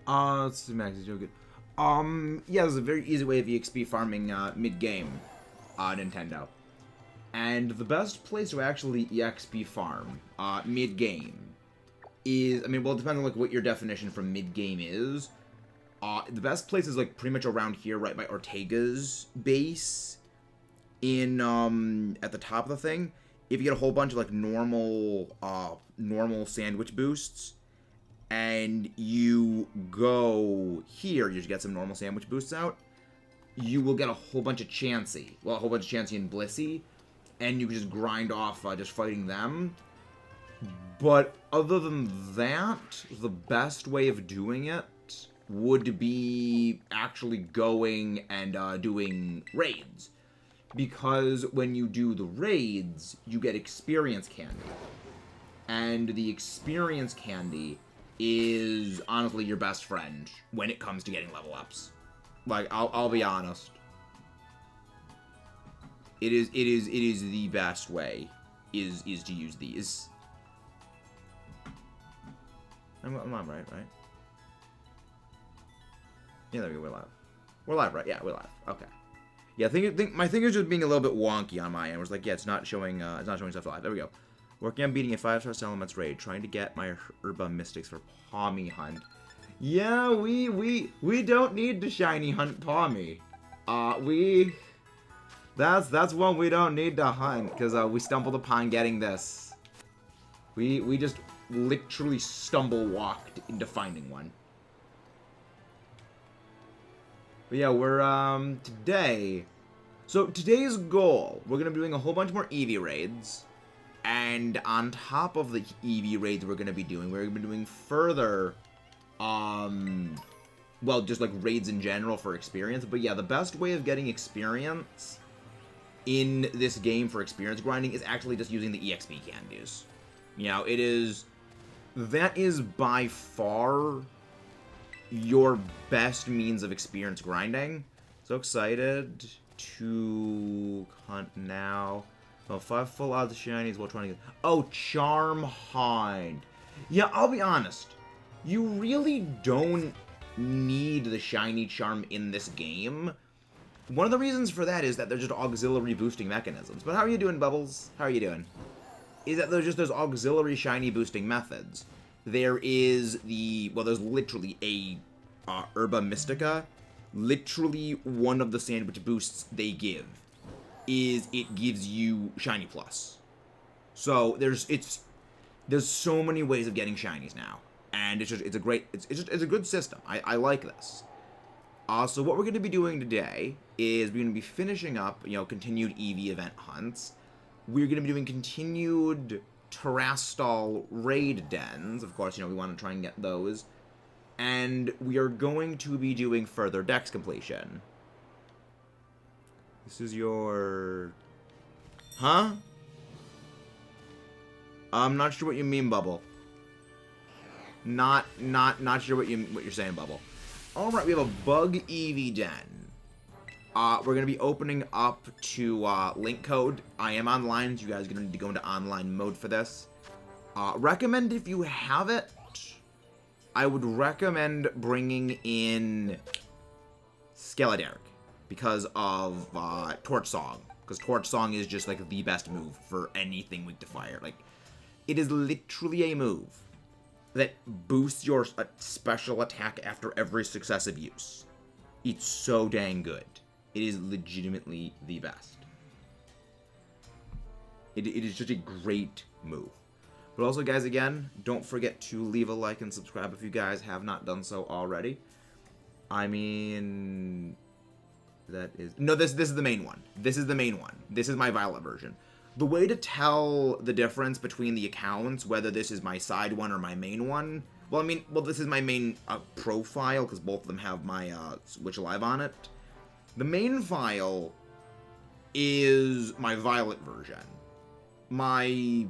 Let's see, Max, is good. Yeah, there's a very easy way of EXP farming, mid-game, Nintendo. And the best place to actually EXP farm, mid-game, is, I mean, well, it depends on, like, what your definition from mid-game is. The best place is, like, pretty much around here, right by Ortega's base, at the top of the thing. If you get a whole bunch of, like, normal sandwich boosts, and you go here, you just get some normal sandwich boosts out, you will get a whole bunch of Chansey. Well, a whole bunch of Chansey and Blissey, and you can just grind off just fighting them. But other than that, the best way of doing it would be actually going and doing raids. Because when you do the raids, you get experience candy. And the experience candy is honestly your best friend when it comes to getting level ups. Like, I'll be honest. It is the best way is to use these. I'm live, right? Yeah, there we go, we're live. We're live, right? Yeah, we're live. Okay. Yeah, I think my thing is just being a little bit wonky on my end. It was like, yeah, it's not showing stuff live. There we go. Working on beating a 5-star Settlements raid, trying to get my Herba Mystics for Pawmi Hunt. Yeah, we don't need to shiny hunt Pawmi. That's one we don't need to hunt, because we stumbled upon getting this. We just literally stumble walked into finding one. But yeah, we're today. So today's goal, we're gonna be doing a whole bunch more Eevee raids. And on top of the Eevee raids we're going to be doing further, well, just like raids in general for experience. But yeah, the best way of getting experience in this game for experience grinding is actually just using the EXP candies. You know, that is by far your best means of experience grinding. So excited to hunt now. Oh, 5 full odds of shinies while trying to get... Oh, Charm Hind. Yeah, I'll be honest. You really don't need the shiny charm in this game. One of the reasons for that is that they're just auxiliary boosting mechanisms. But how are you doing, Bubbles? How are you doing? Is that there's just those auxiliary shiny boosting methods. There is well, there's literally a Herba Mystica. Literally one of the sandwich boosts they give is it gives you shiny plus. So there's so many ways of getting shinies now, and it's a good system. I like this. So what we're going to be doing today is we're going to be finishing up, you know, continued Eevee event hunts. We're going to be doing continued Terastal raid dens. Of course, you know, we want to try and get those. And we are going to be doing further dex completion. This is your... Huh? I'm not sure what you mean, Bubble. Not sure what you're saying, Bubble. Alright, we have a Bug Eevee Den. We're gonna be opening up to link code. I am online, so you guys are gonna need to go into online mode for this. Recommend if you have it, I would recommend bringing in Scarlet because of Torch Song. Because Torch Song is just like the best move for anything weak to fire. Like, it is literally a move that boosts your special attack after every successive use. It's so dang good. It is legitimately the best. It is just a great move. But also, guys, again, don't forget to leave a like and subscribe if you guys have not done so already. I mean... That is... No, this is the main one. This is the main one. This is my Violet version. The way to tell the difference between the accounts, whether this is my side one or my main one... Well, I mean, this is my main profile, because both of them have my Switch Live on it. The main file is my Violet version. My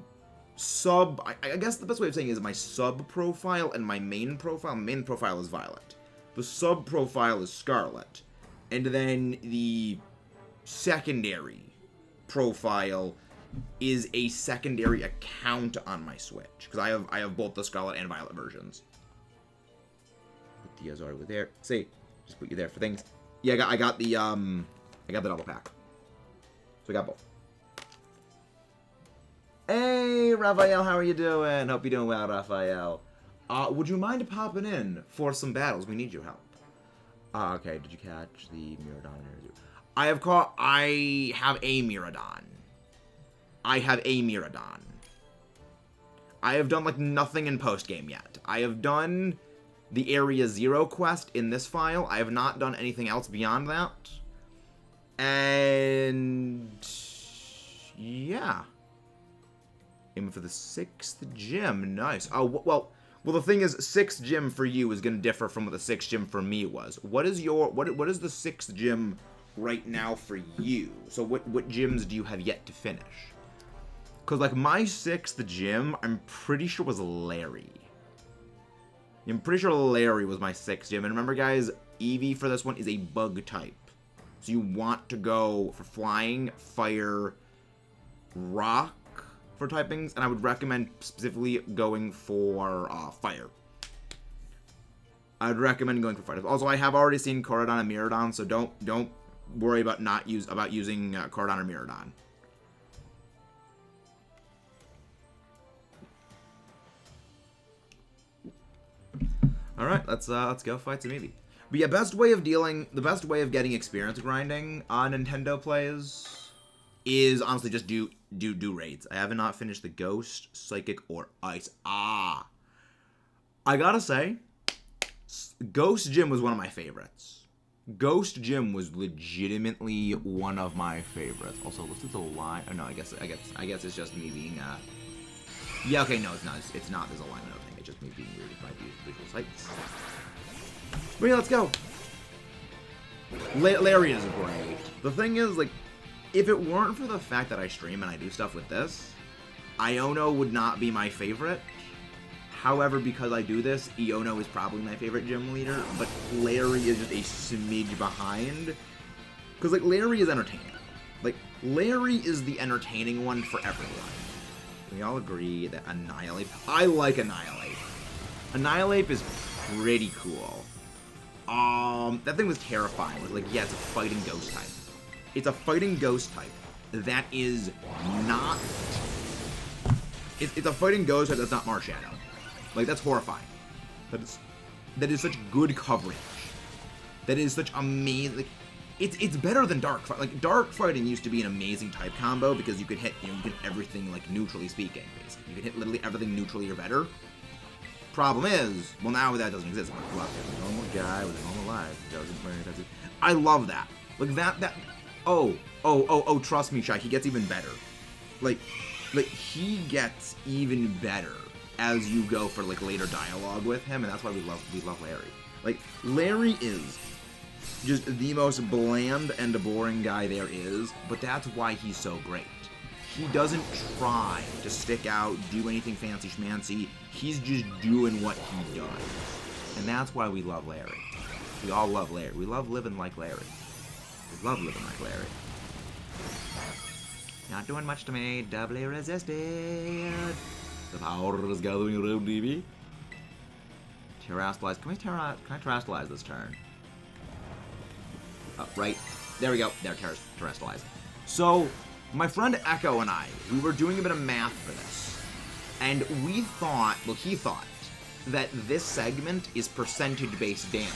sub... I guess the best way of saying it is my sub profile and my main profile. My main profile is Violet. The sub profile is Scarlet. And then the secondary profile is a secondary account on my Switch, because I have both the Scarlet and Violet versions. Diaz already there. See, just put you there for things. Yeah, I got the double pack. So we got both. Hey, Raphael, how are you doing? Hope you're doing well, Raphael. Would you mind popping in for some battles? We need your help. Okay, did you catch the Miradon? I have a Miradon. I have done, like, nothing in post-game yet. I have done the Area 0 quest in this file. I have not done anything else beyond that. And... yeah. Aiming for the 6th gym. Nice. Oh, well, the thing is, 6th gym for you is going to differ from what the 6th gym for me was. What is the 6th gym right now for you? So what gyms do you have yet to finish? Because, like, my 6th gym, I'm pretty sure was Larry. I'm pretty sure Larry was my 6th gym. And remember, guys, Eevee for this one is a bug type. So you want to go for flying, fire, rock for typings. And I would recommend specifically going for fire. I'd recommend going for fire. Also, I have already seen Koradon and Miradon, so don't worry about using Koradon or Miradon. All right, let's go fight some Eevee. But yeah, the best way of getting experience grinding on Nintendo plays is honestly just do raids. I have not finished the Ghost, Psychic, or Ice. I gotta say, Ghost Gym was one of my favorites. Ghost Gym was legitimately one of my favorites. Also, let's do the line. Oh no, I guess it's just me being. Yeah, okay, no, it's not. It's not. There's a alignment thing. It's just me being weird by these visual sights. But yeah, let's go. Larry is great. The thing is, like, if it weren't for the fact that I stream and I do stuff with this, Iono would not be my favorite. However, because I do this, Iono is probably my favorite gym leader, but Larry is just a smidge behind. Because, like, Larry is entertaining. Like, Larry is the entertaining one for everyone. We all agree that Annihilate... I like Annihilate. Annihilate is pretty cool. That thing was terrifying. Like, yeah, it's a fighting ghost type. It's a fighting ghost type that is not... It's a fighting ghost type that's not Marshadow. Like, that's horrifying. That is such good coverage. That is such amazing... Like, it's better than Dark Fight. Like, Dark Fighting used to be an amazing type combo because you could hit, you hit everything, like, neutrally speaking, basically. You could hit literally everything neutrally or better. Problem is, well, now that doesn't exist. I'm like, a normal guy with a normal life. I love that. Like, trust me, Shai, he gets even better. Like, he gets even better as you go for, like, later dialogue with him, and that's why we love Larry. Like, Larry is just the most bland and boring guy there is, but that's why he's so great. He doesn't try to stick out, do anything fancy schmancy. He's just doing what he does. And that's why we love Larry. We all love Larry. We love living like Larry. We love living like Larry. Not doing much to me. Doubly resisted. The power is gathering around Eevee. Terrastalize. Can I terrastalize this turn? Right. There we go. There, terrastalized. So, my friend Echo and I, we were doing a bit of math for this. And we thought, well, he thought, that this segment is percentage-based damage.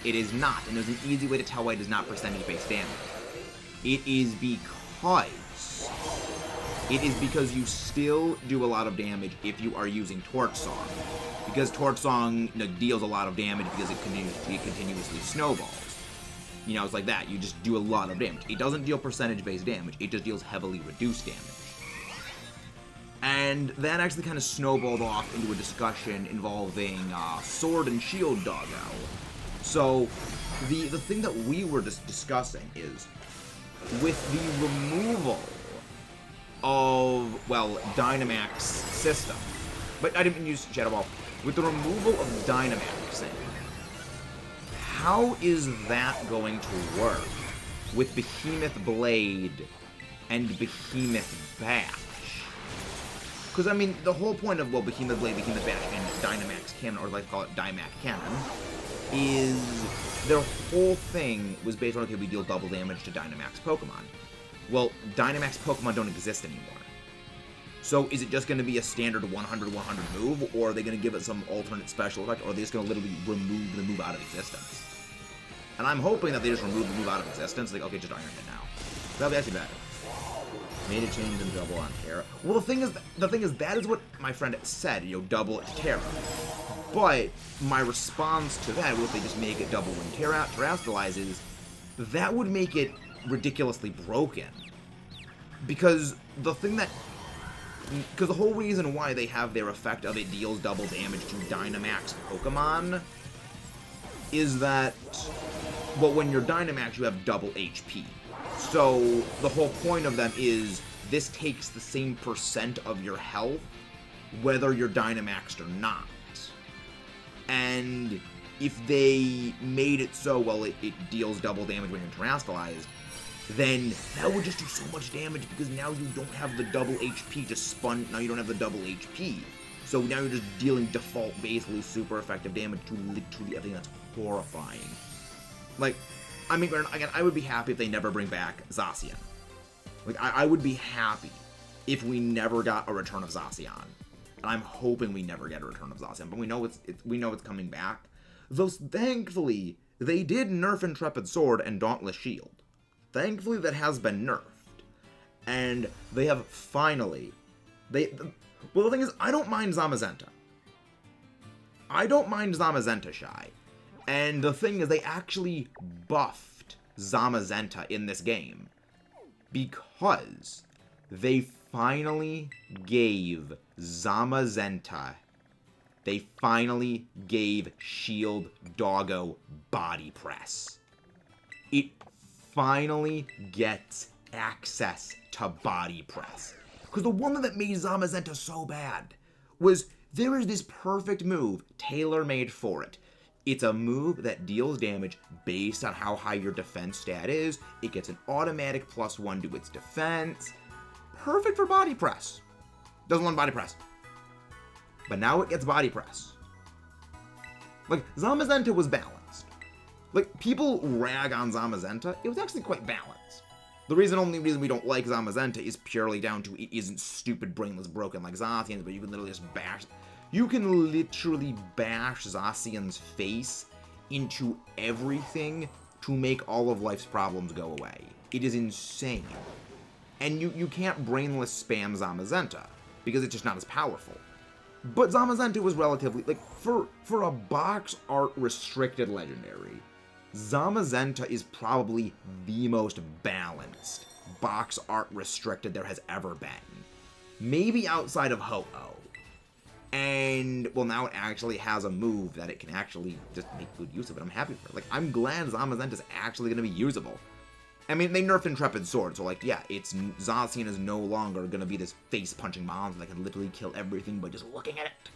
It is not, and there's an easy way to tell why it is not percentage-based damage. It is because you still do a lot of damage if you are using Torch Song. Because Torch Song, you know, deals a lot of damage because it continuously snowballs. You know, it's like that. You just do a lot of damage. It doesn't deal percentage-based damage. It just deals heavily reduced damage. And that actually kind of snowballed off into a discussion involving Sword and Shield Doggo. So, the thing that we were just discussing is, with the removal of, well, Dynamax's system, but I didn't use Shadow Ball, with the removal of Dynamax, how is that going to work with Behemoth Blade and Behemoth Bash? Because, I mean, the whole point of, well, Behemoth Blade, Behemoth Bash, and Dynamax Cannon, or like to call it Dymac Cannon, is their whole thing was based on, okay, we deal double damage to Dynamax Pokemon. Well, Dynamax Pokemon don't exist anymore. So is it just going to be a standard 100-100 move, or are they going to give it some alternate special effect, or are they just going to literally remove the move out of existence? And I'm hoping that they just remove the move out of existence, like, okay, just Iron it now. That'll be actually better. Made a change in double on Tera. Well, the thing is, that is what my friend said, you know, double it to Tera. But my response to that, well, if they just make it double when Tera terastallizes, that would make it ridiculously broken. Because the whole reason why they have their effect of it deals double damage to Dynamax Pokemon is that, well, when you're Dynamax, you have double HP. So the whole point of them is this takes the same percent of your health, whether you're Dynamaxed or not. And if they made it so, well, it deals double damage when you're terastallized, then that would just do so much damage because now you don't have the double HP to spun. Now you don't have the double HP. So now you're just dealing default, basically super effective damage to literally everything. That's horrifying. Like, I mean, again, I would be happy if they never bring back Zacian. Like, I would be happy if we never got a return of Zacian. And I'm hoping we never get a return of Zacian, but we know it's coming back. Though, thankfully, they did nerf Intrepid Sword and Dauntless Shield. Thankfully, that has been nerfed. And they have finally... Well, the thing is, I don't mind Zamazenta. I don't mind Zamazenta Shy. And the thing is, they actually buffed Zamazenta in this game. Because they finally gave Zamazenta... They finally gave Shield Doggo Body Press. It finally gets access to Body Press. Because the one thing that made Zamazenta so bad was there is this perfect move tailor-made for it. It's a move that deals damage based on how high your defense stat is. It gets an automatic +1 to its defense. Perfect for Body Press. Doesn't want Body Press. But now it gets Body Press. Like, Zamazenta was balanced. Like, people rag on Zamazenta. It was actually quite balanced. The only reason we don't like Zamazenta is purely down to it isn't stupid, brainless, broken like Zacian's, but you can literally just bash... You can literally bash Zacian's face into everything to make all of life's problems go away. It is insane. And you can't brainless spam Zamazenta, because it's just not as powerful. But Zamazenta was relatively... Like, for a box art restricted legendary, Zamazenta is probably the most balanced box art restricted there has ever been. Maybe outside of Ho-Oh. And, well, now it actually has a move that it can actually just make good use of it. I'm happy for it. Like, I'm glad Zamazenta is actually going to be usable. I mean, they nerfed Intrepid Sword, so, like, yeah, Zacian is no longer going to be this face-punching monster that can literally kill everything by just looking at it.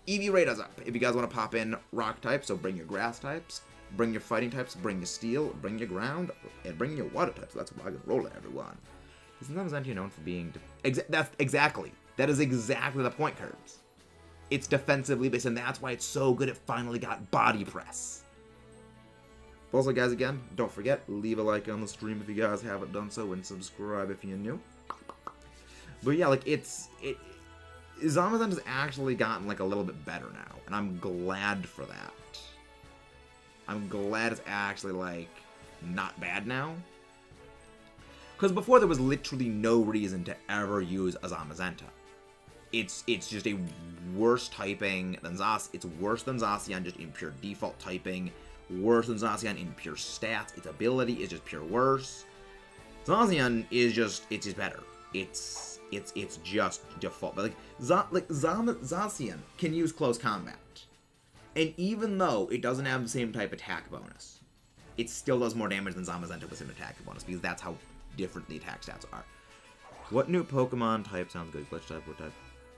EV Rada's up. If you guys want to pop in rock types, so bring your grass types, bring your fighting types, bring your steel, bring your ground, and bring your water types. That's why I can roll it, everyone. Isn't Zamazenta known for being... Exactly. That is exactly the point, Curbs. It's defensively based, and that's why it's so good it finally got Body Press. Also, guys, again, don't forget, leave a like on the stream if you guys haven't done so, and subscribe if you're new. But yeah, like, Zamazenta's actually gotten, like, a little bit better now, and I'm glad for that. I'm glad it's actually, like, not bad now. Because before there was literally no reason to ever use a Zamazenta. It's just a worse typing than Zacian. It's worse than Zacian just in pure default typing. Worse than Zacian in pure stats. Its ability is just pure worse. Zacian is just, it's just better. It's just default. But Zacian can use close combat. And even though it doesn't have the same type attack bonus, it still does more damage than Zamazenta with an attack bonus, because that's how different the attack stats are. What new Pokemon type sounds good? Glitch type? What type?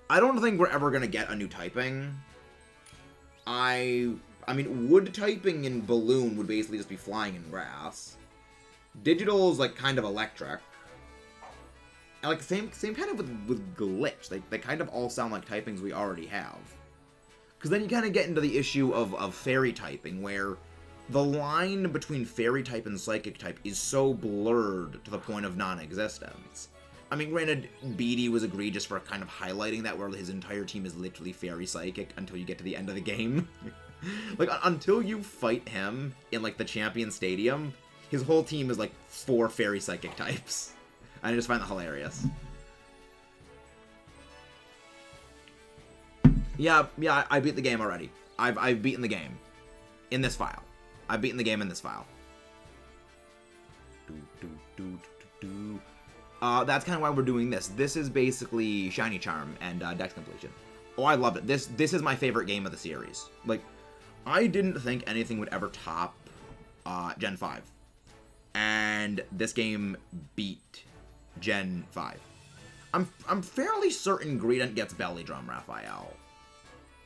I don't think we're ever gonna get a new typing. I mean, wood typing in Balloon would basically just be flying in grass. Digital is, like, kind of electric. And, like, same kind of with Glitch. They kind of all sound like typings we already have. Because then you kind of get into the issue of fairy typing, where the line between fairy type and psychic type is so blurred to the point of non-existence. I mean, granted, BD was egregious for kind of highlighting that, where his entire team is literally fairy psychic until you get to the end of the game. Like, until you fight him in, like, the Champion Stadium, his whole team is, like, 4 fairy psychic types. I just find that hilarious. Yeah, I beat the game already. I've beaten the game. In this file. I've beaten the game in this file. That's kind of why we're doing this. This is basically Shiny Charm and Dex Completion. Oh, I loved it. This is my favorite game of the series. Like, I didn't think anything would ever top Gen 5. And this game beat Gen 5. I'm fairly certain Greedent gets Belly Drum, Raphael.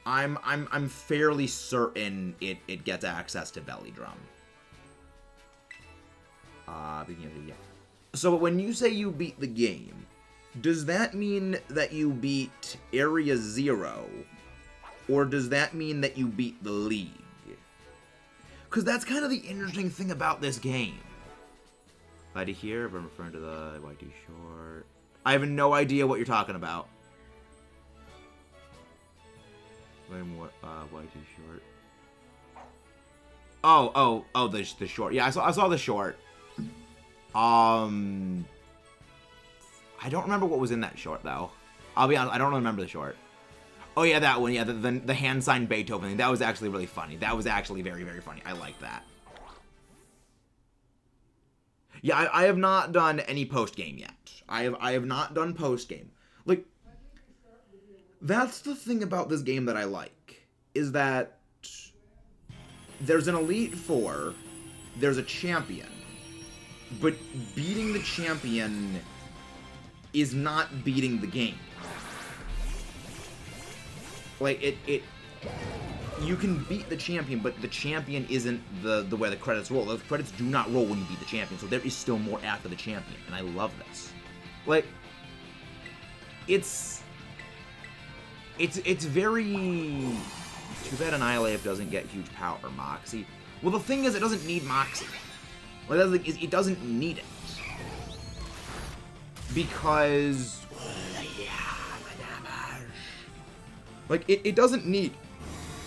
I'm fairly certain it gets access to Belly Drum. Yeah. So when you say you beat the game, does that mean that you beat Area 0? Or does that mean that you beat the League? Because that's kind of the interesting thing about this game. Glad to hear, but I'm referring to the YT short. I have no idea what you're talking about. YT short. Oh, the short. Yeah, I saw the short. I don't remember what was in that short, though. I'll be honest, I don't remember the short. Oh, yeah, that one. Yeah, the hand-signed Beethoven thing. That was actually really funny. That was actually very, very funny. I like that. Yeah, I have not done any post-game yet. I have not done post-game. Like, that's the thing about this game that I like, is that there's an Elite Four, there's a champion, but beating the champion is not beating the game. Like, you can beat the champion, but the champion isn't the way the credits roll. The credits do not roll when you beat the champion, so there is still more after the champion, and I love this. Like, it's very... Too bad Annihilate doesn't get huge power, Moxie. Well, the thing is, it doesn't need Moxie. Like, that's the thing, it doesn't need it. Because... Like, it doesn't need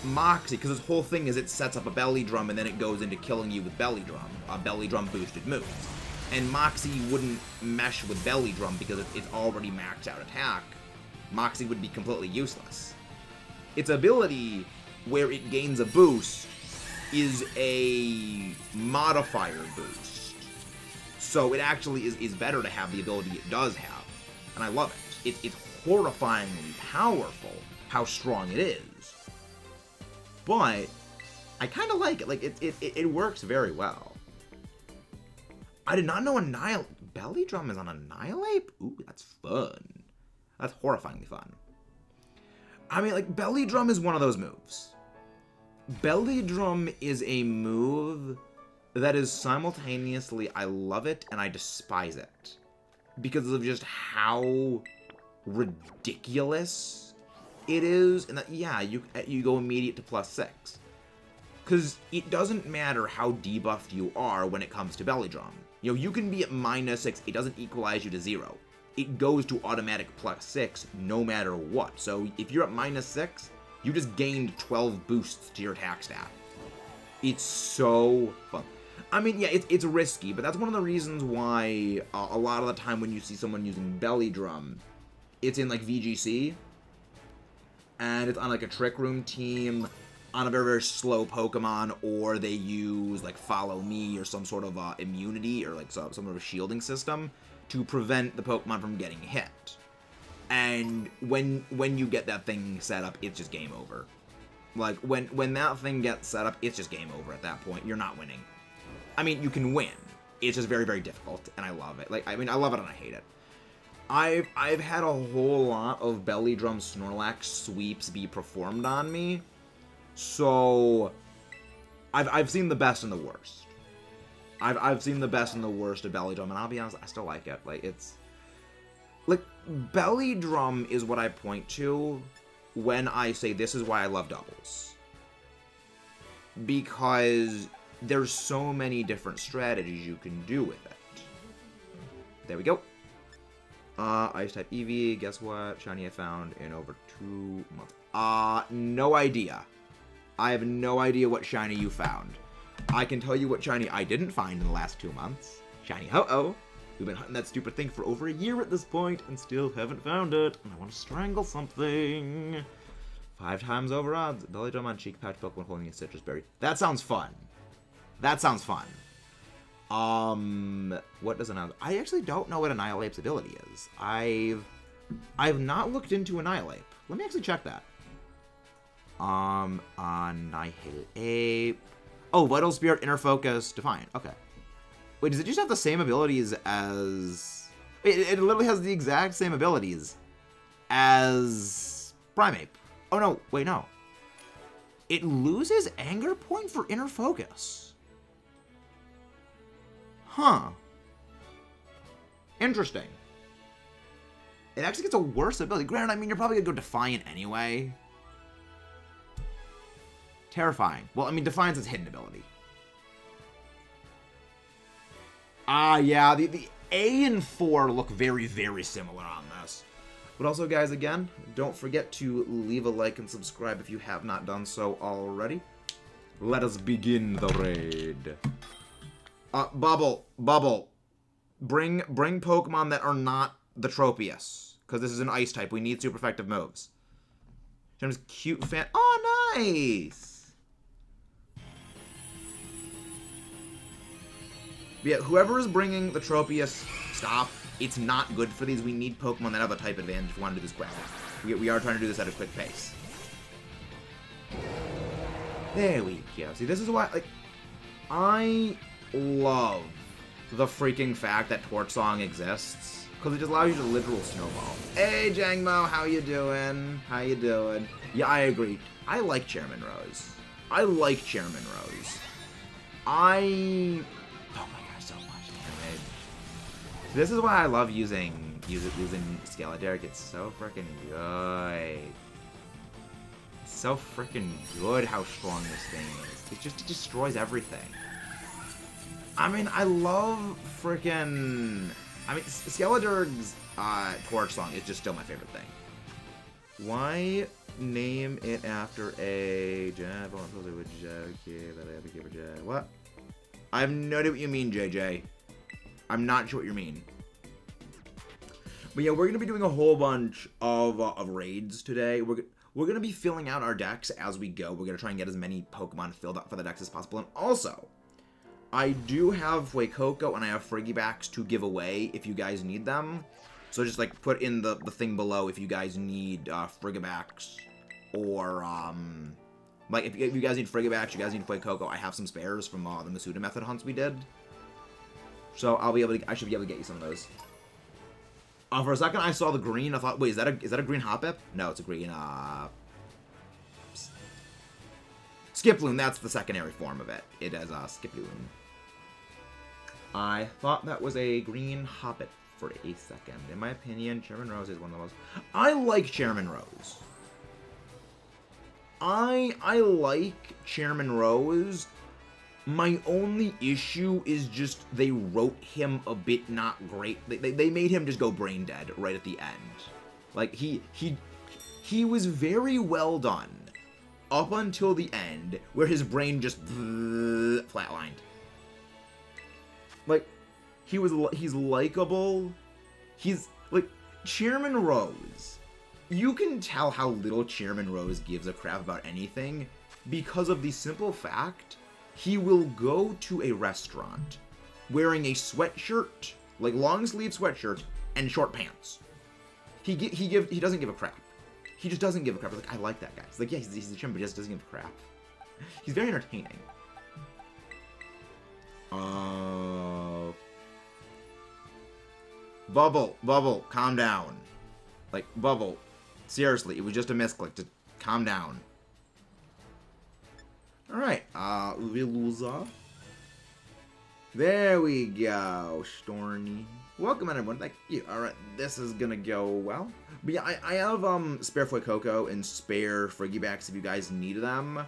Moxie, because his whole thing is it sets up a Belly Drum, and then it goes into killing you with Belly Drum, a Belly Drum boosted move. And Moxie wouldn't mesh with Belly Drum because it's already maxed out attack. Moxie would be completely useless. Its ability, where it gains a boost, is a modifier boost. So it actually is better to have the ability it does have. And I love it. It's horrifyingly powerful how strong it is. But I kind of like it. Like, it works very well. I did not know Belly Drum is on Annihilate? Ooh, that's fun. That's horrifyingly fun. I mean, like, Belly Drum is one of those moves. Belly Drum is a move that is simultaneously, I love it and I despise it. Because of just how ridiculous it is. And that, yeah, you go immediate to +6. Because it doesn't matter how debuffed you are when it comes to Belly Drum. You know, you can be at -6, it doesn't equalize you to 0. It goes to automatic +6 no matter what. So if you're at -6, you just gained 12 boosts to your attack stat. It's so fun. I mean, yeah, it's risky, but that's one of the reasons why a lot of the time when you see someone using Belly Drum, it's in, like, VGC, and it's on, like, a Trick Room team, on a very, very slow Pokemon, or they use, like, Follow Me or some sort of immunity or, like, some sort of shielding system to prevent the Pokemon from getting hit. And when you get that thing set up, it's just game over. Like, when that thing gets set up, it's just game over at that point. You're not winning. I mean, you can win. It's just very, very difficult, and I love it. Like, I mean, I love it and I hate it. I've had a whole lot of Belly Drum Snorlax sweeps be performed on me, so I've seen the best and the worst. I've seen the best and the worst of Belly Drum, and I'll be honest, I still like it. Like, it's... Like, Belly Drum is what I point to when I say this is why I love doubles. Because there's so many different strategies you can do with it. There we go. Ice type Eevee, guess what? Shiny I found in over 2 months. No idea. I have no idea what shiny you found. I can tell you what shiny I didn't find in the last 2 months. Shiny Ho-Oh. We've been hunting that stupid thing for over a year at this point and still haven't found it. And I want to strangle something. 5 times over odds. Belly drum on cheek pouch Pokemon holding a citrus berry. That sounds fun. That sounds fun. What does Annihilate? I actually don't know what Annihilape's ability is. I've not looked into Annihilate. Let me actually check that. Annihilate. Oh, Vital Spirit, Inner Focus, Defiant. Okay. Wait, does it just have the same abilities as... It literally has the exact same abilities as Primeape. Oh, no. Wait, no. It loses Anger Point for Inner Focus. Huh. Interesting. It actually gets a worse ability. Granted, I mean, you're probably going to go Defiant anyway. Terrifying. Well, I mean, Defiance is hidden ability. Yeah, the A and 4 look very, very similar on this. But also, guys, again, don't forget to leave a like and subscribe if you have not done so already. Let us begin the raid. Bubble. Bring Pokemon that are not the Tropius. Because this is an Ice type. We need super effective moves. Jim's cute fan. Oh, nice! Yeah, whoever is bringing the Tropius, stop. It's not good for these. We need Pokemon that have a type advantage if we want to do this quick. We are trying to do this at a quick pace. There we go. See, this is why, like, I love the freaking fact that Torch Song exists, because it just allows you to literal snowball. Hey, Jangmo, how you doing? How you doing? Yeah, I agree. I like Chairman Rose. Oh my gosh, so much damage. This is why I love using Scarlet. It's so freaking good. It's so freaking good how strong this thing is. It destroys everything. I mean, I love freaking... I mean, Skeletor's Torch Song is just still my favorite thing. Why name it after a... What? I have no idea what you mean, JJ. I'm not sure what you mean. But yeah, we're going to be doing a whole bunch of raids today. We're going to be filling out our decks as we go. We're going to try and get as many Pokemon filled up for the decks as possible. And also... I do have Fuecoco and I have Frigibacks to give away if you guys need them. So just like put in the thing below if you guys need Frigibacks or like if you guys need Frigibacks, you guys need Fuecoco. I have some spares from the Masuda method hunts we did. So I should be able to get you some of those. For a second I saw the green. I thought, wait, is that a green Hoppip? No, it's a green Skiploom. That's the secondary form of it. It has Skiploom. I thought that was a green Hoppip for a second. In my opinion, Chairman Rose is one of the most... I like Chairman Rose. I like Chairman Rose. My only issue is just they wrote him a bit not great. They made him just go brain dead right at the end. Like, he was very well done up until the end, where his brain just flatlined. Like, he's likable. He's, like, Chairman Rose. You can tell how little Chairman Rose gives a crap about anything because of the simple fact he will go to a restaurant wearing a sweatshirt, like long sleeve sweatshirt, and short pants. He doesn't give a crap. He just doesn't give a crap. Like, I like that guy. It's like, yeah, he's a chimp, but he just doesn't give a crap. He's very entertaining. Bubble, calm down. Like, Bubble, seriously, it was just a misclick. Just calm down. Alright, Veluza. There we go, Stormy. Welcome, everyone. Thank you. All right, this is gonna go well. But yeah, I have spare Fuecoco and spare Frigibacks if you guys need them.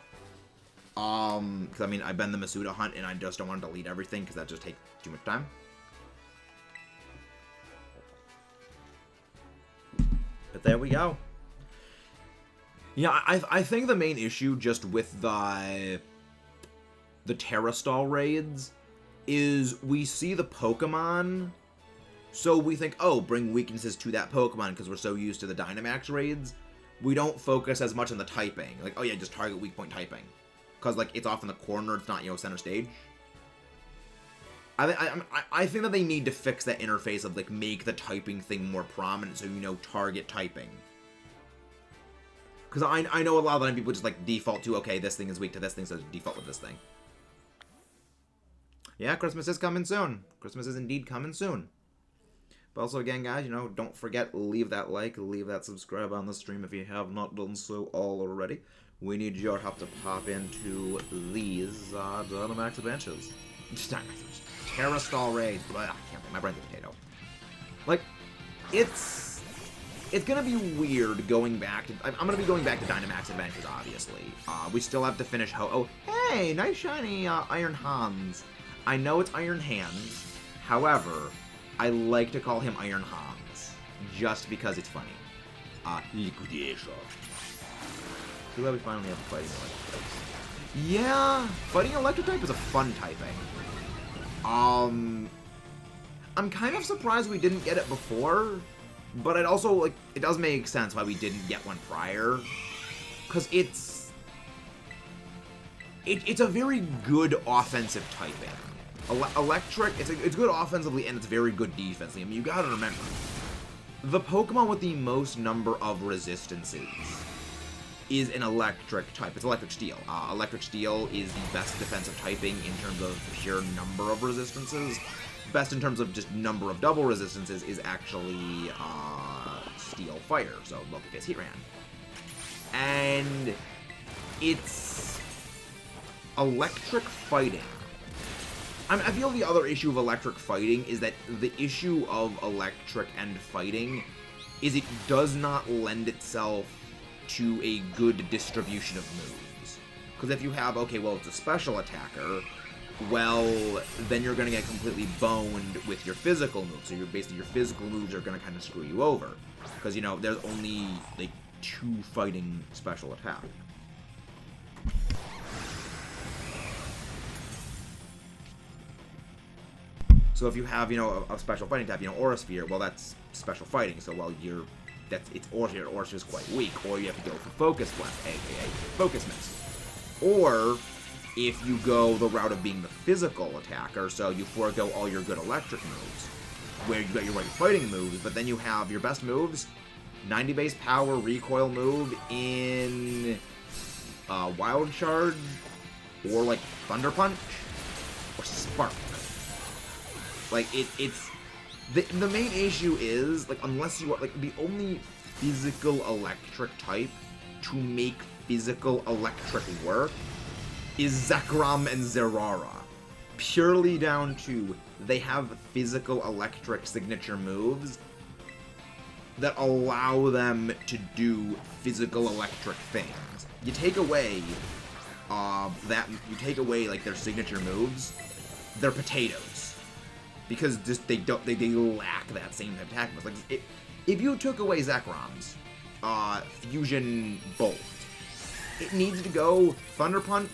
Because I mean, I've been the Masuda hunt and I just don't want to delete everything because that just takes too much time. But there we go. Yeah, I think the main issue just with the Tera stall raids is we see the Pokemon, so we think, oh, bring weaknesses to that Pokemon because we're so used to the Dynamax raids. We don't focus as much on the typing. Like, oh yeah, just target weak point typing. Because, like, it's off in the corner, it's not, you know, center stage. I think that they need to fix that interface of, like, make the typing thing more prominent so you know target typing. Because I know a lot of the time people just, like, default to, okay, this thing is weak to this thing, so default with this thing. Yeah, Christmas is coming soon. Christmas is indeed coming soon. But also, again, guys, you know, don't forget, leave that like, leave that subscribe on the stream if you have not done so already. We need your help to pop into these Dynamax adventures. Tera stall raids. I can't think. My brain's a potato. Like, it's gonna be weird going back to... I'm gonna be going back to Dynamax Adventures, obviously. We still have to finish Oh, hey! Nice shiny Iron Hans. I know it's Iron Hands. However, I like to call him Iron Hans. Just because it's funny. Liquidation. Too glad we finally have a fighting electric type. Yeah! Fighting electric type is a fun typing. I'm kind of surprised we didn't get it before. But it also, like, it does make sense why we didn't get one prior. Because it's a very good offensive typing. Electric, it's good offensively and it's very good defensively. I mean, you gotta remember, the Pokemon with the most number of resistances is an electric type. It's electric steel. Electric steel is the best defensive typing in terms of pure number of resistances. Best in terms of just number of double resistances is actually steel fire, so multi-phase heat ran. And it's electric fighting. I feel the other issue of electric fighting is that the issue of electric and fighting is it does not lend itself to a good distribution of moves. Because if you have, okay, well, it's a special attacker, well, then you're going to get completely boned with your physical moves. So basically your physical moves are going to kind of screw you over. Because, you know, there's only, like, 2 fighting special attack. So if you have, you know, a special fighting type, you know, Aura Sphere, well, that's special fighting. So, well, it's Aura Sphere. Aura Sphere is quite weak. Or you have to go for Focus Blast, aka Focus Miss. Or if you go the route of being the physical attacker, so you forego all your good electric moves, where you got your right fighting moves, but then you have your best moves, 90 base power recoil move in Wild Charge, or like Thunder Punch, or Spark. Like, it's... The main issue is, like, unless you are, like, the only physical electric type to make physical electric work is Zekrom and Zerara. Purely down to they have physical electric signature moves that allow them to do physical electric things. You take away like their signature moves, they're potatoes. Because just they lack that same attack. Like if you took away Zekrom's Fusion Bolt, it needs to go Thunder Punch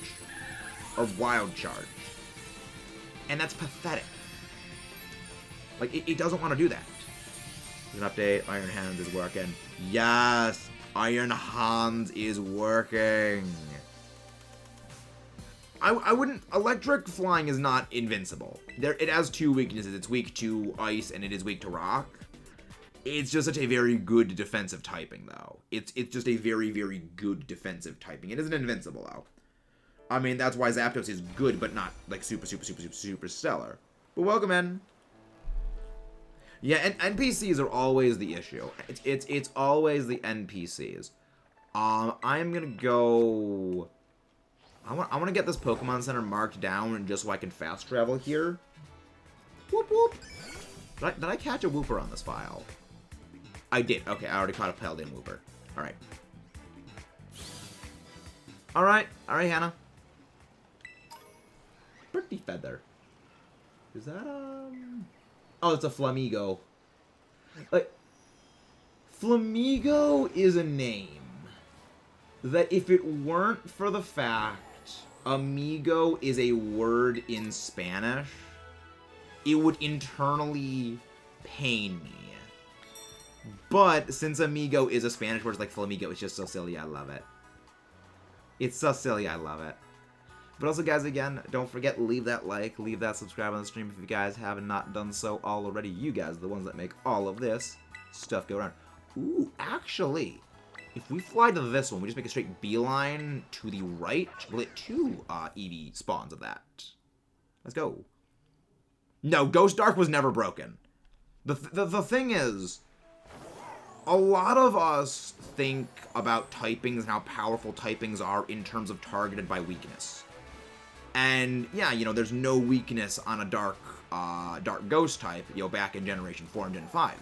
or Wild Charge. And that's pathetic. Like, it doesn't want to do that. There's an update. Iron Hands is working. Yes! Iron Hands is working. I wouldn't... Electric flying is not invincible. It has 2 weaknesses. It's weak to ice and it is weak to rock. It's just such a very good defensive typing, though. It's just a very, very good defensive typing. It isn't invincible, though. I mean, that's why Zapdos is good, but not, like, super stellar. But welcome in. Yeah, and NPCs are always the issue. It's always the NPCs. I'm gonna go I want to get this Pokemon Center marked down just so I can fast travel here. Whoop whoop. Did I catch a Wooper on this file? I did. Okay, I already caught a Paladin Wooper. Alright. Alright, Hannah. Pretty feather. Is that, Oh, it's a Flamigo. Like, Flamigo is a name that if it weren't for the fact amigo is a word in Spanish, it would internally pain me. But since amigo is a Spanish word, it's like Flamigo, it's just so silly, I love it. It's so silly, I love it. But also, guys, again, don't forget, leave that like, leave that subscribe on the stream if you guys have not done so already. You guys are the ones that make all of this stuff go around. Ooh, actually, if we fly to this one, we just make a straight beeline to the right, we'll hit 2 EV spawns of that. Let's go. No, Ghost Dark was never broken. The thing is, a lot of us think about typings and how powerful typings are in terms of targeted by weakness. And yeah, you know, there's no weakness on a dark ghost type, you know, back in Generation 4 and Gen 5.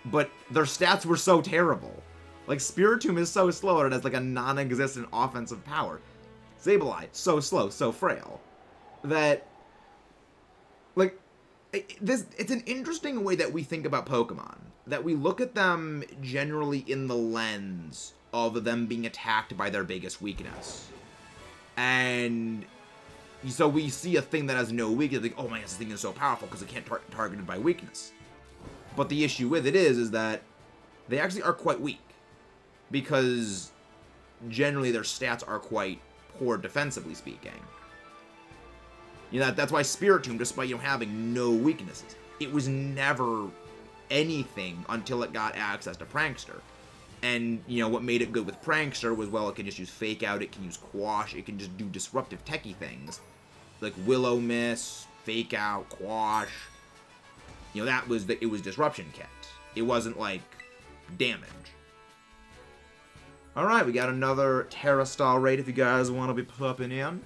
But their stats were so terrible. Like, Spiritomb is so slow and it has like a non-existent offensive power. Sableye, so slow, so frail. That, like, it's an interesting way that we think about Pokemon. That we look at them generally in the lens of them being attacked by their biggest weakness. And so we see a thing that has no weakness, like, oh my gosh, this thing is so powerful because it can't targeted by weakness. But the issue with it is that they actually are quite weak. Because generally their stats are quite poor defensively speaking. You know, that's why Spiritomb, despite, you know, having no weaknesses, it was never anything until it got access to Prankster. And, you know, what made it good with Prankster was, well, it can just use Fake Out, it can use Quash, it can just do disruptive techie things. Like Willow Miss, Fake Out, Quash. You know, that was it was Disruption Kit. It wasn't, like, damage. Alright, we got another Tera style raid if you guys want to be popping in.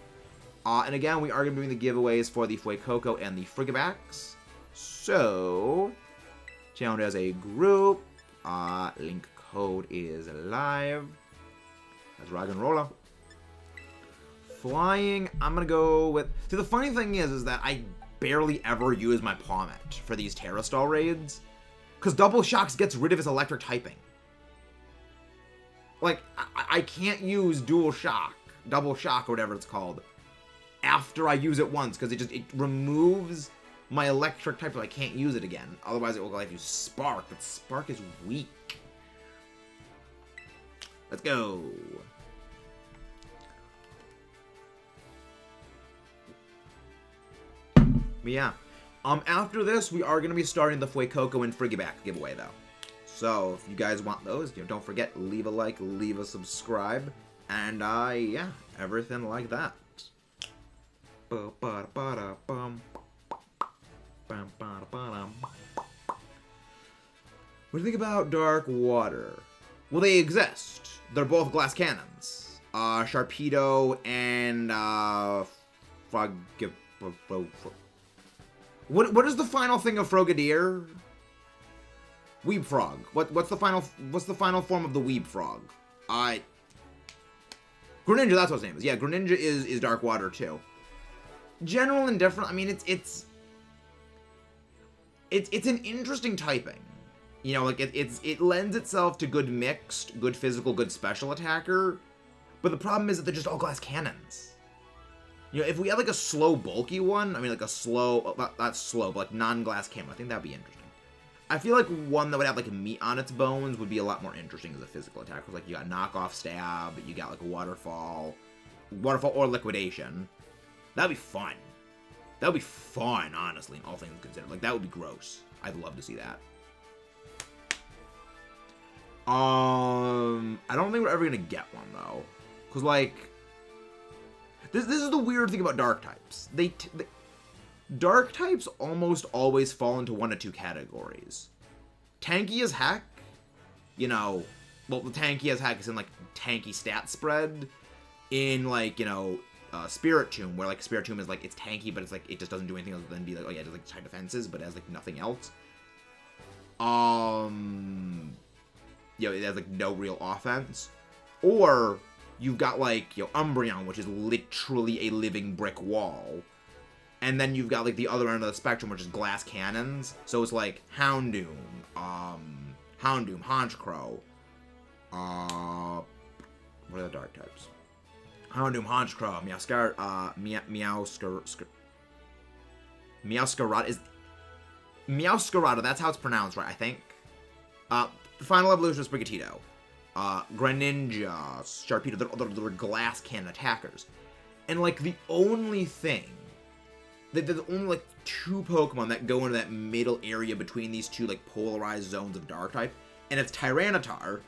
And again, we are going to be doing the giveaways for the Fuecoco and the Frigibacks. So, challenge as a group. Link code is live. Let's rock and roll. Flying, I'm going to go with... See, the funny thing is that I barely ever use my Palmet for these Tera style raids. Because Double Shocks gets rid of its electric typing. Like, I can't use Double Shock, or whatever it's called, after I use it once, because it removes my electric type, so I can't use it again. Otherwise, it will go like use Spark, but Spark is weak. Let's go. But yeah, after this, we are going to be starting the Fuecoco and Frigiback giveaway, though. So, if you guys want those, you know, don't forget, leave a like, leave a subscribe, and, yeah, everything like that. What do you think about Dark Water? Well, they exist. They're both glass cannons. Sharpedo and, What is the final thing of Frogadier? Weeb Frog. What's the final form of the Weeb Frog? Greninja, that's what his name is. Yeah, Greninja is Dark Water too. General and different. I mean, it's an interesting typing. You know, like it lends itself to good mixed, good physical, good special attacker. But the problem is that they're just all glass cannons. You know, if we had like a slow, bulky one, I mean, like a slow, not slow, but like non-glass cannon, I think that'd be interesting. I feel like one that would have like meat on its bones would be a lot more interesting as a physical attack. Because like you got knockoff stab, you got like waterfall or liquidation. That'd be fun. That would be fun, honestly, all things considered. Like that would be gross. I'd love to see that. I don't think we're ever gonna get one though, because like this is the weird thing about dark types. Dark types almost always fall into one of two categories. Tanky as heck, you know, well, tanky as heck is in, like, tanky stat spread, in, like, you know, Spirit Tomb, where, like, Spirit Tomb is, like, it's tanky, but it's, like, it just doesn't do anything other than be, like, oh, yeah, it does, like, high defenses, but it has, like, nothing else. You know, it has, like, no real offense. Or, you've got, like, you know, Umbreon, which is literally a living brick wall. And then you've got, like, the other end of the spectrum, which is glass cannons. So it's, like, Houndoom, Honchkrow, what are the dark types? Houndoom, Honchkrow, Meowscarada, that's how it's pronounced, right, I think. Final evolution is Sprigatito. Greninja, Sharpedo, they're glass cannon attackers. And, like, the only thing, there's only, like, 2 Pokemon that go into that middle area between these two, like, polarized zones of dark type, and it's Tyranitar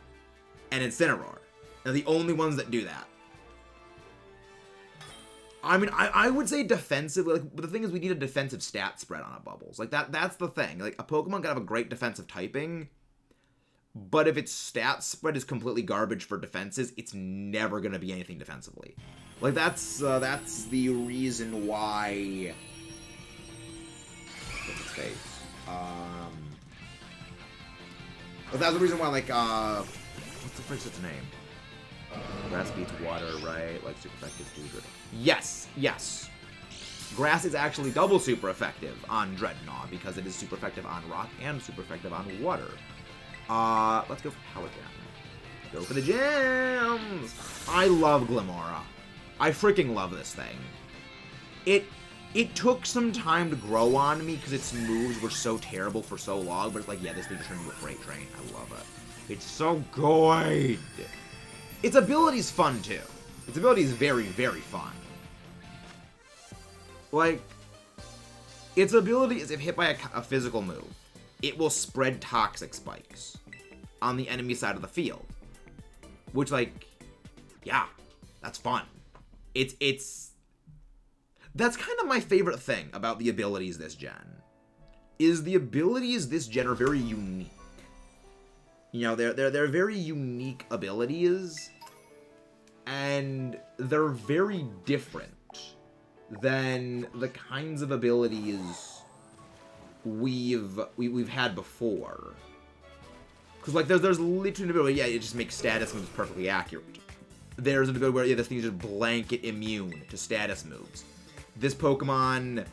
and Incineroar. They're the only ones that do that. I mean, I would say defensively, like, but the thing is we need a defensive stat spread on a Bubbles. Like, that's the thing. Like, a Pokemon can have a great defensive typing, but if its stat spread is completely garbage for defenses, it's never going to be anything defensively. Like, that's the reason why... What's its face? But that's the reason why, like, what's the frick's its name? Grass beats water, right? Like, super effective Dreadnought. Yes, yes. Grass is actually double super effective on Dreadnought, because it is super effective on rock and super effective on water. Let's go for Pelican. Go for the gems! I love Glimmora. I freaking love this thing. It took some time to grow on me, because its moves were so terrible for so long, but it's like, yeah, this thing turned into a freight train. I love it. It's so good! Its ability is fun, too. Its ability is very, very fun. Like, its ability is if hit by a physical move, it will spread toxic spikes on the enemy side of the field. Which, like, yeah, that's fun. It's... That's kind of my favorite thing about the abilities this gen. Is the abilities this gen are very unique. You know, they're very unique abilities, and they're very different than the kinds of abilities we've had before. Because, like, there's literally an ability, yeah, it just makes status moves perfectly accurate. There's an ability where, yeah, this thing is just blanket immune to status moves. This Pokemon,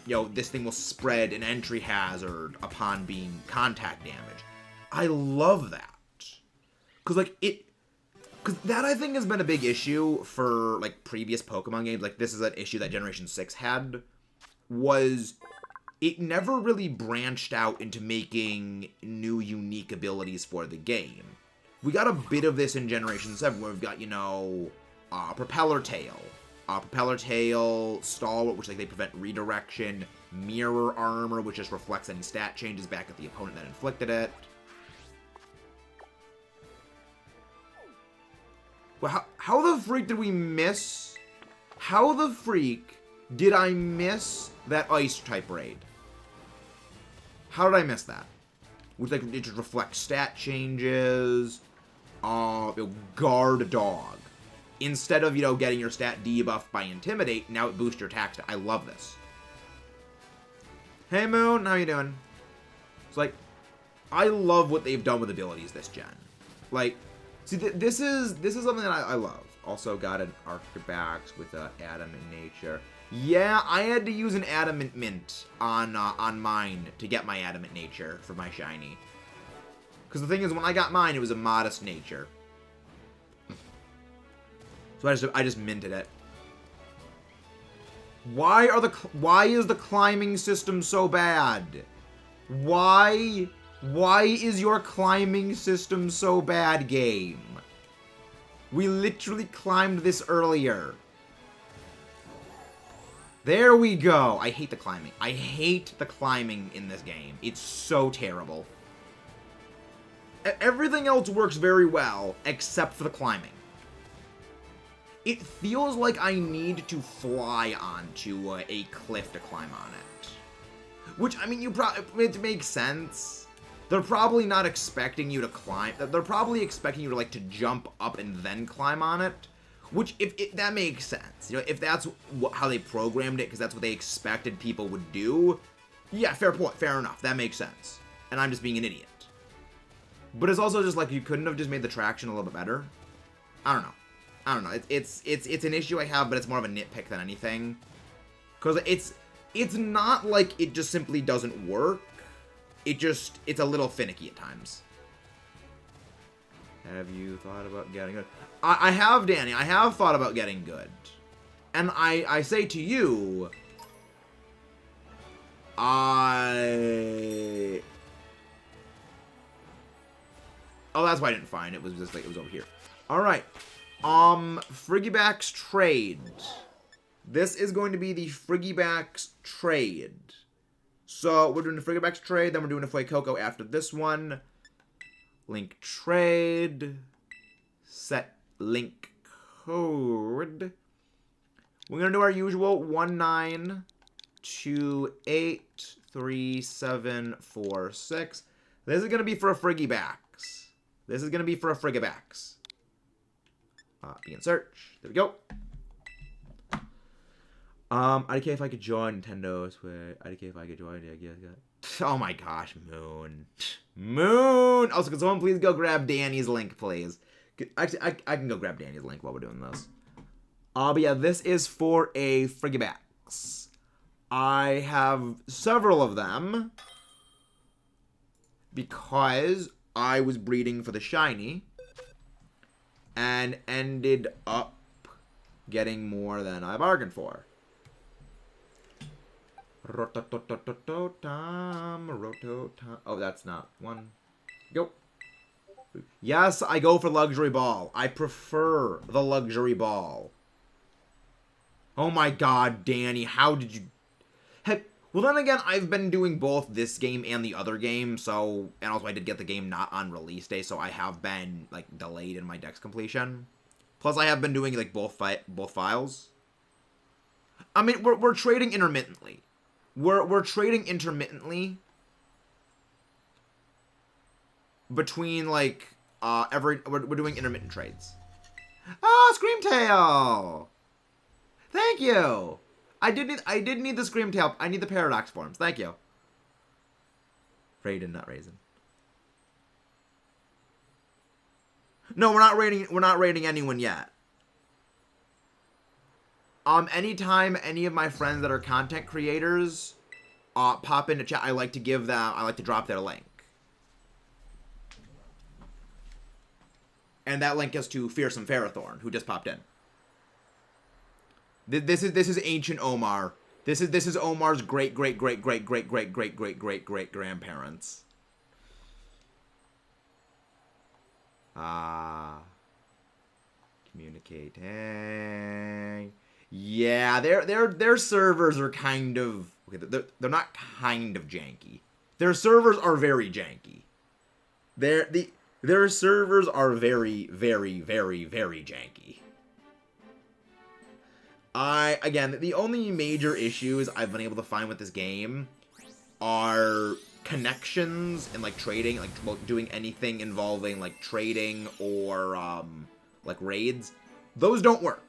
you know, this thing will spread an entry hazard upon being contact damage. I love that. Because, like, because that, I think, has been a big issue for, like, previous Pokemon games. Like, this is an issue that Generation 6 had, was it never really branched out into making new, unique abilities for the game. We got a bit of this in Generation 7, where we've got, you know, Propeller Tail. Propeller Tail, Stalwart, which, like, they prevent redirection, Mirror Armor, which just reflects any stat changes back at the opponent that inflicted it. Well, how the freak did we miss? How the freak did I miss that Ice-type raid? How did I miss that? Which, like, it just reflects stat changes, Guard Dog. Instead of, you know, getting your stat debuffed by Intimidate, now it boosts your attack stat. I love this. Hey, Moon, how you doing? It's like, I love what they've done with abilities this gen. Like, see, this is something that I love. Also got an Archbax with Adamant Nature. Yeah, I had to use an Adamant Mint on mine to get my Adamant Nature for my shiny. Because the thing is, when I got mine, it was a Modest Nature. So I just minted it. Why is the climbing system so bad? Why is your climbing system so bad, game? We literally climbed this earlier. There we go. I hate the climbing. I hate the climbing in this game. It's so terrible. Everything else works very well, except for the climbing. It feels like I need to fly onto a cliff to climb on it. Which, I mean, it makes sense. they're probably not expecting you to climb. They're probably expecting you to, like, to jump up and then climb on it. Which, if that makes sense. You know, if that's how they programmed it, because that's what they expected people would do. Yeah, fair point. Fair enough. That makes sense. And I'm just being an idiot. But it's also just like, you couldn't have just made the traction a little bit better. I don't know. I don't know. It's an issue I have, but it's more of a nitpick than anything. Because it's not like it just simply doesn't work. It's a little finicky at times. Have you thought about getting good? I have, Danny. I have thought about getting good. And I say to you, oh, that's why I didn't find it. It was just like, it was over here. Alright. Friggyback's trade. This is going to be the Friggyback's trade. So, we're doing the Friggyback's trade, then we're doing a Fuecoco after this one. Link trade. Set link code. We're going to do our usual 192837446. This is going to be for a Friggybacks. This is going to be for a Friggybacks. Begin search. There we go. IDK if I could join Nintendo Switch. IDK if I could join. Yeah. Oh my gosh, Moon. Moon! Also, can someone please go grab Danny's link, please? Actually, I can go grab Danny's link while we're doing this. But yeah, this is for a Friggybacks. I have several of them. Because I was breeding for the shiny. And ended up getting more than I bargained for. Oh, that's not one. Go. Yes, I go for luxury ball. I prefer the luxury ball. Oh my god, Danny, how did you... Well, then again, I've been doing both this game and the other game, so... And also, I did get the game not on release day, so I have been, like, delayed in my dex completion. Plus, I have been doing, like, both files. I mean, we're trading intermittently. We're trading intermittently between, like, we're doing intermittent trades. Oh, Screamtail! Thank you! I did need the Screamtail. I need the Paradox forms. Thank you. Raiden, not Raisin. No, we're not rating anyone yet. Anytime any of my friends that are content creators pop into chat, I like to drop their link. And that link is to Fearsome Ferrothorn, who just popped in. This is Ancient Omar. This is Omar's great grandparents. Communicating. Yeah, their servers are kind of okay. They're not kind of janky. Their servers are very janky. Their servers are very janky. Again, the only major issues I've been able to find with this game are connections and, like, trading, like, doing anything involving, like, trading or, like, raids. Those don't work.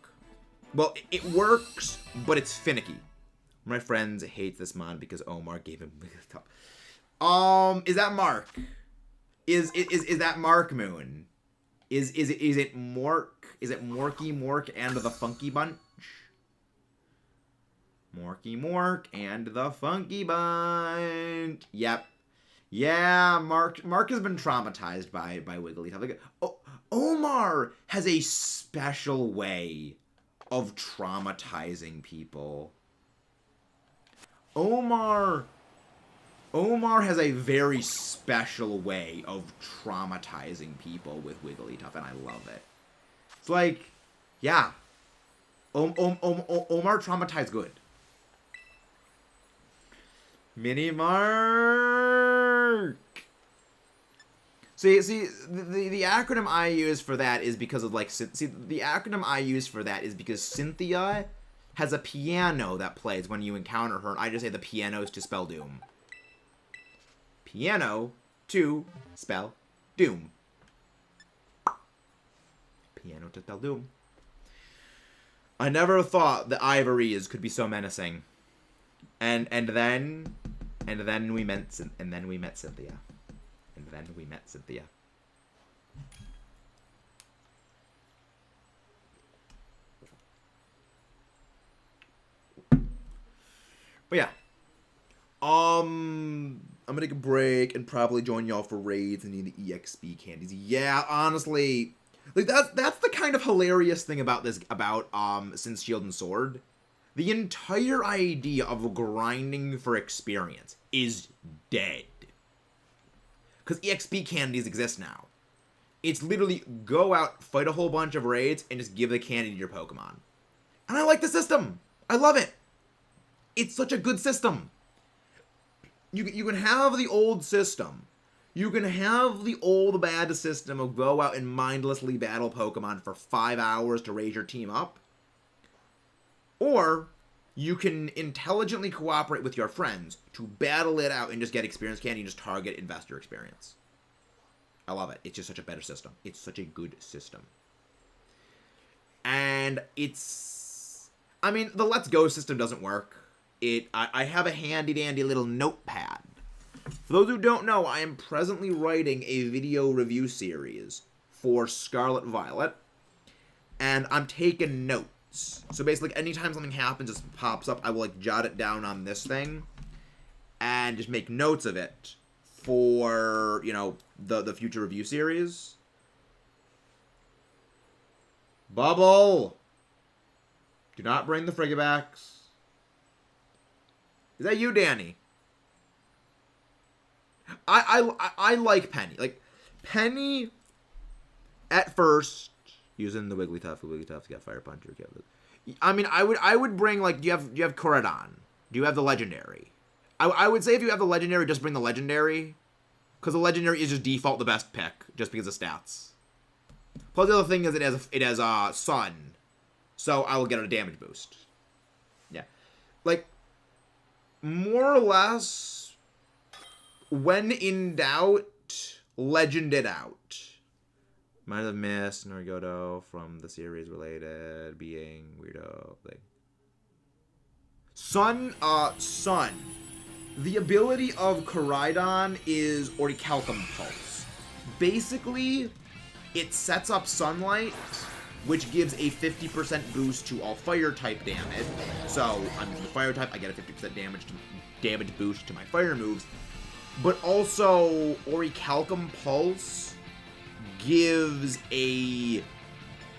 Well, it works, but it's finicky. My friends hates this mod because Omar gave him top. Is that Mark? Is that Mark Moon? Is it Mork? Is it Morky Mork and the Funky Bunch? Morky Mork and the Funky Bunch. Yep. Yeah, Mark has been traumatized by Wigglytuff. Like, Omar has a special way of traumatizing people. Omar has a very special way of traumatizing people with Wigglytuff, and I love it. It's like, yeah. Omar traumatized good. Mini Mark. See, the acronym I use for that is because of, like, the acronym I use for that is because Cynthia has a piano that plays when you encounter her, and I just say the piano is to spell doom. Piano to spell doom. Piano to spell doom. I never thought that ivories could be so menacing. And then we met Cynthia. And then we met Cynthia. But yeah. I'm gonna take a break and probably join y'all for raids and need the EXP candies. Yeah, honestly, like that's the kind of hilarious thing about this, since Shield and Sword. The entire idea of grinding for experience is dead. Because EXP candies exist now. It's literally go out, fight a whole bunch of raids, and just give the candy to your Pokemon. And I like the system. I love it. It's such a good system. You can have the old system. You can have the old bad system of go out and mindlessly battle Pokemon for 5 hours to raise your team up. Or you can intelligently cooperate with your friends to battle it out and just get experience candy and just target investor experience. I love it. It's just such a better system. It's such a good system. And it's... I mean, the Let's Go system doesn't work. I have a handy-dandy little notepad. For those who don't know, I am presently writing a video review series for Scarlet Violet. And I'm taking notes. So basically, anytime something happens, it pops up, I will like jot it down on this thing and just make notes of it for, you know, the future review series. Bubble! Do not bring the Frigibacks. Is that you, Danny? I like Penny. Like, Penny, at first... Using the Wigglytuff to get Fire Punch. I mean, I would bring, like, do you have Koradon? Do you have the Legendary? I would say if you have the Legendary, just bring the Legendary. Because the Legendary is just default the best pick, just because of stats. Plus the other thing is it has Sun. So I will get a damage boost. Yeah. Like, more or less, when in doubt, legend it out. Might have missed Norgoto from the series related being weirdo thing. Sun. The ability of Koraidon is Orichalcum Pulse. Basically, it sets up Sunlight, which gives a 50% boost to all fire type damage. So I'm using the fire type, I get a 50% damage boost to my fire moves. But also, Orichalcum Pulse gives a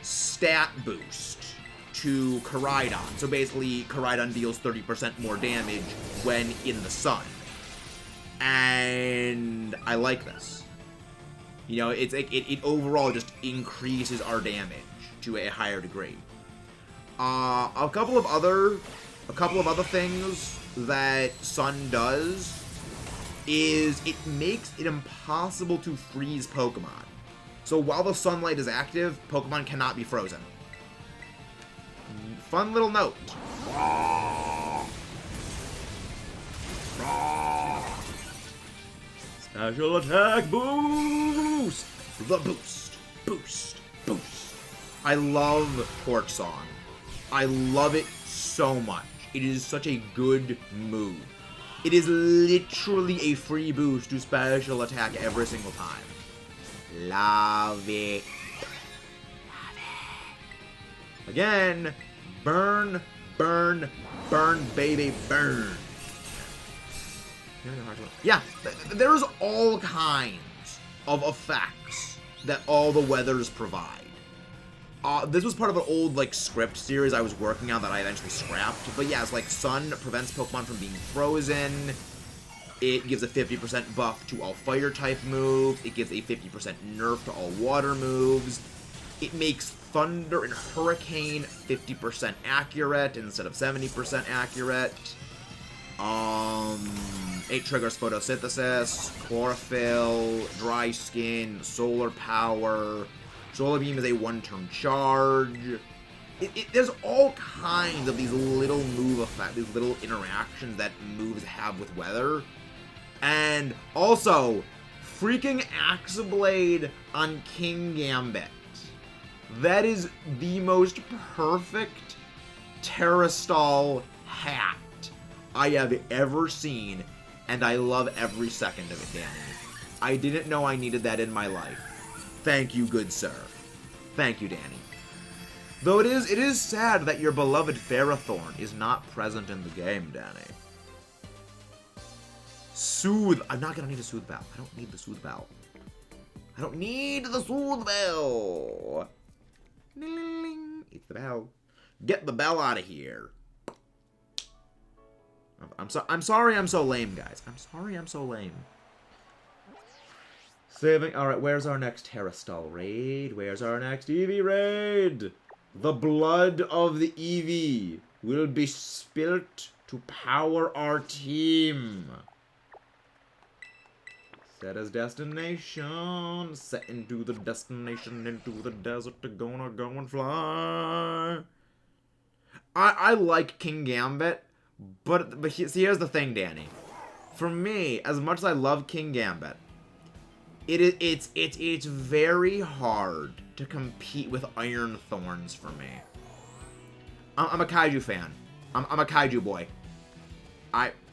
stat boost to Koraidon. So basically, Koraidon deals 30% more damage when in the sun. And I like this. You know, it's like it overall just increases our damage to a higher degree. A couple of other things that Sun does is it makes it impossible to freeze Pokemon. So while the sunlight is active, Pokemon cannot be frozen. Fun little note. Special attack boost! The boost, boost, boost. I love Torch Song. I love it so much. It is such a good move. It is literally a free boost to special attack every single time. Love it. Love it. Again, burn, burn, burn, baby, burn. Yeah, there's all kinds of effects that all the weathers provide. This was part of an old, like, script series I was working on that I eventually scrapped. But yeah, it's like Sun prevents Pokemon from being frozen. It gives a 50% buff to all fire-type moves. It gives a 50% nerf to all water moves. It makes Thunder and Hurricane 50% accurate instead of 70% accurate. It triggers Photosynthesis, Chlorophyll, Dry Skin, Solar Power. Solar Beam is a one-turn charge. There's all kinds of these little move effects, these little interactions that moves have with weather. And also, freaking Axe Blade on King Gambit. That is the most perfect Terrastall hat I have ever seen, and I love every second of it, Danny. I didn't know I needed that in my life. Thank you, good sir. Thank you, Danny. Though it is sad that your beloved Ferrothorn is not present in the game, Danny. Soothe. I'm not gonna need a Soothe Bell. I don't need the Soothe Bell. I don't need the Soothe Bell. It's the bell. Get the bell out of here. I'm sorry I'm so lame, guys. I'm sorry I'm so lame. Saving. Alright, where's our next Terrastall raid? Where's our next Eevee raid? The blood of the Eevee will be spilt to power our team. Set as destination. Set into the destination, into the desert. Gonna go and fly. I like King Gambit, but here's the thing, Danny. For me, as much as I love King Gambit, it's very hard to compete with Iron Thorns for me. I'm a Kaiju fan. I'm a Kaiju boy.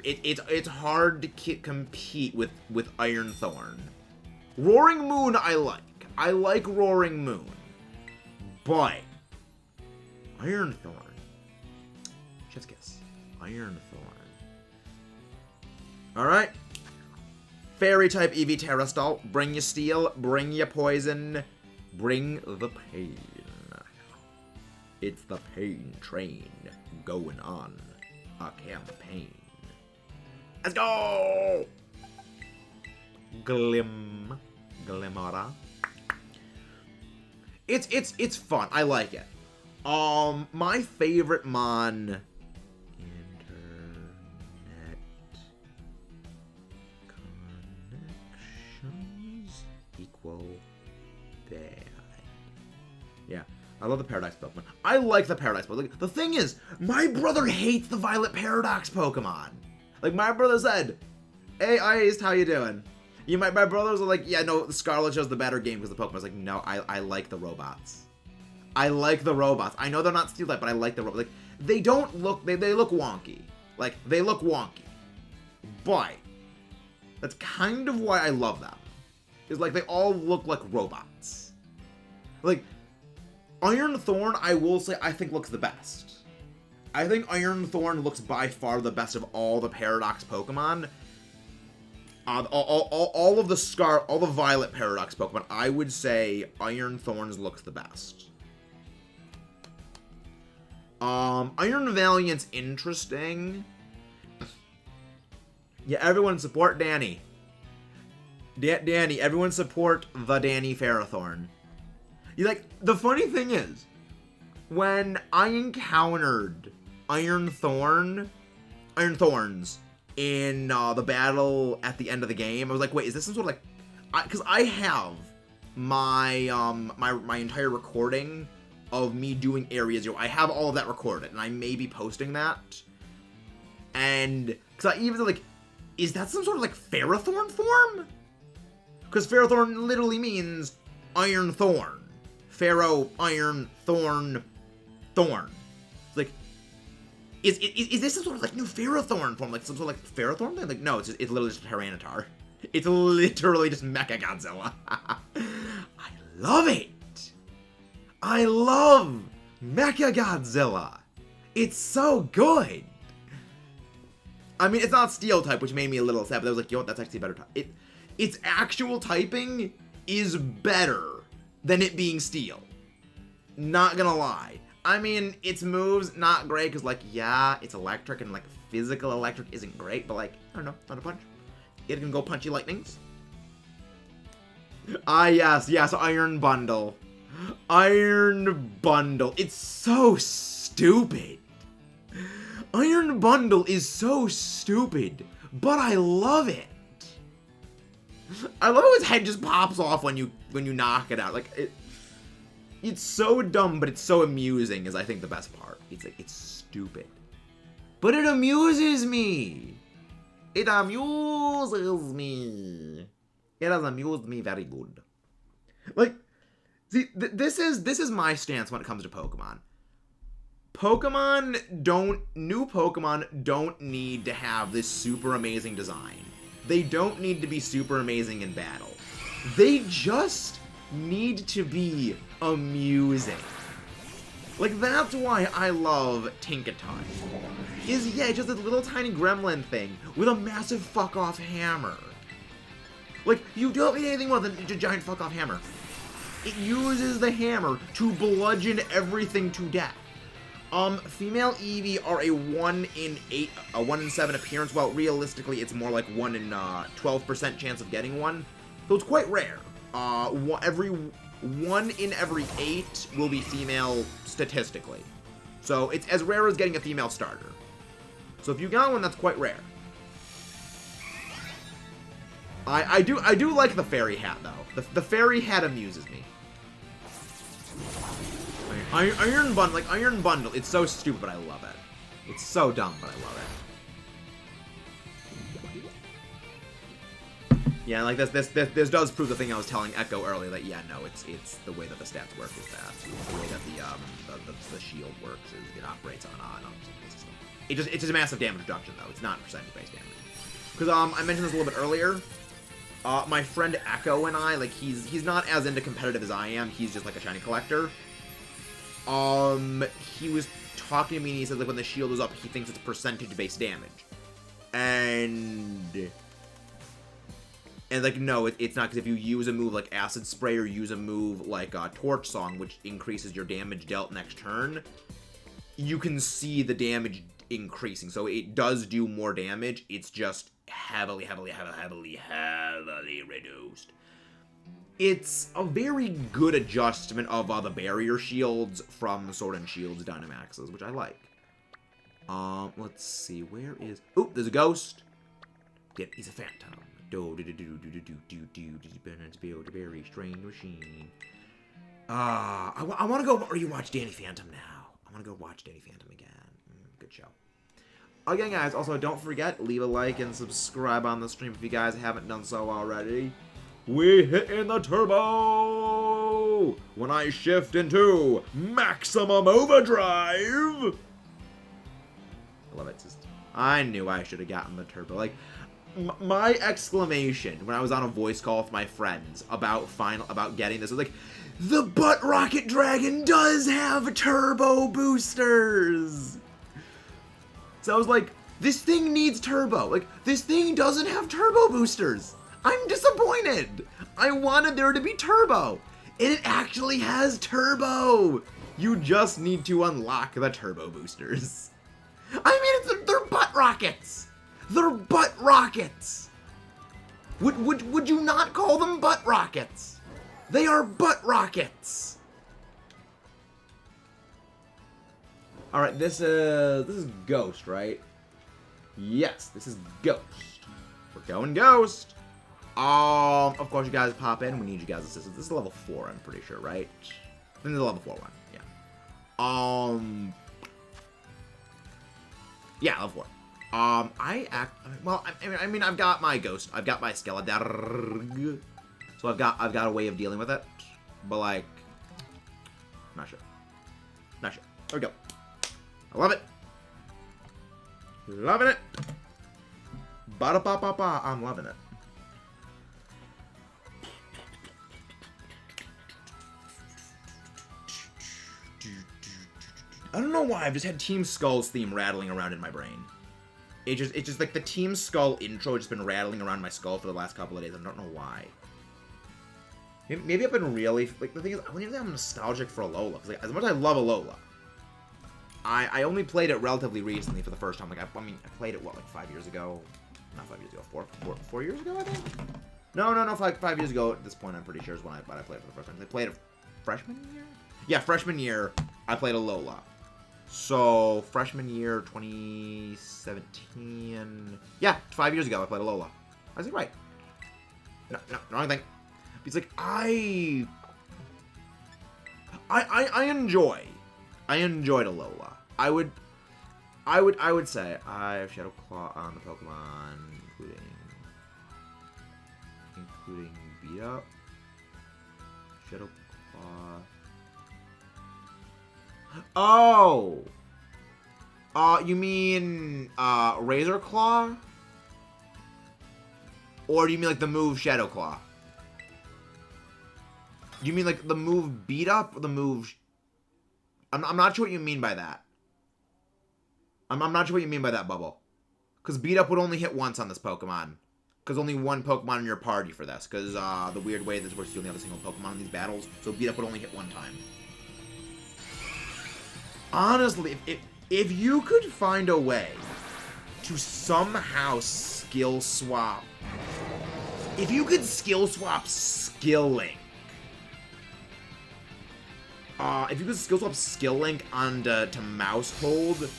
It's hard to compete with Iron Thorn. Roaring Moon I like. I like Roaring Moon. But Iron Thorn. Chef's kiss. Iron Thorn. Alright. Fairy type Eevee Terrastall. Bring your steel. Bring your poison. Bring the pain. It's the pain train going on a campaign. Let's go! Glimora. It's fun. I like it. My favorite mon. Internet connections equal bad. Yeah. I love the Paradox Pokemon. I like the Paradox Pokemon. Like, the thing is, my brother hates the Violet Paradox Pokemon. Like, my brother said, "Hey, Iced, how you doing?" My brothers are like, "Yeah, no, Scarlet shows the better game because the Pokemon's like, no, I like the robots. I like the robots. I know they're not steel type, but I like the robots. Like, they don't look, they look wonky. Like, they look wonky. But that's kind of why I love them. Is like, they all look like robots. Like, Iron Thorn, I will say, I think looks the best. I think Iron Thorn looks by far the best of all the Paradox Pokemon. All of the Violet Paradox Pokemon, I would say Iron Thorns looks the best. Iron Valiant's interesting. Yeah, everyone support Danny. Danny, everyone support the Danny Ferrothorn. Like, the funny thing is, when I encountered Iron Thorns in the battle at the end of the game, I was like, wait, is this some sort of like, because I have my my entire recording of me doing Area Zero. I have all of that recorded, and I may be posting that. And because I even like, is that some sort of like Ferrothorn form? Because Ferrothorn literally means Iron Thorn. Pharaoh, Iron, Thorn, Thorn. Like, is this some sort of like new Ferrothorn form? Like some sort of like Ferrothorn thing? Like, no, it's literally just Tyranitar. It's literally just Mechagodzilla. I love it. I love Mechagodzilla. It's so good. I mean, it's not Steel type, which made me a little sad, but I was like, yo, that's actually a better type. Its actual typing is better than it being Steel. Not gonna lie. I mean, its moves, not great, because, like, yeah, it's electric, and, like, physical electric isn't great, but, like, I don't know, not a punch. It can go punchy lightnings. Ah, yes, Iron Bundle. Iron Bundle. It's so stupid. Iron Bundle is so stupid, but I love it. I love how his head just pops off when you knock it out. Like, it's so dumb, but it's so amusing is, I think, the best part. It's like, it's stupid. But it amuses me. It amuses me. It has amused me very good. Like, see, this is my stance when it comes to Pokemon. New Pokemon don't need to have this super amazing design. They don't need to be super amazing in battle. They just need to be amusing. Like, that's why I love Tinkaton. Yeah, just this little tiny gremlin thing with a massive fuck-off hammer. Like, you don't need anything more than a giant fuck-off hammer. It uses the hammer to bludgeon everything to death. Female Eevee are a 1 in 8, a 1 in 7 appearance. Well, realistically, it's more like 1 in 12% chance of getting one. So it's quite rare. 1 in every 8 will be female statistically. So it's as rare as getting a female starter. So if you got one, that's quite rare. I do like the fairy hat though. The fairy hat amuses me. Iron Bundle, it's so stupid, but I love it. It's so dumb, but I love it. Yeah, like this does prove the thing I was telling Echo earlier, that yeah, no, it's the way that the stats work is that the way that the shield works is it operates on a system. It's just a massive damage reduction though. It's not percentage based damage. Because I mentioned this a little bit earlier. My friend Echo and I, like, he's not as into competitive as I am. He's just like a shiny collector. He was talking to me and he said, like, when the shield was up, he thinks it's percentage-based damage. And like, no, it's not, because if you use a move like Acid Spray or use a move like Torch Song, which increases your damage dealt next turn, you can see the damage increasing. So it does do more damage. It's just heavily reduced. It's a very good adjustment of the barrier shields from Sword and Shield's Dynamaxes, which I like. Let's see, where is... Oop, there's a ghost. Yeah, he's a phantom. Build a very strange machine. I want to go rewatch Danny Phantom now. I want to go watch Danny Phantom again. Good show. Again, guys, also don't forget, leave a like and subscribe on the stream if you guys haven't done so already. We hit in the turbo when I shift into maximum overdrive. I love it. I knew I should have gotten the turbo. Like, my exclamation when I was on a voice call with my friends about getting this was like, the Butt Rocket Dragon does have turbo boosters. So I was like, this thing needs turbo. Like, this thing doesn't have turbo boosters. I'm disappointed. I wanted there to be turbo. And it actually has turbo. You just need to unlock the turbo boosters. I mean, they're butt rockets. They're butt rockets. Would you not call them butt rockets? They are butt rockets. All right, this is Ghost, right? Yes, this is Ghost. We're going Ghost. Of course, you guys pop in. We need you guys' assistance. This is level 4, I'm pretty sure, right? I think this is a level 4 one. Yeah. Yeah, level 4. I mean, I've got my Ghost. I've got my Skeletor. So I've got a way of dealing with it. But, like, not sure. Not sure. There we go. I love it. Loving it. Ba-da-ba-ba-ba. I'm loving it. I don't know why, I've just had Team Skull's theme rattling around in my brain. It's just like the Team Skull intro has just been rattling around my skull for the last couple of days. I don't know why. Maybe I've been really, like, the thing is, I wouldn't even say I'm nostalgic for Alola, because, like, as much as I love Alola, I only played it relatively recently for the first time. Like, I mean, I played it, what, like 5 years ago? Not 5 years ago, four years ago, I think? No, 5 years ago at this point, I'm pretty sure is when I played it for the first time. I played it freshman year? Yeah, freshman year, I played Alola. So, freshman year, 2017... Yeah, 5 years ago, I played Alola. I was like, right. No, wrong thing. It's like, I enjoyed Alola. I would say I have Shadow Claw on the Pokemon, including beat up, Shadow Claw. Oh! You mean, Razor Claw? Or do you mean, like, the move Shadow Claw? You mean, like, the move beat up or the move... I'm not sure what you mean by that. I'm not sure what you mean by that, Bubble. Because beat up would only hit once on this Pokemon. Because only one Pokemon in your party for this. Because the weird way this works, you only have a single Pokemon in these battles. So beat up would only hit one time. Honestly, if you could find a way to somehow skill swap... If you could skill swap Skill Link... if you could skill swap Skill Link onto Mouse Hold,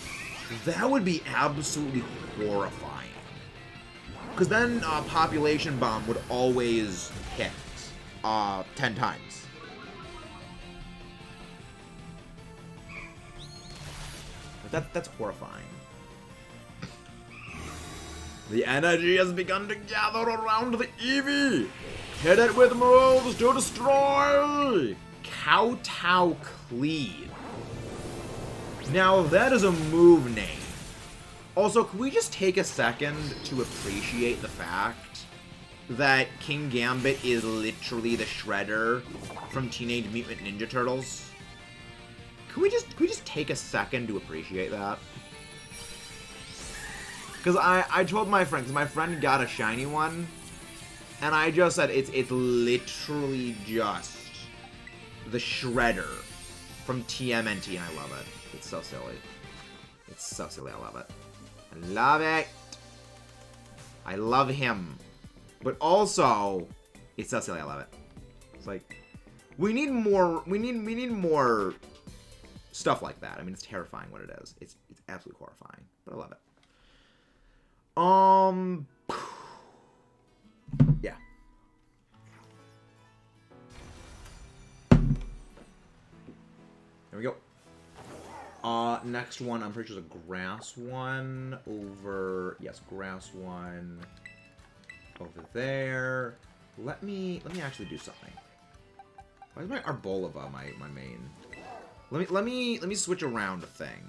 that would be absolutely horrifying. Because then Population Bomb would always hit 10 times. That's horrifying. The energy has begun to gather around the Eevee. Hit it with moves to destroy. Kowtow Cleave. Now that is a move name. Also, can we just take a second to appreciate the fact that King Gambit is literally the Shredder from Teenage Mutant Ninja Turtles? Can we just take a second to appreciate that? Because I told my friend, because my friend got a shiny one, and I just said it's literally just the Shredder from TMNT, and I love it. It's so silly. It's so silly, I love it. I love it. I love him. But also, it's so silly, I love it. It's like, we need more, we need more stuff like that. I mean, it's terrifying what it is. It's absolutely horrifying, but I love it. Yeah. There we go. Next one, I'm pretty sure is a grass one over, yes, grass one over there. Let me actually do something. Why is my Arboleva my main? Let me switch around a thing.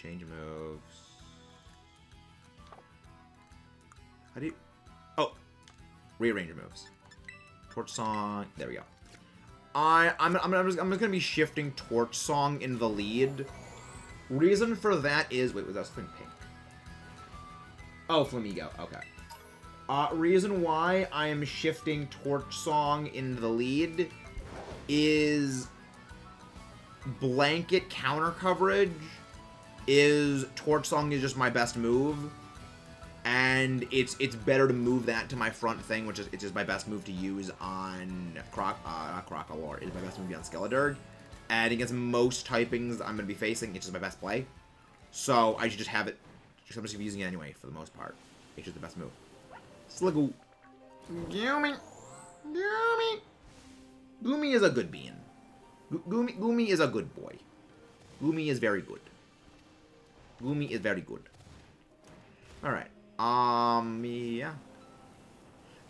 Change moves. How do you... Oh! Rearrange your moves. Torch Song. There we go. I'm just gonna be shifting Torch Song in the lead. Reason for that is... Wait, was that something pink? Oh, Flamigo. Okay. Reason why I am shifting Torch Song in the lead is... Blanket counter coverage is Torch Song is just my best move, and it's better to move that to my front thing, which is it's just my best move to use on not Crocolore. It's my best move to be on Skeledirge, and against most typings I'm gonna be facing, it's just my best play. So I should just have it. I'm just gonna be using it anyway for the most part. It's just the best move. Sligoo. Goomy. Goomy is a good bean. Goomy is a good boy. Goomy is very good. Goomy is very good. Alright. Yeah.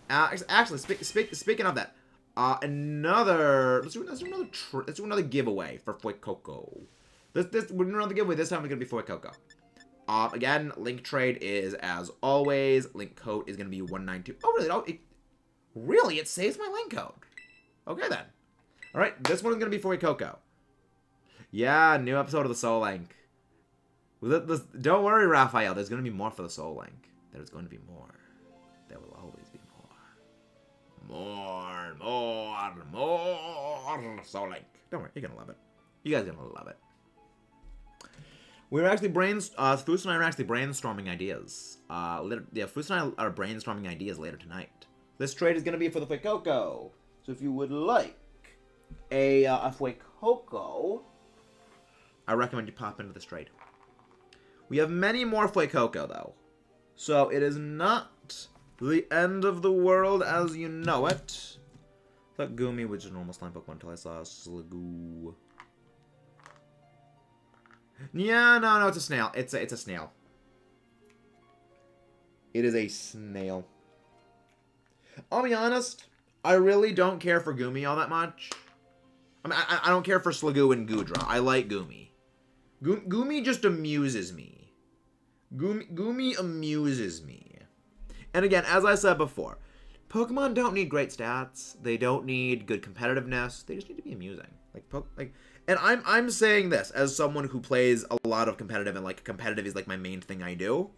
Actually, speaking of that, let's do another giveaway for Fuecoco. We're doing another giveaway. This time it's gonna be Fuecoco. Again, link trade is as always. Link code is gonna be 192. Oh, really? Oh, really? It saves my link code. Okay then. All right, this one is gonna be Fuecoco. Yeah, new episode of the Soul Link. Don't worry, Raphael. There's gonna be more for the Soul Link. There's going to be more. There will always be more. More Soul Link. Don't worry, you're gonna love it. You guys are gonna love it. We're actually Foos and I are actually brainstorming ideas. Foos and I are brainstorming ideas later tonight. This trade is gonna be for the Fuecoco. So if you would like a Fuecoco, I recommend you pop into this trade. We have many more Fuecoco, though. So it is not the end of the world as you know it. I thought Goomy was just a normal slime Pokemon until I saw Sligoo. Yeah, no, it's a snail. It's a snail. It is a snail. I'll be honest, I really don't care for Goomy all that much. I mean, I don't care for Sliggoo and Goodra. I like Goomy. Goomy just amuses me. Goomy amuses me. And again, as I said before, Pokemon don't need great stats. They don't need good competitiveness. They just need to be amusing. And I'm saying this as someone who plays a lot of competitive, and like competitive is like my main thing I do.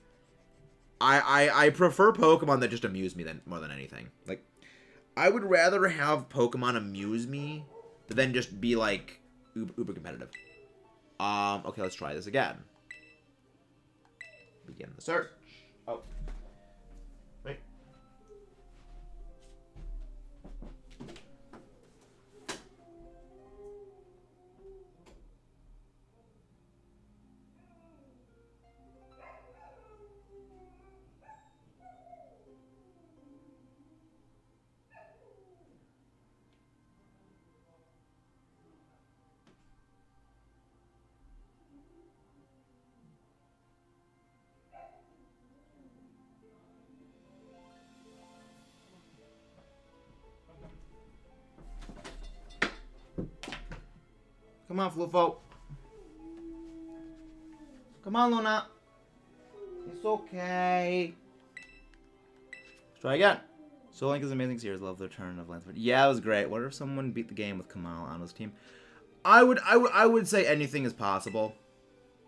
I prefer Pokemon that just amuse me more than anything. Like, I would rather have Pokemon amuse me than just be like uber competitive. Okay, let's try this again. Begin the search. Oh. Wait. Come on, Flufo. Come on, Luna. It's okay. Let's try again. Soul Link is amazing series. Love the return of Lance. Yeah, it was great. What if someone beat the game with Kamal on his team? I would say anything is possible.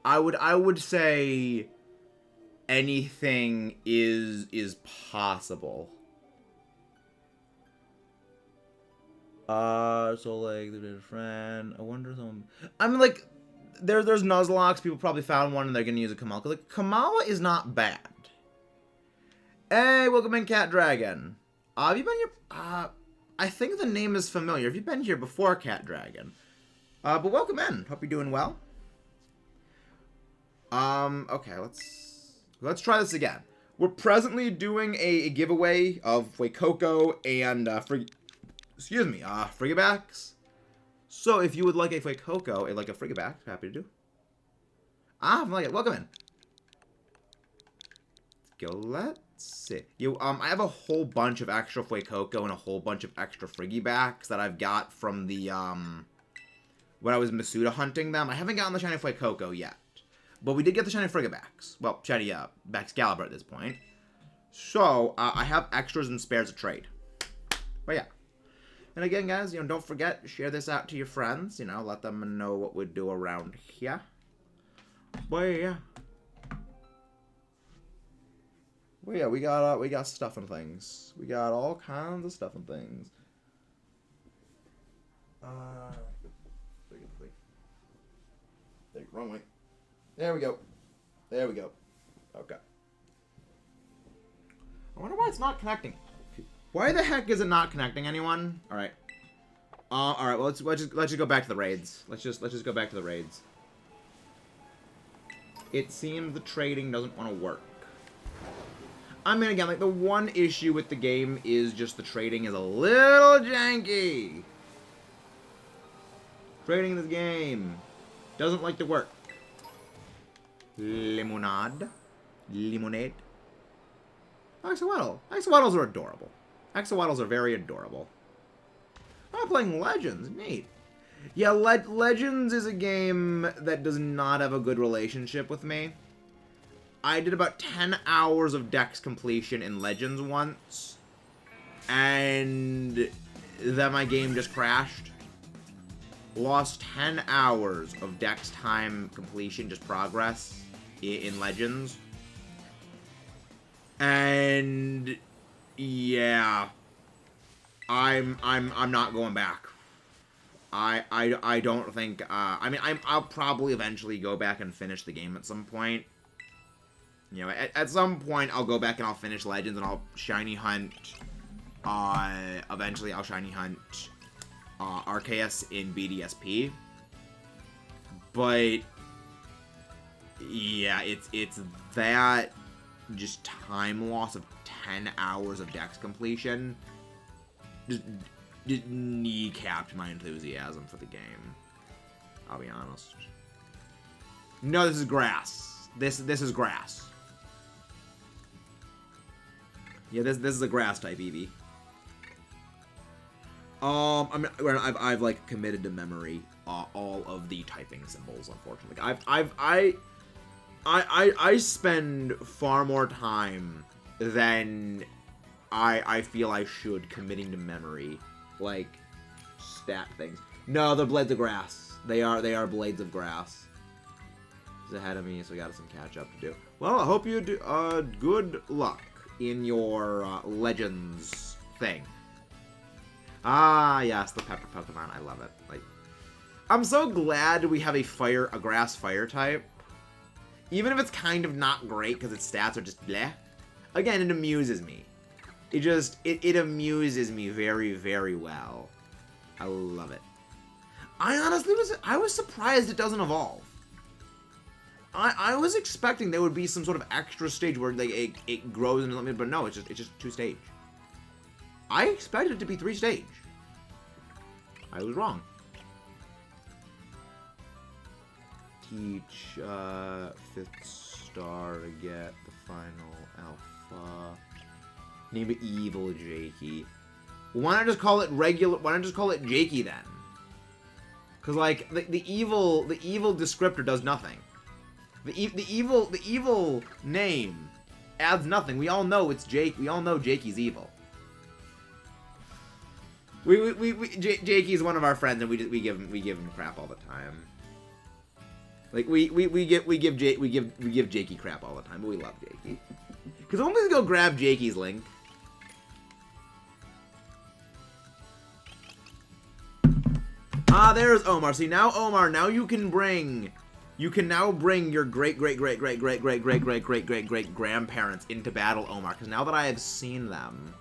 I would say anything is possible. So like they did a friend. I wonder if someone. I mean, like, there's Nuzlocke. People probably found one and they're gonna use a Kamala. Cause like Kamala is not bad. Hey, welcome in, Cat Dragon. Have you been here? I think the name is familiar. Have you been here before, Cat Dragon? But welcome in. Hope you're doing well. Okay, let's try this again. We're presently doing a giveaway of Fuecoco and Frigibacks. So if you would like a Fuecoco and like a Frigiback, happy to do. I like it. Welcome in. Let's go. Let's see. I have a whole bunch of extra Fuecoco and a whole bunch of extra Frigibacks that I've got from the when I was Masuda hunting them. I haven't gotten the shiny Fuecoco yet, but we did get the shiny Frigibacks. Well, shiny Excalibur at this point. So I have extras and spares to trade. But yeah. And again, guys, don't forget, share this out to your friends. Let them know what we do around here. But yeah. Well, yeah, we got stuff and things. We got all kinds of stuff and things. Wrong way. There we go. There we go. Okay. I wonder why it's not connecting. Why the heck is it not connecting, anyone? All right. All right. Well, let's just go back to the raids. Let's just go back to the raids. It seems the trading doesn't want to work. I mean, again, like, the one issue with the game is just the trading is a little janky. Trading in this game doesn't like to work. Lemonade. Lemonade. Axolotl. Axolotls are adorable. Axolotls are very adorable. I'm playing Legends. Neat. Yeah, Legends is a game that does not have a good relationship with me. I did about 10 hours of Dex completion in Legends once, and then my game just crashed. Lost 10 hours of Dex time completion, just progress, in Legends. And yeah, I'm not going back. I don't think. I mean, I'll probably eventually go back and finish the game at some point. At some point I'll go back and I'll finish Legends and I'll shiny hunt. Eventually I'll shiny hunt Arceus in BDSP. But yeah, it's that just time loss of 10 hours of Dex completion just kneecapped my enthusiasm for the game. I'll be honest. No, this is grass. This is grass. Yeah, this is a grass type Eevee. I've like committed to memory all of the typing symbols. Unfortunately, I spend far more time than I feel I should committing to memory, like stat things. No, they're blades of grass. They are blades of grass. He's ahead of me, so we got some catch up to do. Well, I hope you do good luck in your Legends thing. Ah, yes, the pepper Pokemon. I love it. Like, I'm so glad we have a grass fire type. Even if it's kind of not great because its stats are just bleh. Again, it amuses me. It amuses me very, very well. I love it. I honestly was surprised it doesn't evolve. I was expecting there would be some sort of extra stage where it grows into something, but no, it's just 2-stage. I expected it to be 3-stage. I was wrong. Teach 5th star to get the final alpha. Name it Evil Jakey. Why not just call it regular? Why not just call it Jakey then? Because like the evil descriptor does nothing. The evil name adds nothing. We all know it's Jake. We all know Jakey's evil. Jakey's one of our friends, and we give him crap all the time. Like we give Jakey crap all the time, but we love Jakey. Because I'm gonna go grab Jakey's link. Ah, there's Omar. See now, Omar. Now you can now bring your great grandparents into battle, Omar. Because now that I have seen them.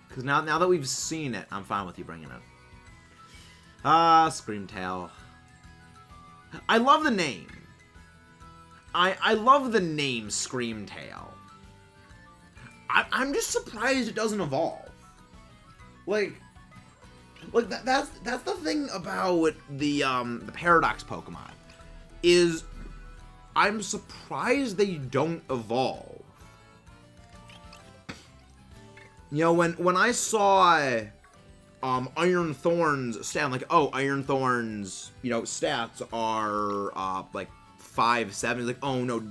Because now that we've seen it, I'm fine with you bringing it. Ah, Screamtail. I love the name. I love the name Screamtail. I'm just surprised it doesn't evolve. Like that's the thing about the Paradox Pokemon, is I'm surprised they don't evolve. You know, when I saw Iron Thorn's stat, I'm like, oh, Iron Thorn's, you know, stats are like 5-7. Like, oh no,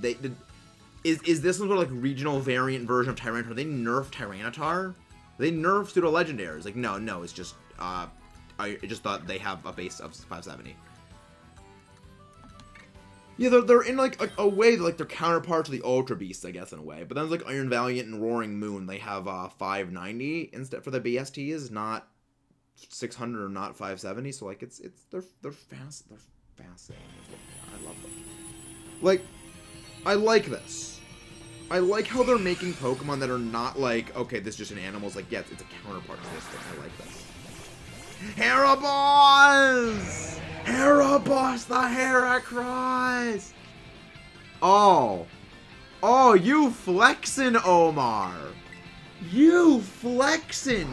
is this some sort of like regional variant version of Tyranitar? They nerfed Tyranitar? They nerfed pseudo legendaries. Like, no, it's just I just thought they have a base of 570. Yeah, they're in like a way that, like, they're counterparts of the Ultra Beasts, I guess, in a way. But then it's like Iron Valiant and Roaring Moon. They have 590 instead for the BSTs, not 600 or not 570. So like they're fast. They're fascinating. I love them. Like, I like this. I like how they're making Pokemon that are not like, okay, this is just an animal. It's like, yes, it's a counterpart to this thing. I like this. Heraboss! Heraboss, the Heracross! Oh, you flexin', Omar. You flexin'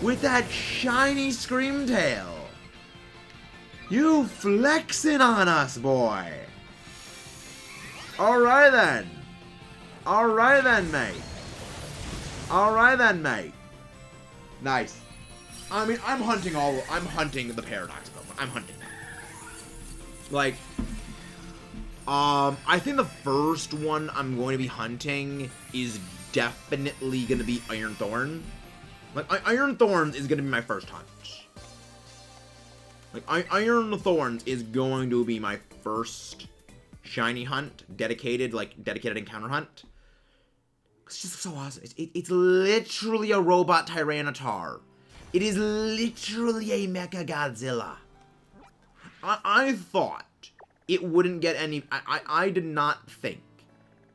with that shiny Screamtail. You flexin' on us, boy. Alright then. Alright then, mate. Alright then, mate. Nice. I mean, I'm hunting the Paradox Pokemon. I'm hunting them. Like, I think the first one I'm going to be hunting is definitely going to be Iron Thorn. Like, Iron Thorns is going to be my first hunt. Like, Iron Thorns is going to be my first shiny hunt, dedicated encounter hunt. It's just so awesome. It's literally a robot Tyranitar. It is literally a Mecha Godzilla. I thought it wouldn't get any... I did not think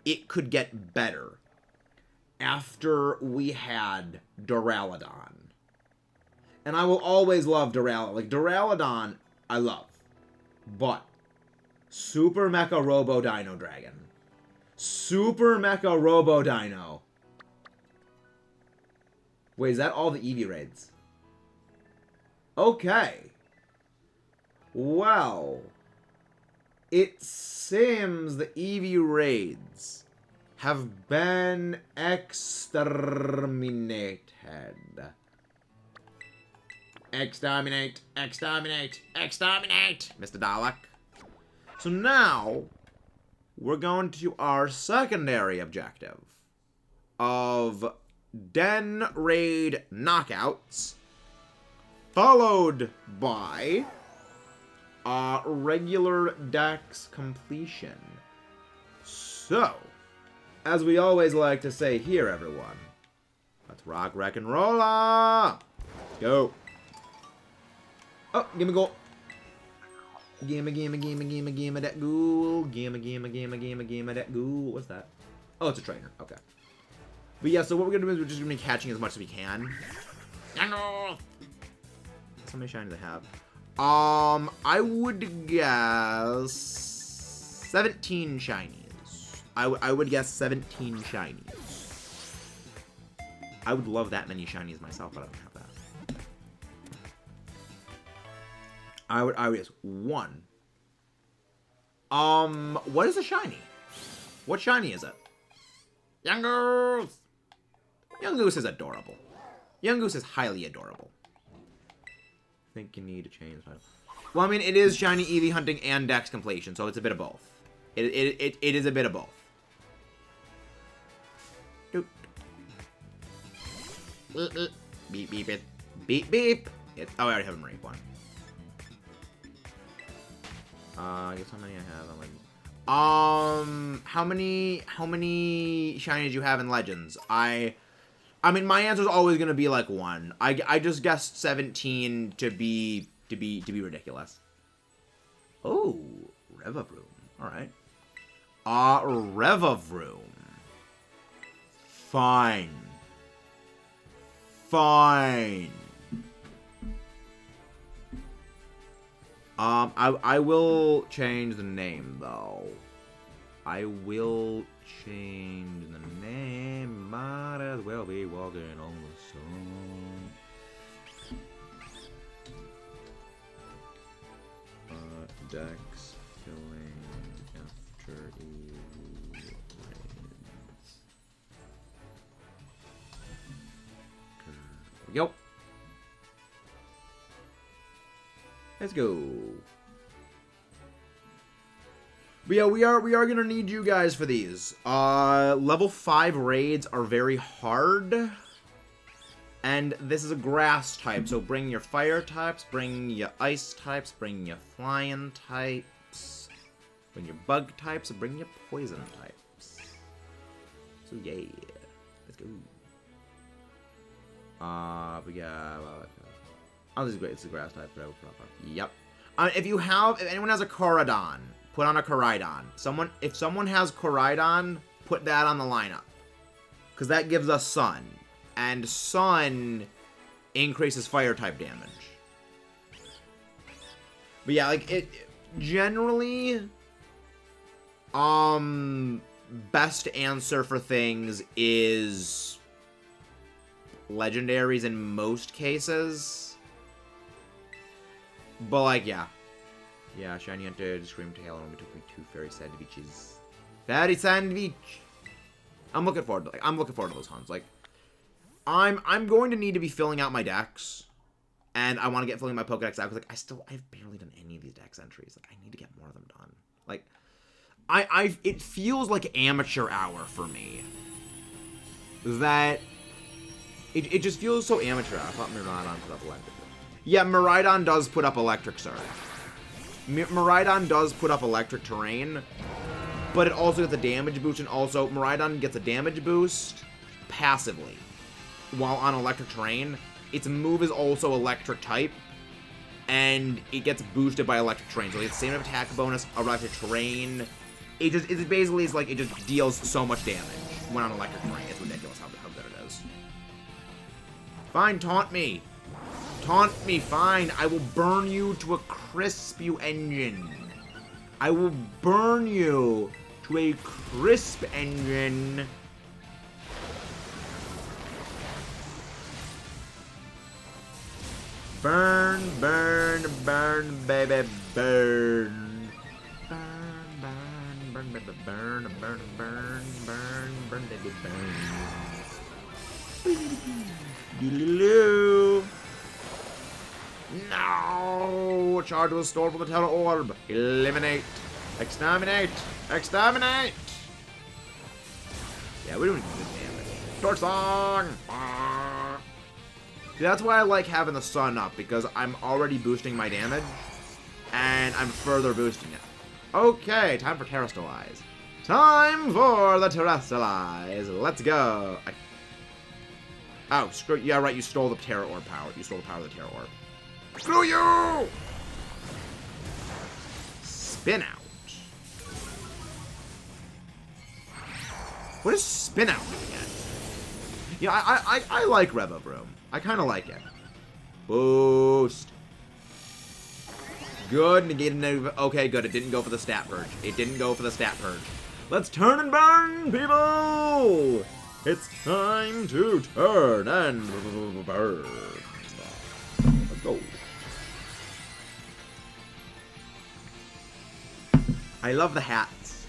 it could get better after we had Duraludon. And I will always love Duraludon. Like, Duraludon, I love. But Super Mecha Robo Dino Dragon. Super Mecha Robo Dino. Wait, is that all the Eevee raids? Okay. Well, it seems the Eevee raids have been exterminated. Exterminate, exterminate, exterminate, Mr. Dalek. So now, we're going to our secondary objective of Den Raid knockouts, followed by regular Dex completion. So, as we always like to say here, everyone, let's rock, wreck, and roll. Let's go. Oh, gimme goal. Gimme that ghoul. Gimme that ghoul. What's that? Oh, it's a trainer. Okay. But yeah, so what we're gonna do is we're just gonna be catching as much as we can. How many shinies I have? I would guess 17 shinies. I would guess 17 shinies. I would love that many shinies myself, but I don't have that. I would guess 1. What is a shiny? What shiny is it? Young Goose! Young Goose is adorable. Young Goose is highly adorable. I think you need to change that. Well, I mean, it is shiny EV hunting and Dex completion, so it's a bit of both. It is a bit of both. Doot. Beep, beep, it. Beep, beep. Oh, I already have a Marine one. I guess how many I have on Legends. How many shinies do you have in Legends? I mean, my answer is always gonna be like 1. I just guessed 17 to be ridiculous. Oh, Revavroom. All right. Revavroom. Fine. I will change the name, though. I will change the name. Might as well be walking on the sun. Dex killing after EV raids. There we go. Let's go. But yeah, we are gonna need you guys for these. Level 5 raids are very hard. And this is a grass type, so bring your fire types, bring your ice types, bring your flying types, bring your bug types, and bring your poison types. So yeah, let's go. We got. Oh, this is great. It's a grass type. Yep. If anyone has a Koraidon, put on a Koraidon. If someone has Koraidon, put that on the lineup, because that gives us Sun, and Sun increases fire type damage. But yeah, like it generally, best answer for things is legendaries in most cases. But like, yeah, shiny hunter, scream tail, only took me 2 fairy sandwiches. Fairy sandwich. I'm looking forward to those hunts. Like, I'm going to need to be filling out my decks, and I want to get filling my Pokedex out because like I've barely done any of these dex entries. Like, I need to get more of them done. Like, it feels like amateur hour for me. That it just feels so amateur hour. I thought Miraidon put up electric. Yeah, Miraidon does put up electric surge. Miraidon does put up electric terrain, but it also gets a damage boost, and also Miraidon gets a damage boost passively while on electric terrain. Its move is also electric type, and it gets boosted by electric terrain. So it's the same attack bonus, electric terrain. It just deals so much damage when on electric terrain. It's ridiculous how good it is. Fine, taunt me. Taunt me, fine. I will burn you to a crisp, you engine. I will burn you to a crisp engine. Burn, burn, burn, baby, burn. Burn, burn, burn, baby, burn, burn, burn, burn, burn, let it burn. Dililoo. No! Charge was stored from the Tera orb. Eliminate. Exterminate. Exterminate. Yeah, we're doing good damage. Torch song. See, that's why I like having the sun up, because I'm already boosting my damage, and I'm further boosting it. Okay, time for Terrestrialize. Time for the Terrestrialize. Let's go. Oh, screw. Yeah, right. You stole the Tera orb power. You stole the power of the Tera orb. Screw you! Spin out. What does spin out mean again? Yeah, I like Rev of Room. I kind of like it. Boost. Good. Negated. Okay, good. It didn't go for the stat purge. It didn't go for the stat purge. Let's turn and burn, people! It's time to turn and burn. Let's go. I love the hats.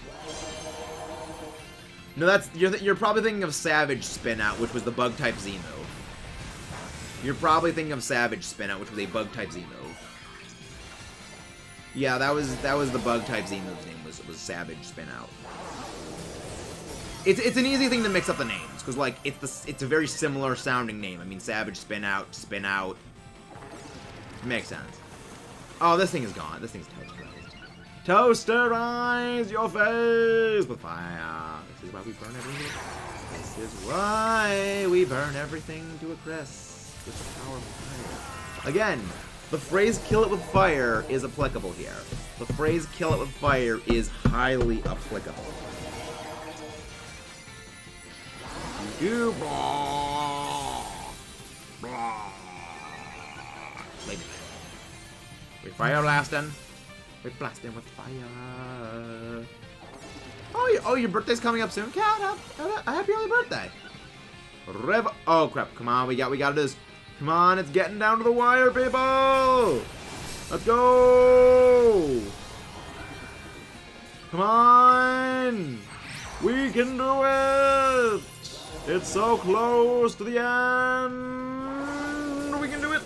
No, that's you're probably thinking of Savage Spin Out, which was the bug type Z move. You're probably thinking of Savage Spin Out, which was a bug type Z move. Yeah, that was the bug type Z move's name was Savage Spin Out. It's an easy thing to mix up the names, because like it's a very similar sounding name. I mean, Savage Spin Out, Spin Out. Makes sense. Oh, this thing is gone. This thing's toasterized. Toasterize your face with fire. This is why we burn everything. This is why we burn everything to a crisp with the power of fire. Again, the phrase "kill it with fire" is applicable here. The phrase "kill it with fire" is highly applicable. You blah, blah. We fire blasting. We blasting with fire. Oh, your birthday's coming up soon, Cat. A happy early birthday. Rev. Oh crap! Come on, we gotta do this. Come on, it's getting down to the wire, people. Let's go. Come on. We can do it. It's so close to the end. We can do it.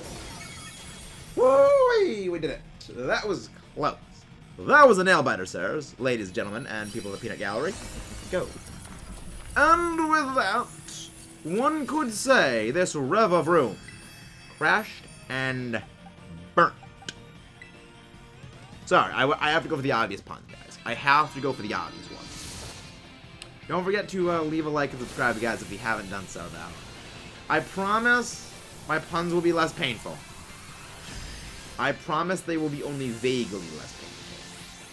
Woo! We did it. That was close. That was a nail biter, sirs, ladies and gentlemen, and people of the peanut gallery. Go. And with that, one could say this Rev of Room crashed and burnt. Sorry, I have to go for the obvious pun, guys. I have to go for the obvious one. Don't forget to leave a like and subscribe, guys, if you haven't done so, though. I promise my puns will be less painful. I promise they will be only vaguely less painful.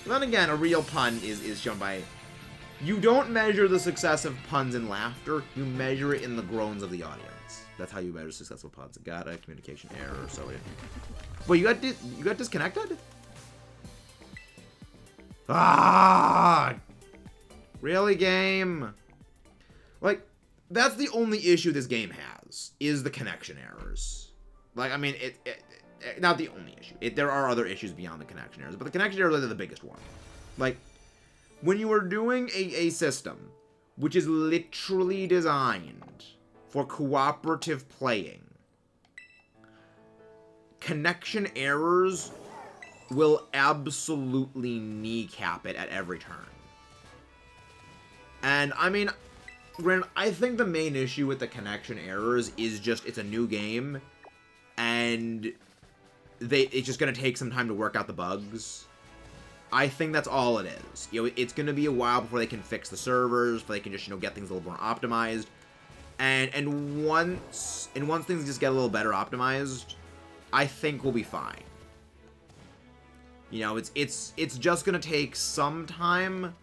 But then again, a real pun is shown by... You don't measure the success of puns in laughter, you measure it in the groans of the audience. That's how you measure successful puns. Got a communication error, so it... Wait, you got disconnected? Ah! Really, game? Like, that's the only issue this game has, is the connection errors. Like, I mean, not the only issue. There are other issues beyond the connection errors, but the connection errors are the biggest one. Like, when you are doing a system which is literally designed for cooperative playing, connection errors will absolutely kneecap it at every turn. And, I mean, granted, I think the main issue with the connection errors is just it's a new game, and it's just going to take some time to work out the bugs. I think that's all it is. You know, it's going to be a while before they can fix the servers, before they can just, you know, get things a little more optimized. And once things just get a little better optimized, I think we'll be fine. You know, it's just going to take some time.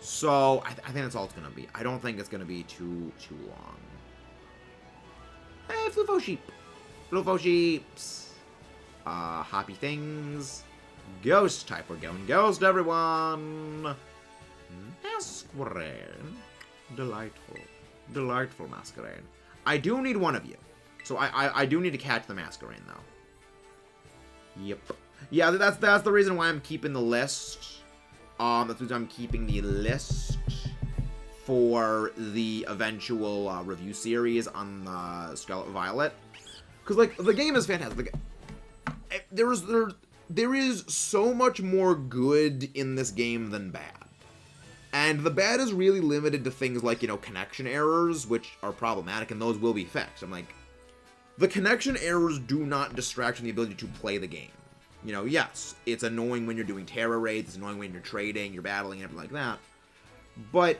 So, I think that's all it's going to be. I don't think it's going to be too long. Hey, Flufo Sheep. Flufo Sheeps. Happy things. Ghost type. We're going ghost, everyone. Masquerade. Delightful. Delightful Masquerade. I do need one of you. So, I do need to catch the Masquerade, though. Yep. Yeah, that's the reason why I'm keeping the list. That's because I'm keeping the list for the eventual review series on Scarlet Violet. Because, like, the game is fantastic. Like, there is so much more good in this game than bad. And the bad is really limited to things like, you know, connection errors, which are problematic, and those will be fixed. I'm like, the connection errors do not distract from the ability to play the game. You know, yes, it's annoying when you're doing Tera raids, it's annoying when you're trading, you're battling, and everything like that. But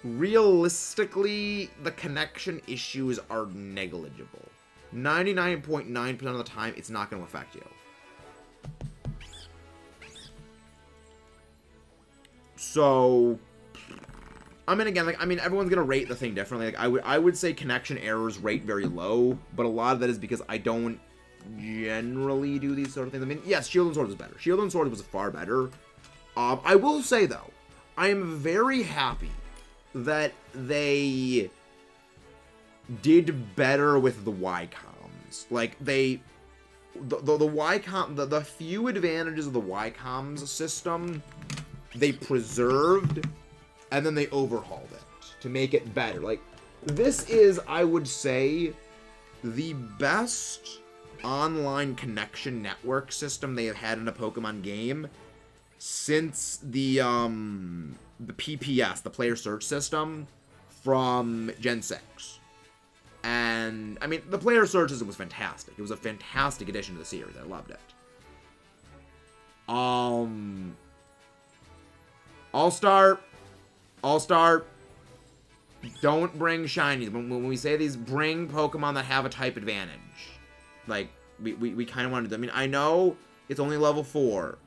realistically, the connection issues are negligible. 99.9% of the time, it's not going to affect you. So, I mean, again, like, I mean, everyone's gonna rate the thing differently. Like, I would say connection errors rate very low, but a lot of that is because I don't generally do these sort of things. I mean, yes, Shield and Sword was better. Shield and Sword was far better. I will say though, I am very happy that they did better with the Y-coms. Like, the Y-com, the few advantages of the Y-coms system, they preserved, and then they overhauled it to make it better. Like, this is, I would say, the best online connection network system they have had in a Pokemon game since the PPS, the player search system, from Gen 6. And, I mean, the player search system was fantastic. It was a fantastic addition to the series. I loved it. All-Star, don't bring shinies. When we say these, bring Pokemon that have a type advantage. Like, we kind of wanted to. I mean, I know it's only level 4,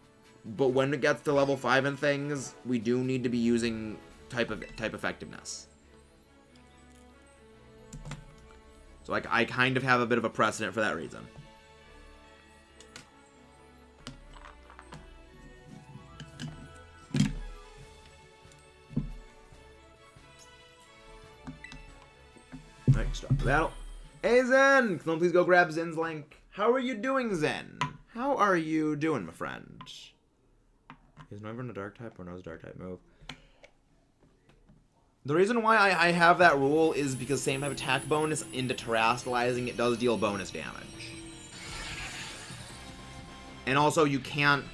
but when it gets to level 5 and things, we do need to be using type effectiveness. So, like, I kind of have a bit of a precedent for that reason. Alright, stop the battle. Hey, Zen! Can someone please go grab Zen's link? How are you doing, Zen? How are you doing, my friend? Is Noivern a dark type or no dark type move? The reason why I have that rule is because same type attack bonus into terastallizing, it does deal bonus damage. And also, you can't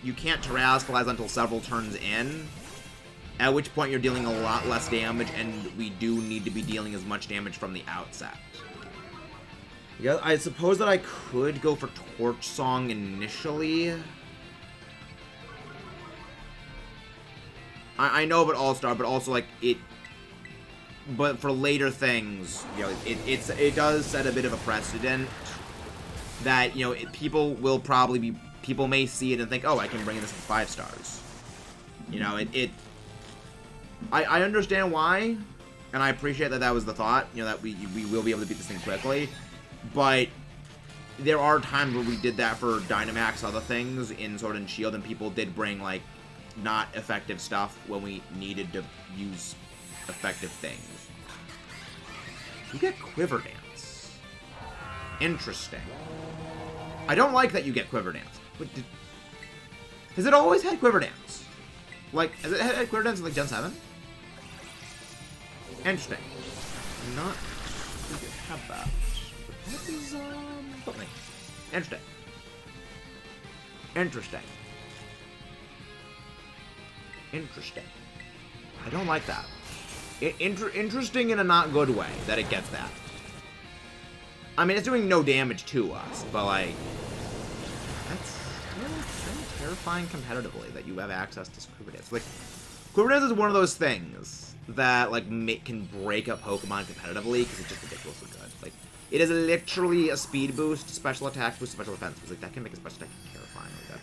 terastallize until several turns in, at which point you're dealing a lot less damage, and we do need to be dealing as much damage from the outset. Yeah, I suppose that I could go for Torch Song initially. I know about All-Star, but also, like, but for later things, you know, it does set a bit of a precedent that, you know, people may see it and think, oh, I can bring this in 5 stars. You know, I understand why, and I appreciate that was the thought, you know, that we will be able to beat this thing quickly, but there are times where we did that for Dynamax, other things, in Sword and Shield, and people did bring, like, not effective stuff when we needed to use effective things. You get Quiver Dance. Interesting. I don't like that you get Quiver Dance. Wait, has it always had Quiver Dance? Like, has it had Quiver Dance in, like, Gen 7? Interesting. I'm not sure it had that. But what is, something. Interesting. Interesting. Interesting. I don't like that. Interesting in a not good way that it gets that. I mean, it's doing no damage to us, but, like, that's really terrifying competitively that you have access to Quiver Dance. Like, Quiver Dance is one of those things that, like, can break up Pokemon competitively because it's just ridiculously good. Like, it is literally a speed boost, special attack boost, special defense boost. Like, that can make a special attack terrifying like that.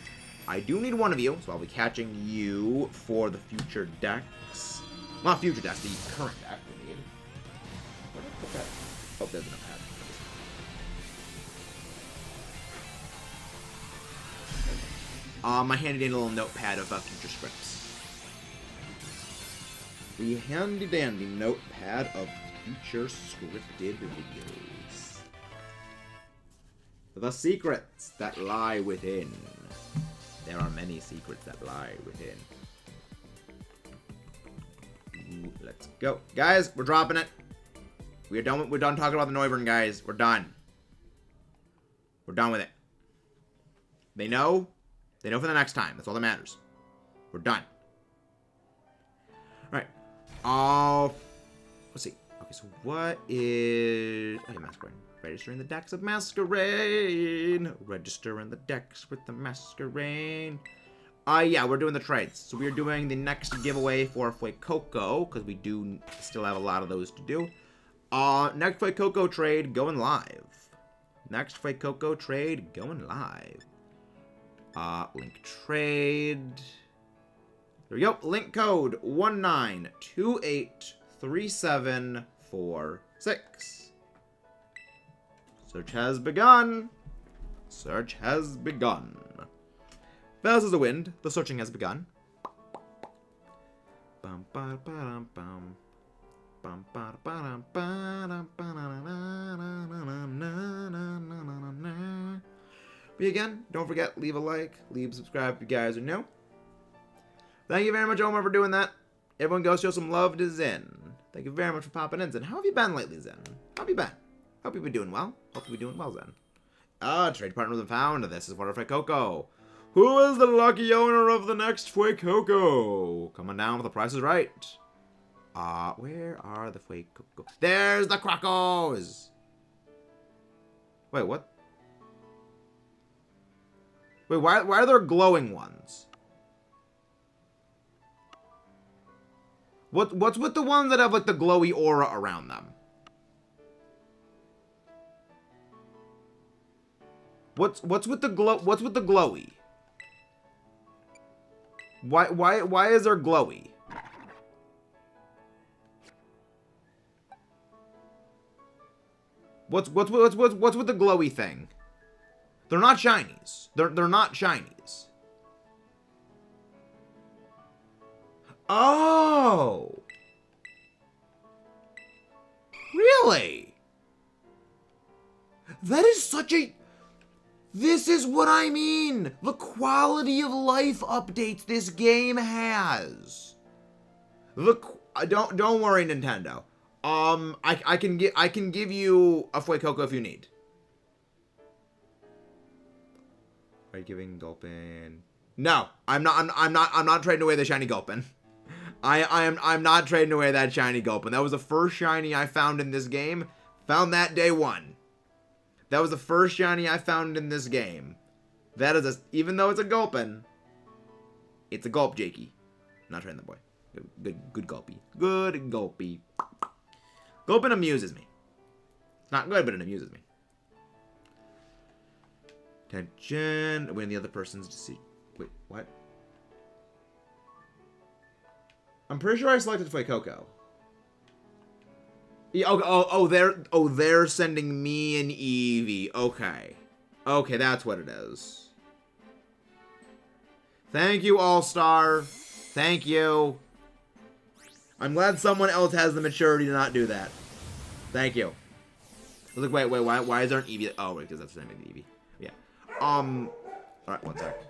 I do need one of you, so I'll be catching you for the future decks. Not future decks, the current deck we need. Where did I put that? Oh, there's enough pad. My handy dandy little notepad of future scripts. The handy dandy notepad of future scripted videos. The secrets that lie within. There are many secrets that lie within. Let's go. Guys, we're dropping it. We're done talking about the Noivern, guys. We're done. We're done with it. They know. They know for the next time. That's all that matters. We're done. Alright. Let's see. Okay, so what is... Okay, Masquerade. Registering the decks of Masquerade. Registering the decks with the Masquerade. Yeah, we're doing the trades. So we're doing the next giveaway for Fuecoco, because we do still have a lot of those to do. Next Fuecoco trade going live. Next Fuecoco trade going live. Link trade. There we go. Link code 19283746. Search has begun. Search has begun. Fast as the wind, the searching has begun. Bum, ba, ba, bum. Bum, ba, ba, ba, But again, don't forget, leave a like, leave a subscribe if you guys are new. Thank you very much, Omar, for doing that. Everyone go show some love to Zen. Thank you very much for popping in, Zen. How have you been lately, Zen? How have you been? Hope you've been doing well. Hope you've been doing well, Zen. Trade partner has been found. This is for Fuecoco. Who is the lucky owner of the next Fuecoco? Coming down if the price is right. Where are the Fuecoco? There's the Crocos! Wait, what? Wait, why are there glowing ones? What's with the ones that have, like, the glowy aura around them? What's with the glowy? Why is there glowy? What's with the glowy thing? They're not shinies. They're not shinies. Oh. Really? That is such a... This is what I mean. The quality of life updates this game has. Don't worry, Nintendo. I can give you a Fuecoco if you need. Are you giving Gulpin? No, I'm not trading away the shiny Gulpin. I'm not trading away that shiny Gulpin. That was the first shiny I found in this game. Found that day one. That was the first shiny I found in this game. That is a... Even though it's a Gulpin, it's a Gulp, Jakey. I'm not trading that boy. Good Gulpy. Good Gulpy. Gulpin amuses me. It's not good, but it amuses me. Attention. Waiting the other person's to see... Wait, what? I'm pretty sure I selected Fuecoco. Yeah, they're sending me and Eevee. Okay. Okay, that's what it is. Thank you, All-Star. Thank you. I'm glad someone else has the maturity to not do that. Thank you. I was like, wait, why is there an Eevee? Oh, wait, because that's the name of the Eevee. Yeah. Alright, one sec.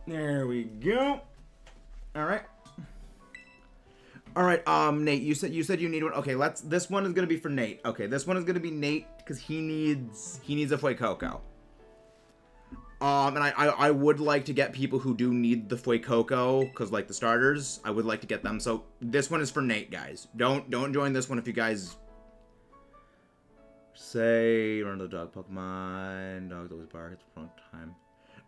There we go. All right. All right. Nate, you said you need one. Okay, this one is gonna be for Nate. Okay, this one is gonna be Nate because he needs a Fuecoco. And I would like to get people who do need the Fuecoco, because, like, the starters, I would like to get them. So, this one is for Nate, guys. Don't join this one if you guys say, run the dog Pokemon, dogs always bark at the wrong time.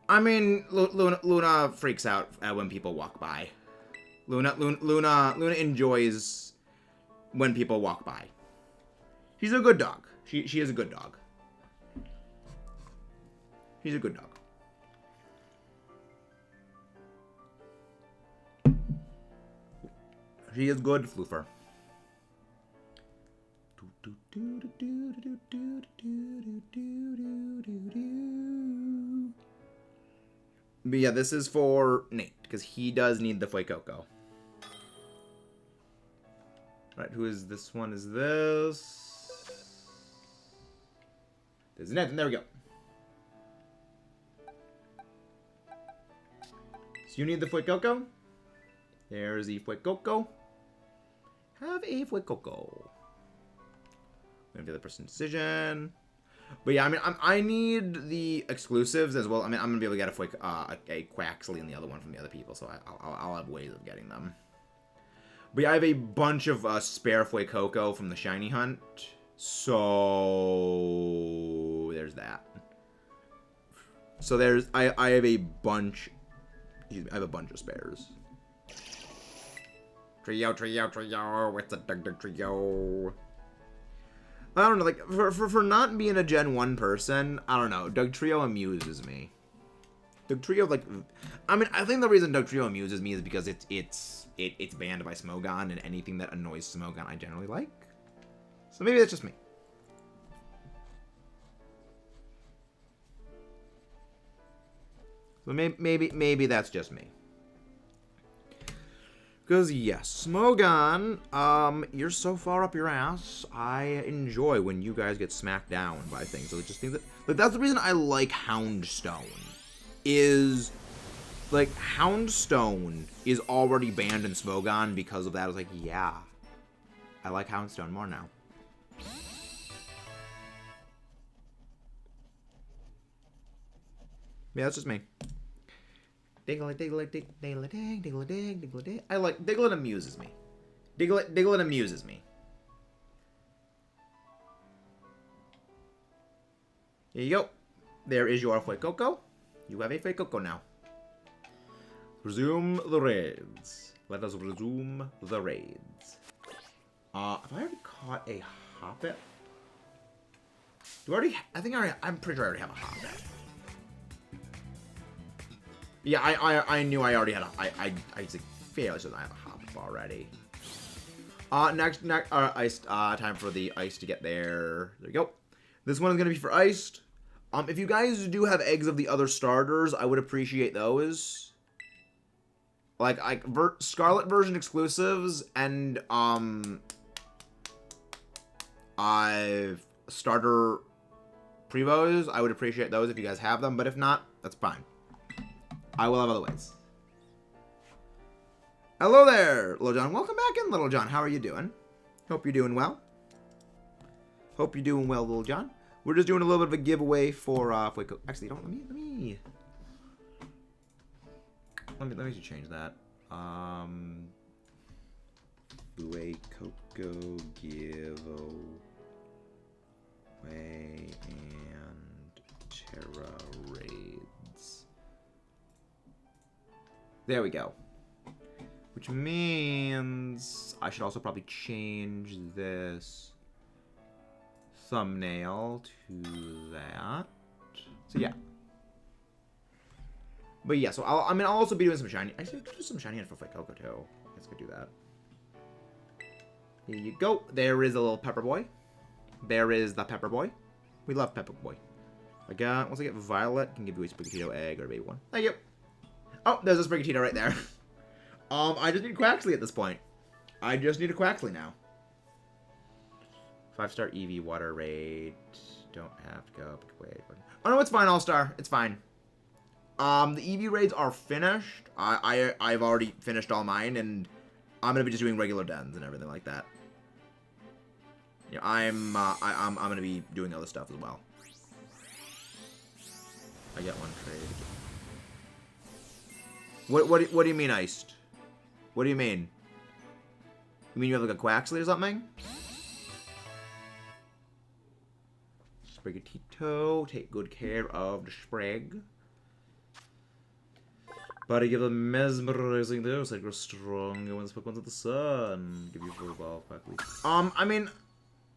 I mean, Luna freaks out when people walk by. Luna enjoys when people walk by. She's a good dog. She is a good dog. She's a good dog. She is good, Floofer. But yeah, this is for Nate, because he does need the Fuecoco. Alright, who is this one? Is this? This is Nathan, there we go. So you need the Fuecoco? There's the Fuecoco. Have a Fuecoco. Gonna be the person decision. But yeah, I mean, I need the exclusives as well. I mean, I'm gonna be able to get a Quaxley and the other one from the other people, so I'll have ways of getting them. But yeah, I have a bunch of spare Fuecoco from the shiny hunt, so there's that. So there's I have a bunch. Excuse me, I have a bunch of spares. Trio, it's a Doug Trio. I don't know, like, for not being a Gen 1 person, I don't know, Doug Trio amuses me. Doug Trio, like, I mean, I think the reason Doug Trio amuses me is because it's banned by Smogon, and anything that annoys Smogon I generally like. So maybe that's just me. So maybe that's just me. Because, yes, Smogon, you're so far up your ass, I enjoy when you guys get smacked down by things. So I just think that, like, that's the reason I like Houndstone, is, like, Houndstone is already banned in Smogon because of that. I was like, yeah, I like Houndstone more now. Yeah, that's just me. Diglett. I like Diglett amuses me. Diglett amuses me. Here you go. There is your Fuecoco. You have a Fuecoco now. Resume the raids. Let us resume the raids. Have I already caught a Hoppip? Do I already? I'm pretty sure I already have a Hoppip. Yeah, I knew I already had a... I was like, fairly certain I have a Hoppip already. Next, ice, time for the ice to get there. There we go. This one is going to be for iced. If you guys do have eggs of the other starters, I would appreciate those. Like Scarlet version exclusives and, starter prevos, I would appreciate those if you guys have them, but if not, that's fine. I will have other ways. Hello there, Little John. Welcome back in, Little John. How are you doing? Hope you're doing well. Hope you're doing well, Little John. We're just doing a little bit of a giveaway for Fuecoco. Actually, don't let me just change that. Fuecoco giveaway and Tera raids. There we go. Which means I should also probably change this thumbnail to that. So yeah. But yeah, so I'll also be doing some shiny. Actually, I could do some shiny for Fuecoco too. I guess I could do that. Here you go. There is a little Pepper Boy. There is the Pepper Boy. We love Pepper Boy. Once I get Violet, I can give you a Sprigatito egg or a baby one. Thank you. Oh, there's a Sprigatito right there. I just need Quaxley at this point. I just need a Quaxley now. 5-star Eevee water raid. Don't have to go. Wait. Oh no, it's fine, All-Star. It's fine. The Eevee raids are finished. I've already finished all mine, and I'm gonna be just doing regular dens and everything like that. Yeah, I'm gonna be doing other stuff as well. I get one trade. What do you mean iced? What do you mean? You mean you have like a Quaxley or something? Sprigatito, take good care of the Sprig. Body give them mesmerizing dose, like grow strong when the ones of the sun. Give you full ball quickly. I mean,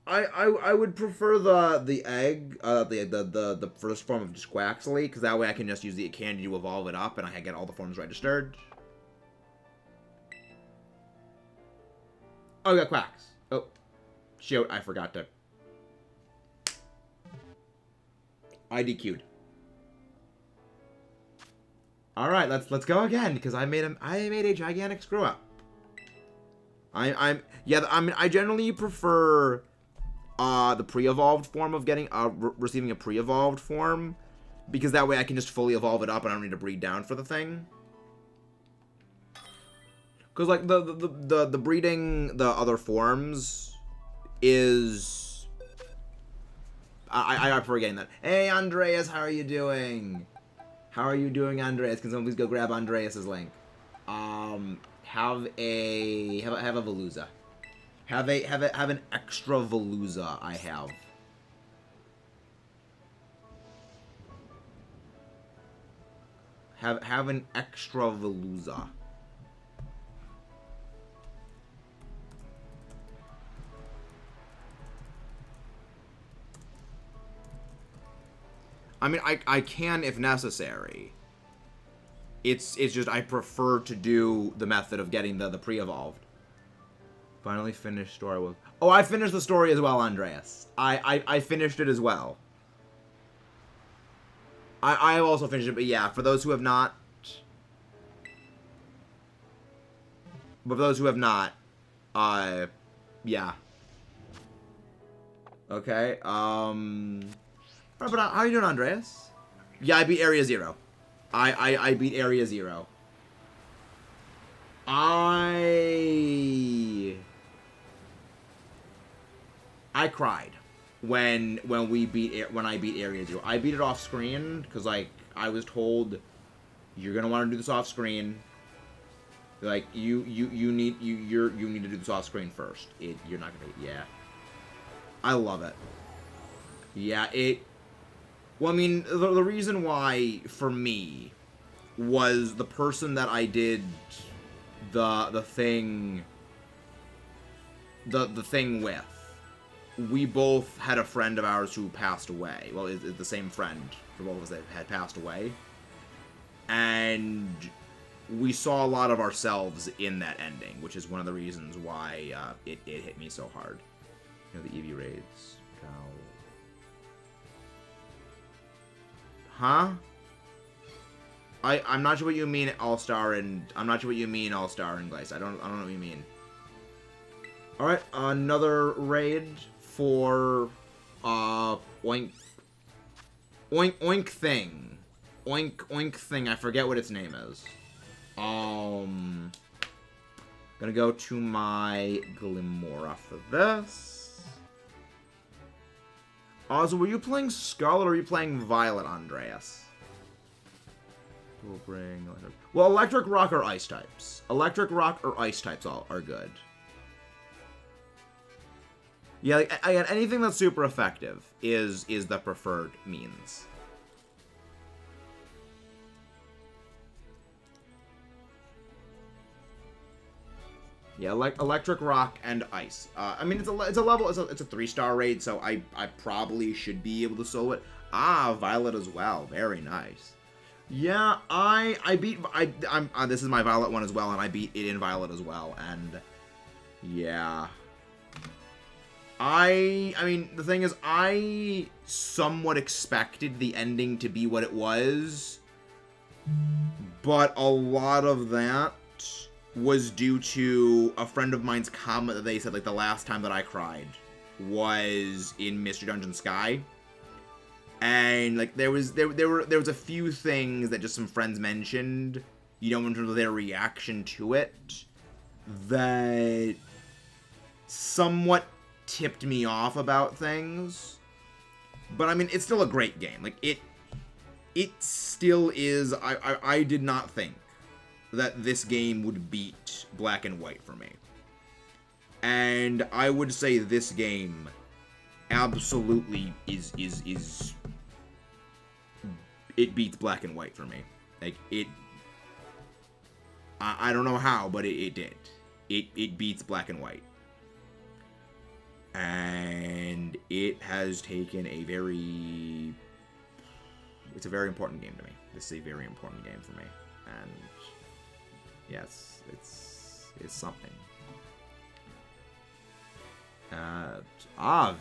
I would prefer the egg, the first form of just Quaxley, because that way I can just use the candy to evolve it up, and I get all the forms registered. Oh, we got Quacks. Oh, shoot, I forgot to. I DQ'd. All right, let's go again, because I made a gigantic screw up. I mean, I generally prefer the pre-evolved form of getting receiving a pre-evolved form, because that way I can just fully evolve it up and I don't need to breed down for the thing. Because like the breeding the other forms is I prefer getting that. Hey Andreas, how are you doing? How are you doing, Andreas? Can someone please go grab Andreas's link? Have a Veluza. Have an extra Veluza. I have. Have an extra Veluza. I mean, I can if necessary. It's just I prefer to do the method of getting the pre-evolved. Finally finished story with... Oh, I finished the story as well, Andreas. I finished it as well. I have also finished it, but yeah, for those who have not... But for those who have not, yeah. Okay, But how are you doing, Andreas? Yeah, I beat Area 0. I beat Area 0. I cried when I beat Area 0. I beat it off screen because like I was told you're gonna want to do this off screen. Like you need to do this off screen first. You're not gonna. Yeah. I love it. Yeah, well, I mean, the reason why, for me, was the person that I did the thing with. We both had a friend of ours who passed away. Well, it's the same friend for both of us that had passed away. And we saw a lot of ourselves in that ending, which is one of the reasons why it hit me so hard. You know, the EV raids. Cow. Huh? I'm not sure what you mean All-Star and I'm not sure what you mean All-Star and Gleice. I don't know what you mean. Alright, another raid for Oink thing. Oink thing. I forget what its name is. Gonna go to my Glimora for this. So were you playing Scarlet or were you playing Violet, Andreas? We'll bring... Well, Electric Rock or Ice types. Electric Rock or Ice types are good. Yeah, like, again, anything that's super effective is the preferred means. Yeah, like Electric Rock and Ice. I mean, it's a level, it's a 3-star raid, so I probably should be able to solo it. Ah, Violet as well. Very nice. Yeah, this is my Violet one as well, and I beat it in Violet as well, and yeah. I mean, the thing is, I somewhat expected the ending to be what it was, but a lot of that was due to a friend of mine's comment that they said, like, the last time that I cried was in Mystery Dungeon Sky. And, like, there was a few things that just some friends mentioned, you know, in terms of their reaction to it, that somewhat tipped me off about things. But, I mean, it's still a great game. Like, it still is... I did not think that this game would beat Black and White for me. And I would say this game absolutely is... It beats Black and White for me. Like, it... I don't know how, but it did. It beats Black and White. And it has taken a very... It's a very important game to me. This is a very important game for me. And yes, it's something.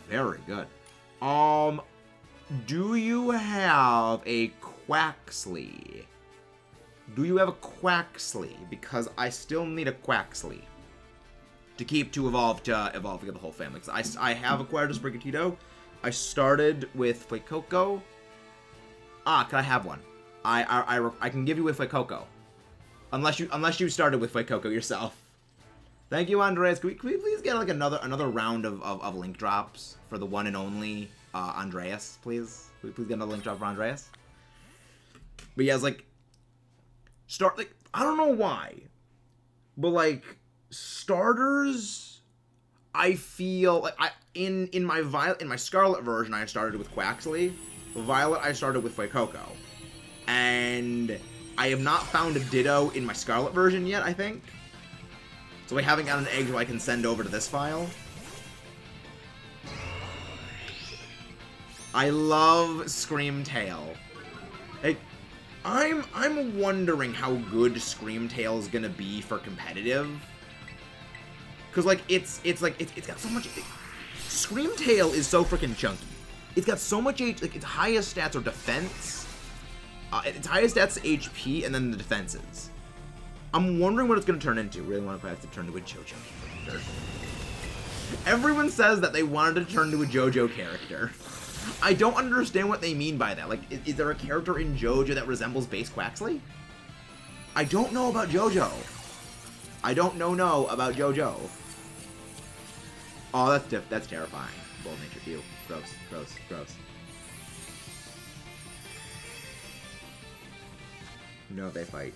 Very good. Do you have a Quaxley? Do you have a Quaxley? Because I still need a Quaxley to keep to evolve to get the whole family. Because I have acquired a Sprigatito. I started with Fuecoco. Can I have one? I can give you a Fuecoco. Unless you started with Fuecoco yourself. Thank you, Andreas. Can we please get like another round of link drops for the one and only Andreas, please? Can we please get another link drop for Andreas? But yeah, it's like I don't know why, but like starters, I feel like in my Scarlet version I started with Quaxley. Violet I started with Fuecoco, and I have not found a Ditto in my Scarlet version yet, I think. So I haven't got an egg I can send over to this file. I love Screamtail. Like, I'm wondering how good Screamtail is gonna be for competitive. Cause like it's got so much. Screamtail is so freaking chunky. It's got so much like its highest stats are defense. Its highest stats is HP, and then the defenses. I'm wondering what it's gonna turn into. Really want to have to turn into a JoJo character. Everyone says that they wanted to turn into a JoJo character. I don't understand what they mean by that. Like, is there a character in JoJo that resembles base Quaxley? I don't know about JoJo. I don't know about JoJo. Oh, that's terrifying. Bold nature. Ew. Gross. Gross. Gross. No, they fight.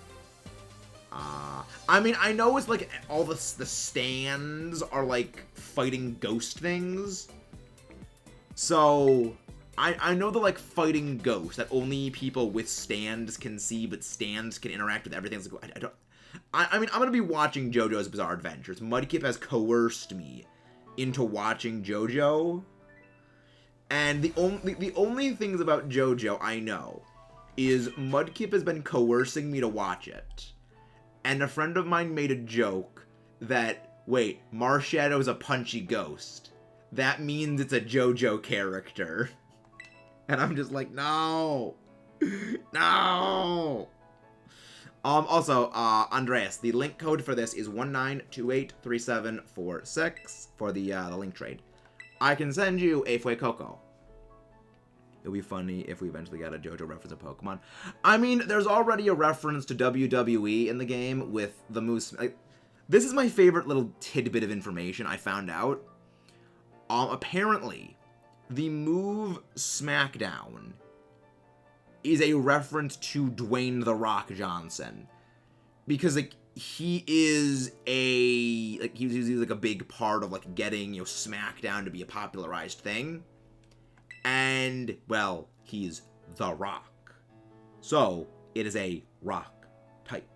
I mean, I know it's like all the stands are like fighting ghost things. So, I know they're like fighting ghosts that only people with stands can see, but stands can interact with everything. It's like, I mean, I'm gonna be watching JoJo's Bizarre Adventures. Mudkip has coerced me into watching JoJo. And the only things about JoJo I know is Mudkip has been coercing me to watch it. And a friend of mine made a joke that, wait, Marshadow's a punchy ghost. That means it's a JoJo character. And I'm just like, no. No. Also, Andreas, the link code for this is 19283746 for the link trade. I can send you a Fuecoco. It would be funny if we eventually got a JoJo reference of Pokemon. I mean, there's already a reference to WWE in the game with the moose. This is my favorite little tidbit of information I found out. Apparently, the move Smackdown is a reference to Dwayne "The Rock" Johnson. Because, like, he is he's like a big part of, like, getting, you know, SmackDown to be a popularized thing. And, well, he's The Rock. So, it is a rock type.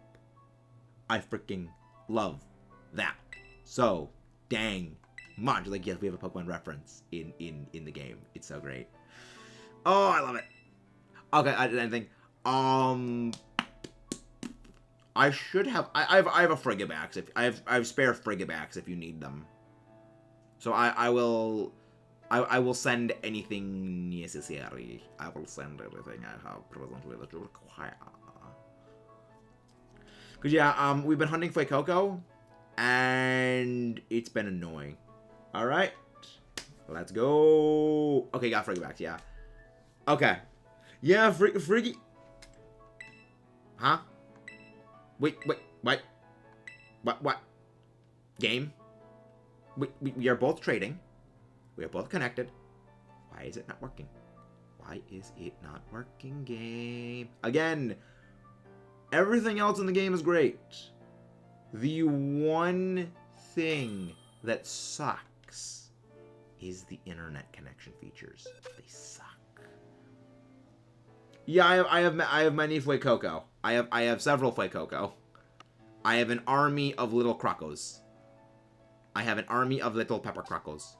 I freaking love that. So, dang much. Like, yes, we have a Pokemon reference in the game. It's so great. Oh, I love it. Okay, anything. I should have... I have a Frigibax. I have spare Frigibacks if you need them. So, I will send anything necessary. I will send everything I have presently that you require. Because, yeah, we've been hunting Fuecoco, and it's been annoying. Alright. Let's go. Okay, got Frigibacks, yeah. Okay. Yeah, Friggy... Huh? Wait, what? What? Game? We are both trading. We are both connected. Why is it not working? Why is it not working, game? Again, everything else in the game is great. The one thing that sucks is the internet connection features. They suck. Yeah, I have many Fuecoco. I have several Fuecoco. I have an army of little crocos. I have an army of little pepper crocos.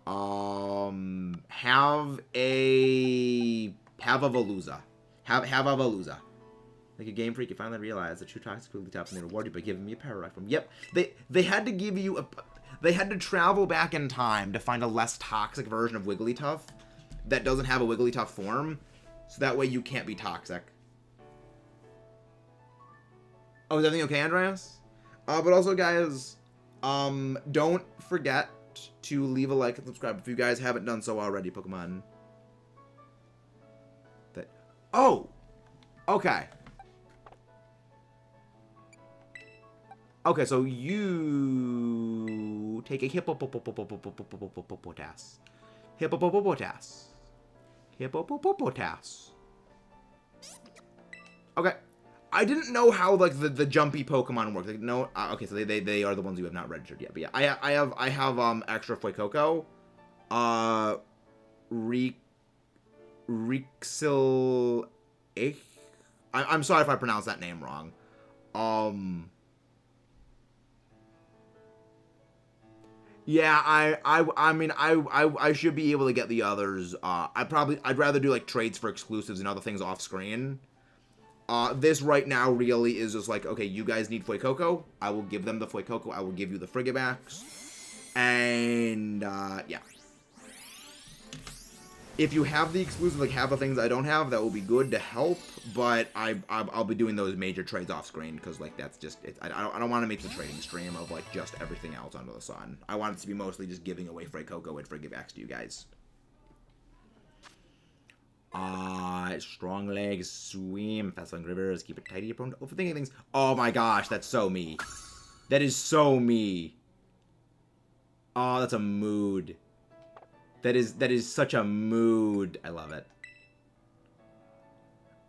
Have a Veluza. Have a Veluza. Like a Game Freak, you finally realized that True Toxic Wigglytuff and they reward you by giving me a Pararite from. Yep, they had to give you a. They had to travel back in time to find a less toxic version of Wigglytuff that doesn't have a Wigglytuff form, so that way you can't be toxic. Oh, is everything okay, Andreas? But also, guys, don't forget to leave a like and subscribe if you guys haven't done so already, Pokemon. Oh! Okay. Okay, so you take a hippopotamus. Hippopotamus. Okay. I didn't know how like the jumpy Pokemon work. Like, no, okay, so they are the ones you have not registered yet. But yeah, I have extra Fuecoco. Rixil. I'm sorry if I pronounced that name wrong. Yeah, I mean, I should be able to get the others. I'd rather do like trades for exclusives and other things off screen. This right now really is just like, okay, you guys need Fuecoco. I will give them the Fuecoco. I will give you the Frigibax. And, yeah. If you have the exclusive, like half the things I don't have, that will be good to help. But I'll be doing those major trades off screen because, like, that's just, I don't want to make the trading stream of, like, just everything else under the sun. I want it to be mostly just giving away Fuecoco and Frigibax to you guys. Strong legs, swim, fast on rivers, keep it tidy, prone to overthinking things. Oh my gosh, that's so me. That is so me. Oh, that's a mood. That is such a mood. I love it.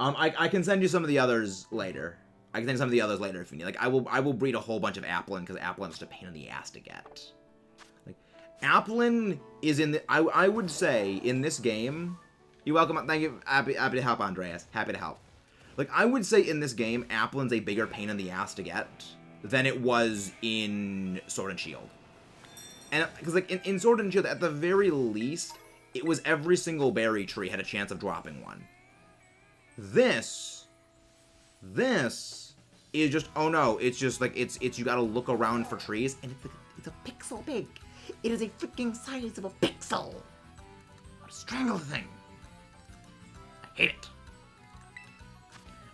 I can send you some of the others later. I can send some of the others later if you need. Like, I will breed a whole bunch of Applin because Applin is just a pain in the ass to get. Like, Applin is in the. I would say in this game. You're welcome. Thank you. Happy to help, Andreas. Happy to help. Like, I would say in this game, Applin's a bigger pain in the ass to get than it was in Sword and Shield. And, because, like, in Sword and Shield, at the very least, it was every single berry tree had a chance of dropping one. This is just, oh no, it's just, like, it's you gotta look around for trees, and it's a pixel big. It is a freaking size of a pixel. I'll strangle the thing. Hate it.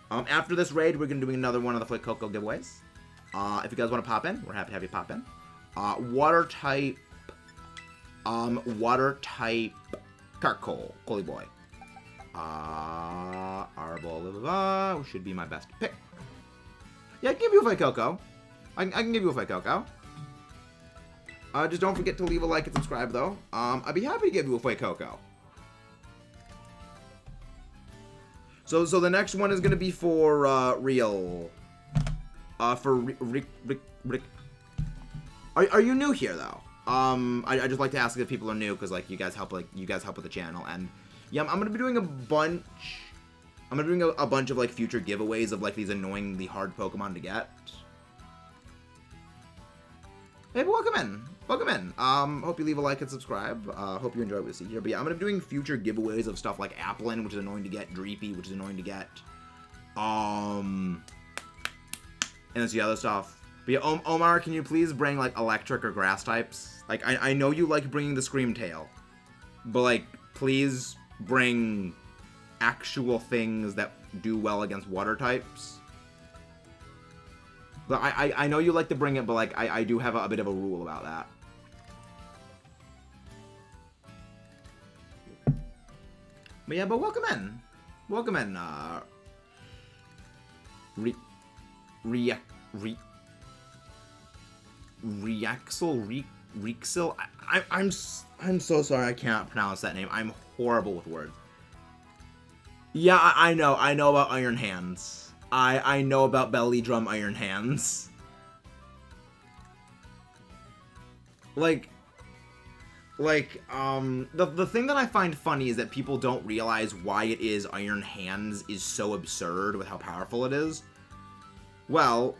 After this raid, we're gonna do another one of the Fuecoco giveaways. If you guys want to pop in, we're happy to have you pop in. Water type Carcoal, Coley Boy. Arbol, should be my best pick. Yeah, I can give you a Fuecoco. I can give you a Fuecoco. Just don't forget to leave a like and subscribe, though. I'd be happy to give you a Fuecoco. So the next one is gonna be for real. For Rick. Are you new here though? I just like to ask if people are new because like you guys help with the channel, and yeah, I'm gonna be doing a bunch. I'm gonna be doing a bunch of like future giveaways of like these annoyingly hard Pokemon to get. Hey, but welcome in. Welcome in. Hope you leave a like and subscribe. Hope you enjoy what you see here. But yeah, I'm gonna be doing future giveaways of stuff like Applin, which is annoying to get, Dreepy, which is annoying to get. And that's the other stuff. But yeah, Omar, can you please bring like electric or grass types? Like, I know you like bringing the Screamtail, but like, please bring actual things that do well against water types. But I know you like to bring it, but like I do have a bit of a rule about that. But yeah, but welcome in. Welcome in, Reexil? I'm so sorry I can't pronounce that name. I'm horrible with words. Yeah, I know. I know about Iron Hands. I know about Belly Drum Iron Hands. Like, the thing that I find funny is that people don't realize why it is Iron Hands is so absurd with how powerful it is. Well,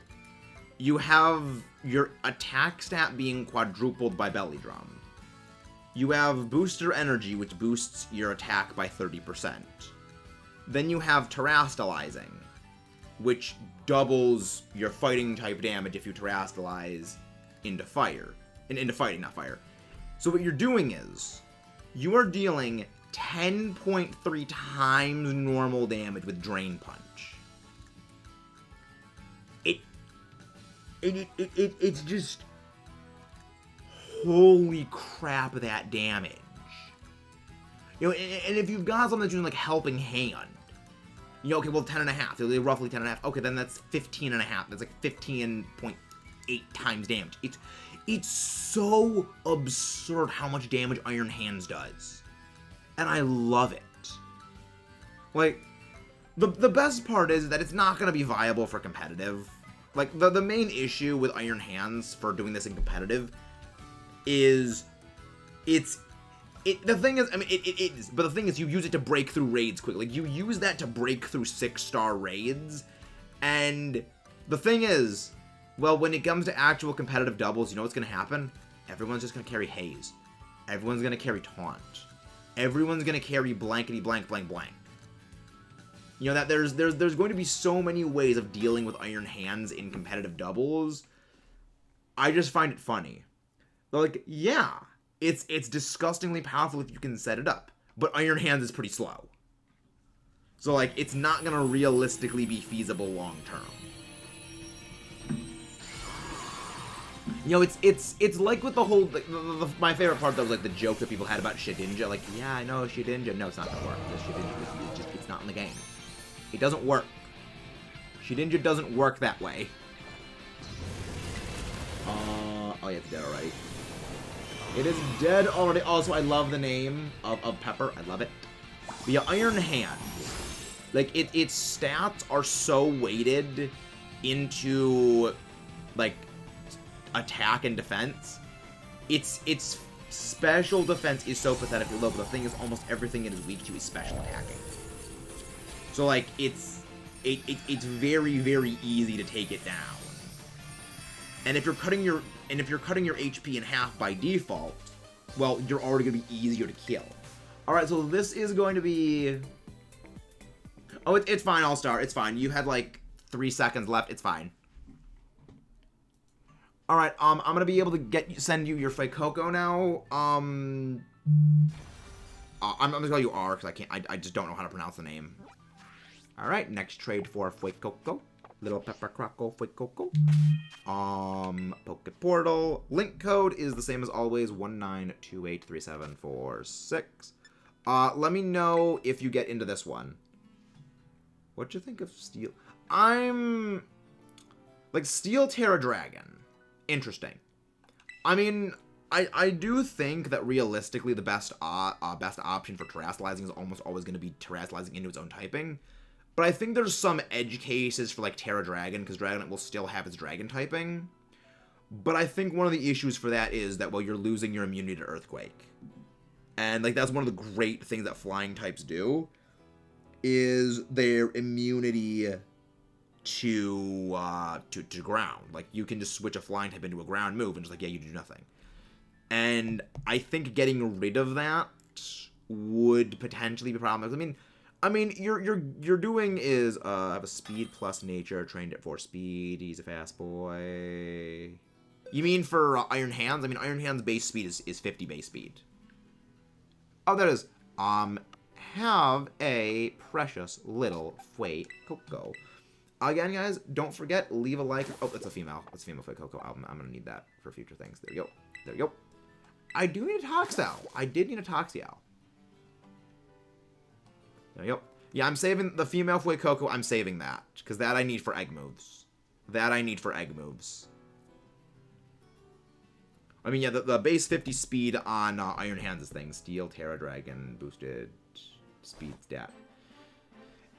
you have your attack stat being quadrupled by Belly Drum. You have Booster Energy, which boosts your attack by 30%. Then you have Terastallizing, which doubles your fighting type damage if you Terastallize into fire. Into fighting, not fire. So what you're doing is, you are dealing 10.3 times normal damage with Drain Punch. It's just... Holy crap, that damage. You know, and if you've got something that's using, like, Helping Hand, you know, okay, well, 10.5. They're roughly 10.5. Okay, then that's 15.5. That's like 15.8 times damage. It's so absurd how much damage Iron Hands does. And I love it. Like, the best part is that it's not going to be viable for competitive. Like, the main issue with Iron Hands for doing this in competitive is the thing is, I mean, it is, but the thing is you use it to break through raids quickly. Like, you use that to break through 6-star raids, and the thing is, well, when it comes to actual competitive doubles, you know what's going to happen? Everyone's just going to carry Haze. Everyone's going to carry Taunt. Everyone's going to carry blankety blank blank blank. You know, that there's going to be so many ways of dealing with Iron Hands in competitive doubles. I just find it funny. Like, yeah, it's disgustingly powerful if you can set it up, but Iron Hands is pretty slow. So, like, it's not gonna realistically be feasible long term. You know, it's like with the whole, like, my favorite part, though, was, like, the joke that people had about Shedinja. Like, yeah, I know Shedinja. No, it's not gonna work. This Shedinja is just, it's not in the game. It doesn't work. Shedinja doesn't work that way. Oh yeah, it's dead already. It is dead already. Also, I love the name of Pepper. I love it. But yeah, Iron Hands. Like, its stats are so weighted into, like, attack and defense. Its special defense is so pathetically low, but the thing is, almost everything it is weak to is special attacking. So, like, it's very, very easy to take it down. And if you're cutting your HP in half by default, well, you're already gonna be easier to kill. All right, so this is going to be. Oh, it's fine, All-Star. It's fine. You had like 3 seconds left. It's fine. All right. I'm gonna be able to send you your Fuecoco now. I'm gonna call you R because I just don't know how to pronounce the name. All right. Next trade for Fuecoco. Little Pepper Croco Fuecoco. Poke Portal. Link code is the same as always, 19283746. Let me know if you get into this one. What'd you think of Steel? Like, Steel Tera Dragon. Interesting. I mean, I do think that realistically the best option for Terastallizing is almost always going to be Terastallizing into its own typing. But I think there's some edge cases for, like, Tera Dragon, because Dragonite will still have its Dragon typing. But I think one of the issues for that is that, well, you're losing your immunity to Earthquake. And, like, that's one of the great things that flying types do, is their immunity to ground. Like, you can just switch a flying type into a ground move, and just like, yeah, you do nothing. And I think getting rid of that would potentially be problematic. I mean, you're doing is have a speed plus nature, trained at 4 speed. He's a fast boy. You mean for Iron Hands? I mean, Iron Hands base speed is 50 base speed. Oh, that is have a precious little Fuecoco. Again, guys, don't forget, leave a like. Oh, it's a female. It's a female Fuecoco. I'm gonna need that for future things. There you go. There you go. I do need a Toxel. I did need a Toxel. There you go. Yeah, I'm saving the female Fuecoco. I'm saving that. Because that I need for egg moves. That I need for egg moves. I mean, yeah, the base 50 speed on Iron Hands' thing. Steel, Tera Dragon, boosted speed stat.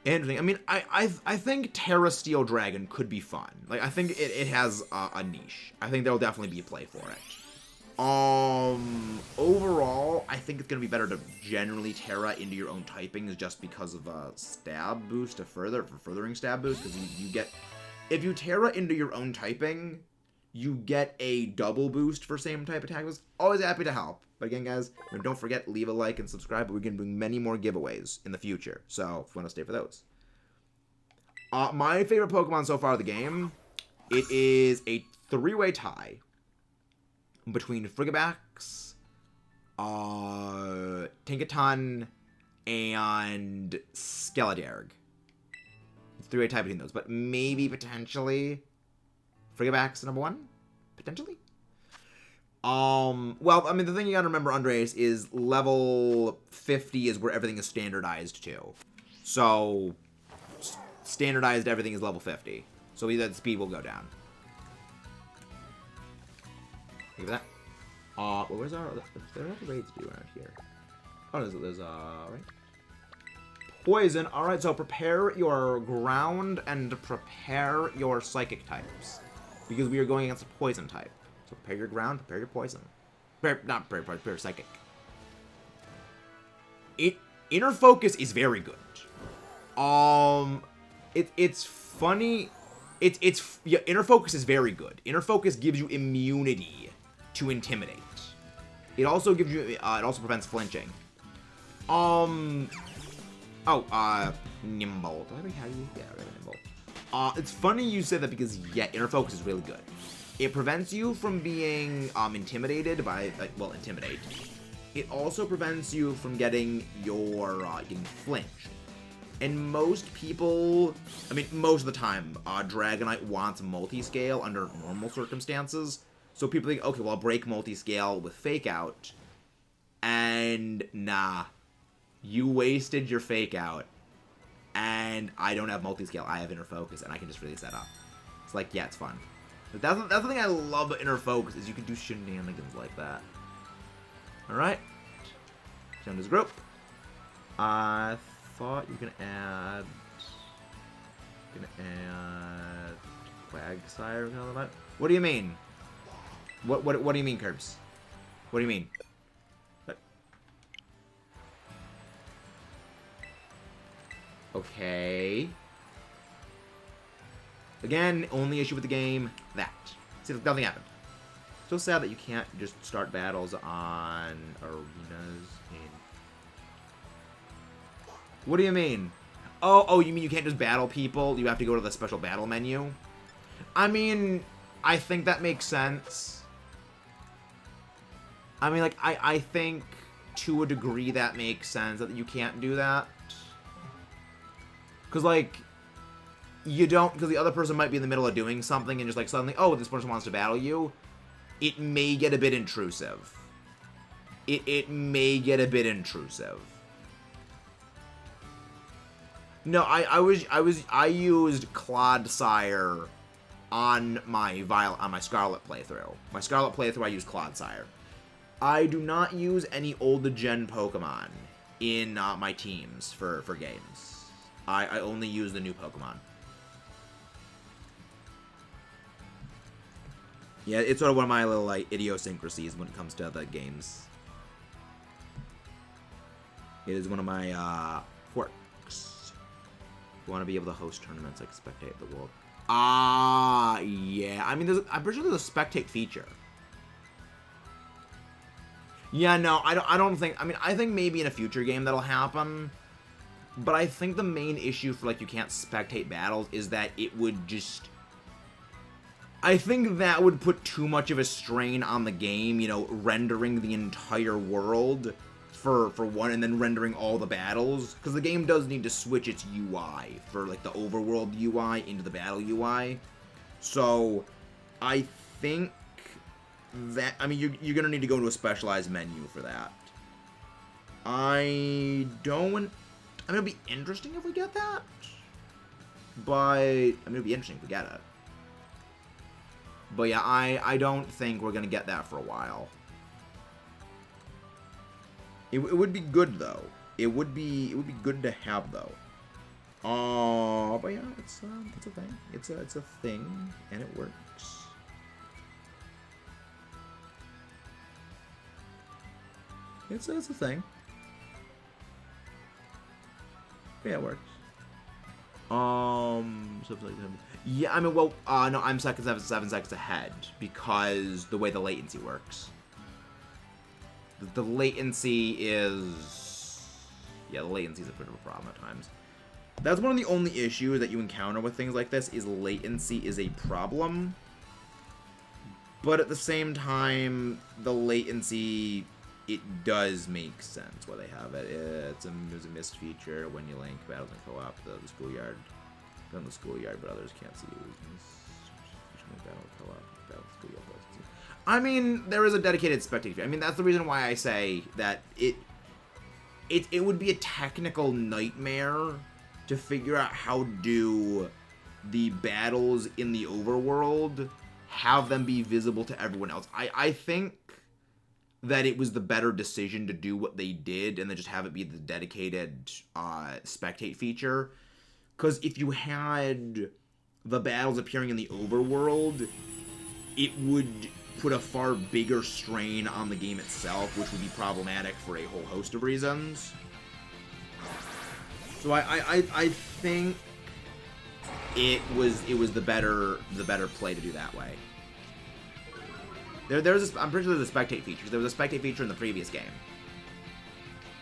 Interesting. I mean, I think Tera Steel Dragon could be fun. Like, I think it has a niche. I think there'll definitely be a play for it. Overall, I think it's gonna be better to generally Tera into your own typings just because of a stab boost for furthering stab boost, because you get, if you Tera into your own typing, you get a double boost for same type attack. Always happy to help. But again, guys, don't forget, leave a like and subscribe. We're going to be doing many more giveaways in the future. So, if you want to stay for those. My favorite Pokemon so far of the game, it is a three-way tie between Frigibax, Tinkaton, and Skeledirge. It's a three-way tie between those. But maybe, potentially, Frigibax number one? Potentially? Well, I mean, the thing you gotta remember, Andres, is level 50 is where everything is standardized to. So, standardized everything is level 50. So that speed will go down. Look at that. Well, where's our, there are other raids to do around here. Oh, there's right? Poison. Alright, so prepare your ground and prepare your psychic types. Because we are going against a poison type. So prepare your ground, prepare your poison. Prepare psychic. Inner focus is very good. It's funny. Yeah, inner focus is very good. Inner focus gives you immunity to intimidate. It also gives you, it also prevents flinching. Nimble. Did I already have you? Yeah, I already have Nimble. It's funny you said that because, yeah, inner focus is really good. It prevents you from being intimidated by, well, intimidate. It also prevents you from getting your, getting flinched. And most people, I mean, most of the time, Dragonite wants multi-scale under normal circumstances. So people think, okay, well, I'll break multi-scale with Fake Out. And, nah. You wasted your Fake Out. And I don't have multi-scale, I have inner focus, and I can just really set up. It's like, yeah, it's fun. But that's the thing I love about inner focus, is you can do shenanigans like that. Alright. Join this group. I thought you can add... Quagsire. What do you mean? What do you mean, Curbs? What do you mean? Okay. Again, only issue with the game, that. See, nothing happened. So sad that you can't just start battles on arenas in... What do you mean? Oh, you mean you can't just battle people? You have to go to the special battle menu? I mean, I think that makes sense. I mean, like, I think to a degree that makes sense, that you can't do that. Because, like, you don't, because the other person might be in the middle of doing something and just, like, suddenly, oh, this person wants to battle you. It may get a bit intrusive. It may get a bit intrusive. No, I used Clodsire on my Scarlet playthrough. My Scarlet playthrough, I used Clodsire. I do not use any old-gen Pokemon in my teams for games. I only use the new Pokemon. Yeah, it's sort of one of my little, like, idiosyncrasies when it comes to the games. It is one of my, quirks. You want to be able to host tournaments, like, spectate the world. Yeah. I mean, I'm pretty sure there's a spectate feature. Yeah, no, I don't think, I mean, I think maybe in a future game that'll happen. But I think the main issue for, like, you can't spectate battles is that it would just... I think that would put too much of a strain on the game, you know, rendering the entire world for one, and then rendering all the battles. Because the game does need to switch its UI for, like, the overworld UI into the battle UI. So, I think that... I mean, you're going to need to go into a specialized menu for that. I mean, it'll be interesting if we get that. But, I mean, it'll be interesting if we get it. But yeah, I don't think we're gonna get that for a while. It would be good though. It would be good to have though. But yeah, it's a thing. It's a thing, and it works. It's a thing. Yeah, it works. Yeah, I mean, well, no, I'm 7 seconds ahead because the way the latency works. The latency is... Yeah, the latency is a bit of a problem at times. That's one of the only issues that you encounter with things like this, is latency is a problem. But at the same time, the latency, it does make sense why they have it. It's a missed feature when you link battles and co-op the schoolyard. On the schoolyard, but others can't see you. I mean, there is a dedicated spectator. I mean, that's the reason why I say that it would be a technical nightmare to figure out how do the battles in the overworld have them be visible to everyone else. I think that it was the better decision to do what they did and then just have it be the dedicated spectate feature. Because if you had the battles appearing in the overworld, it would put a far bigger strain on the game itself, which would be problematic for a whole host of reasons. So I think it was the better play to do that way. I'm pretty sure there's a spectate feature. There was a spectate feature in the previous game.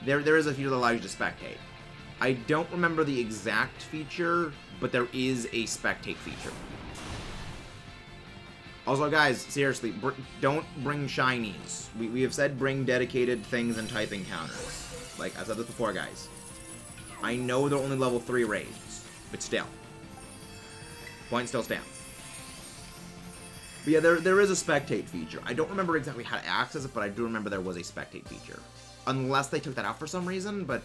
There is a feature that allows you to spectate. I don't remember the exact feature, but there is a spectate feature. Also, guys, seriously, don't bring shinies. We have said bring dedicated things and typing counters. Like, I've said this before, guys. I know they're only level 3 raids, but still. Point still stands. But yeah, there is a spectate feature. I don't remember exactly how to access it, but I do remember there was a spectate feature. Unless they took that out for some reason, but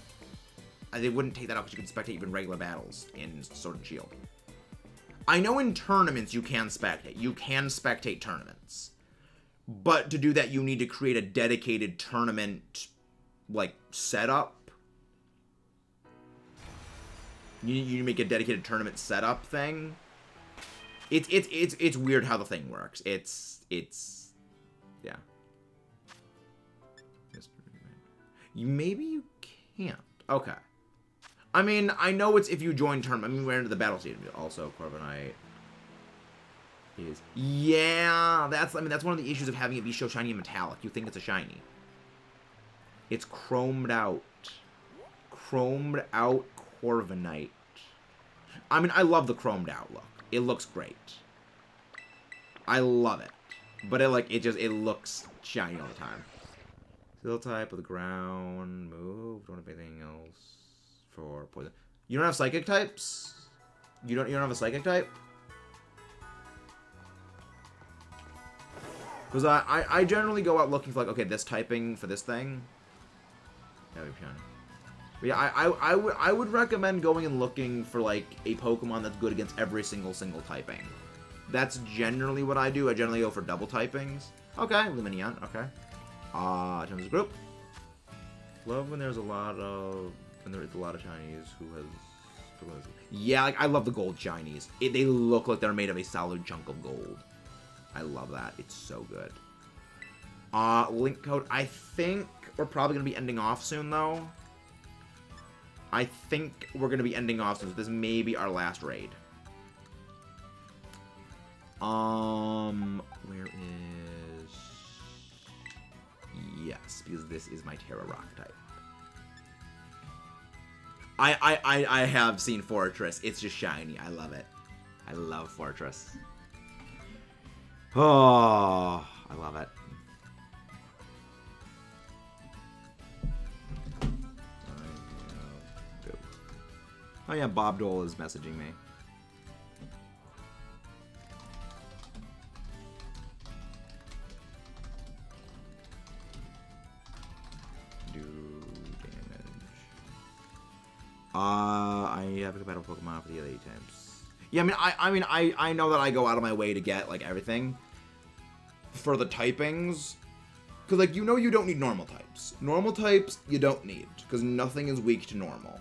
they wouldn't take that out because you can spectate even regular battles in Sword and Shield. I know in tournaments you can spectate. You can spectate tournaments. But to do that, you need to create a dedicated tournament, like, setup. You need to make a dedicated tournament setup thing. It's weird how the thing works. It's yeah. Maybe you can't. Okay. I mean, I know it's if you join tournament. I mean, we're into the battle season. Also, Corviknight is... Yeah, that's one of the issues of having it be so shiny and metallic. You think it's a shiny. It's chromed out. Chromed out Corviknight. I mean, I love the chromed out look. It looks great. I love it. But it looks shiny all the time. Steel type with ground move. Don't have anything else for poison. You don't have psychic types? You don't have a psychic type? Because I generally go out looking for, like, okay, this typing for this thing. Yeah, but yeah, I would recommend going and looking for, like, a Pokemon that's good against every single typing. That's generally what I do. I generally go for double typings. Okay, Lumineon, okay. In terms of group. Love when there's a lot of Chinese who has... Yeah, like, I love the gold Chinese. They look like they're made of a solid chunk of gold. I love that. It's so good. Link code. I think we're probably going to be ending off soon, though. I think we're going to be ending off soon. This may be our last raid. Where is... Yes, because this is my Tera Rock type. I have seen Fortress. It's just shiny. I love it. I love Fortress. Oh, I love it. Oh yeah, Bob Dole is messaging me. Do damage. I have a compatible Pokemon for the other 8 times. Yeah, I know that I go out of my way to get, like, everything for the typings. Because, like, you don't need normal types. Normal types, you don't need. Because nothing is weak to normal.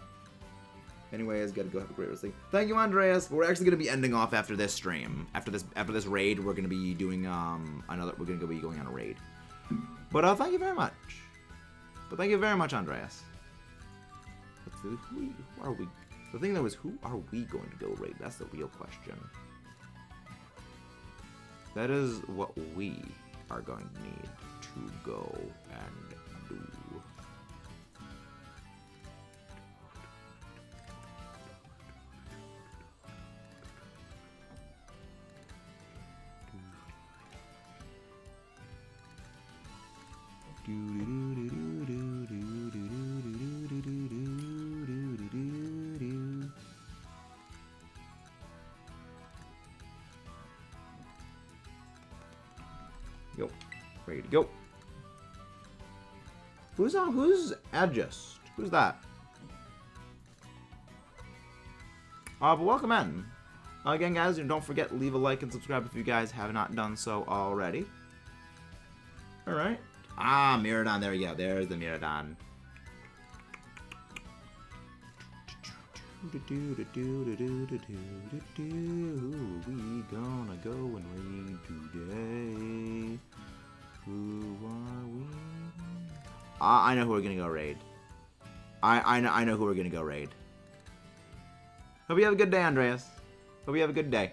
Anyways, gotta go have a great rest of the day. Thank you, Andreas. We're actually gonna be ending off after this stream. After this raid, we're gonna be doing we're gonna be going on a raid. But thank you very much. But thank you very much, Andreas. Who are we? The thing though is, who are we going to go raid? That's the real question. That is what we are going to need to go and do. Yo, ready to go. Who's Adjust? Who's that? But welcome in. Again, guys, and don't forget, leave a like and subscribe if you guys have not done so already. Alright. Ah, Miradon, there we go. There's the Miradon. Who we gonna go and raid today? Who are we? I know who we're gonna go raid. I know who we're gonna go raid. Hope you have a good day, Andreas. Hope you have a good day.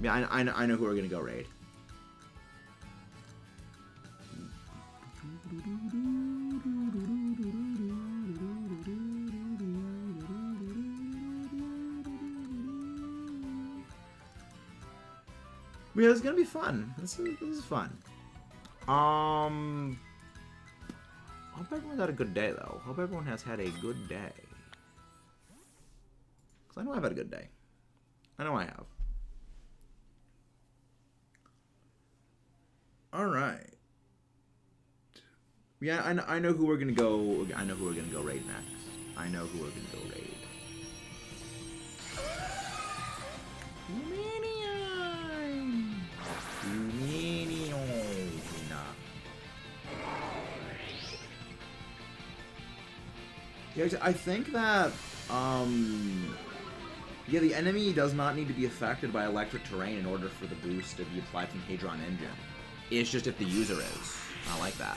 Yeah, I know who we're gonna go raid. Yeah, it's gonna be fun. This is fun. Hope everyone had a good day, though. Hope everyone has had a good day. Because I know I've had a good day. I know I have. Alright. Yeah, I know who we're gonna go. I know who we're gonna go raid next. I know who we're gonna go raid. Yeah, I think that, yeah, the enemy does not need to be affected by electric terrain in order for the boost to be applied from Hadron Engine. It's just if the user is. I like that.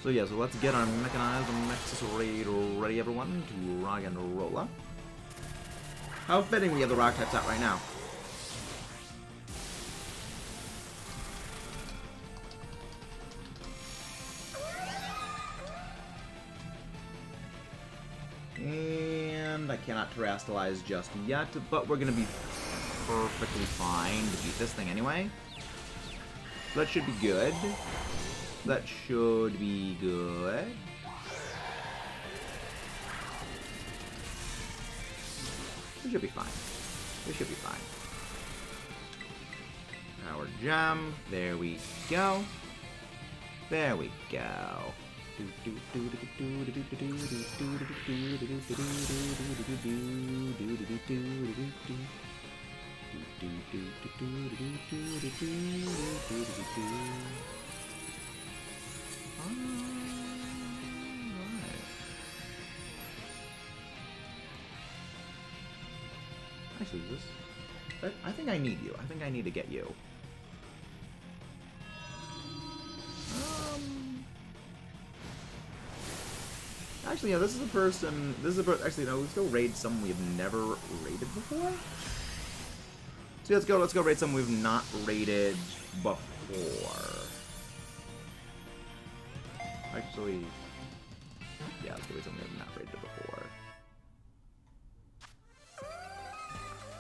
So yeah, so let's get our mechanized Nexus raid ready, everyone, to rock and roll up. How fitting we have the rock types out right now. And I cannot terrestrialize just yet, but we're gonna be perfectly fine to beat this thing anyway. So that should be good. That should be good. We should be fine. We should be fine. Power gem. There we go. There we go. Actually, I think I need you. I think I need to get you. Actually, yeah, this is a person. Actually, no. Let's go raid someone we've never raided before. So let's go raid someone we've not raided before. Actually, yeah, let's go raid someone we've not raided before.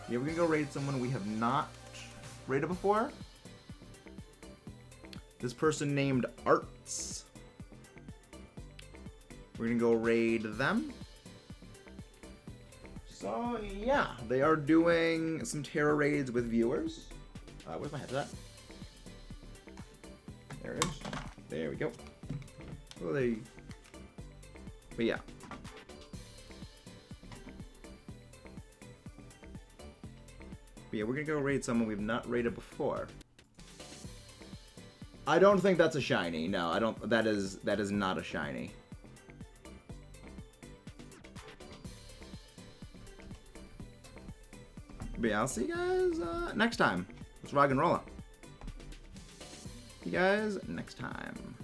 Yeah, we're gonna go raid someone we have not raided before. This person named Arts. We're gonna go raid them. So yeah, they are doing some Tera raids with viewers. Where's my headset? There it is. There we go. Oh, but yeah. But yeah, we're gonna go raid someone we've not raided before. I don't think that's a shiny. No, I don't. That is not a shiny. But yeah, I'll see you guys next time. Let's rock and roll. See you guys next time.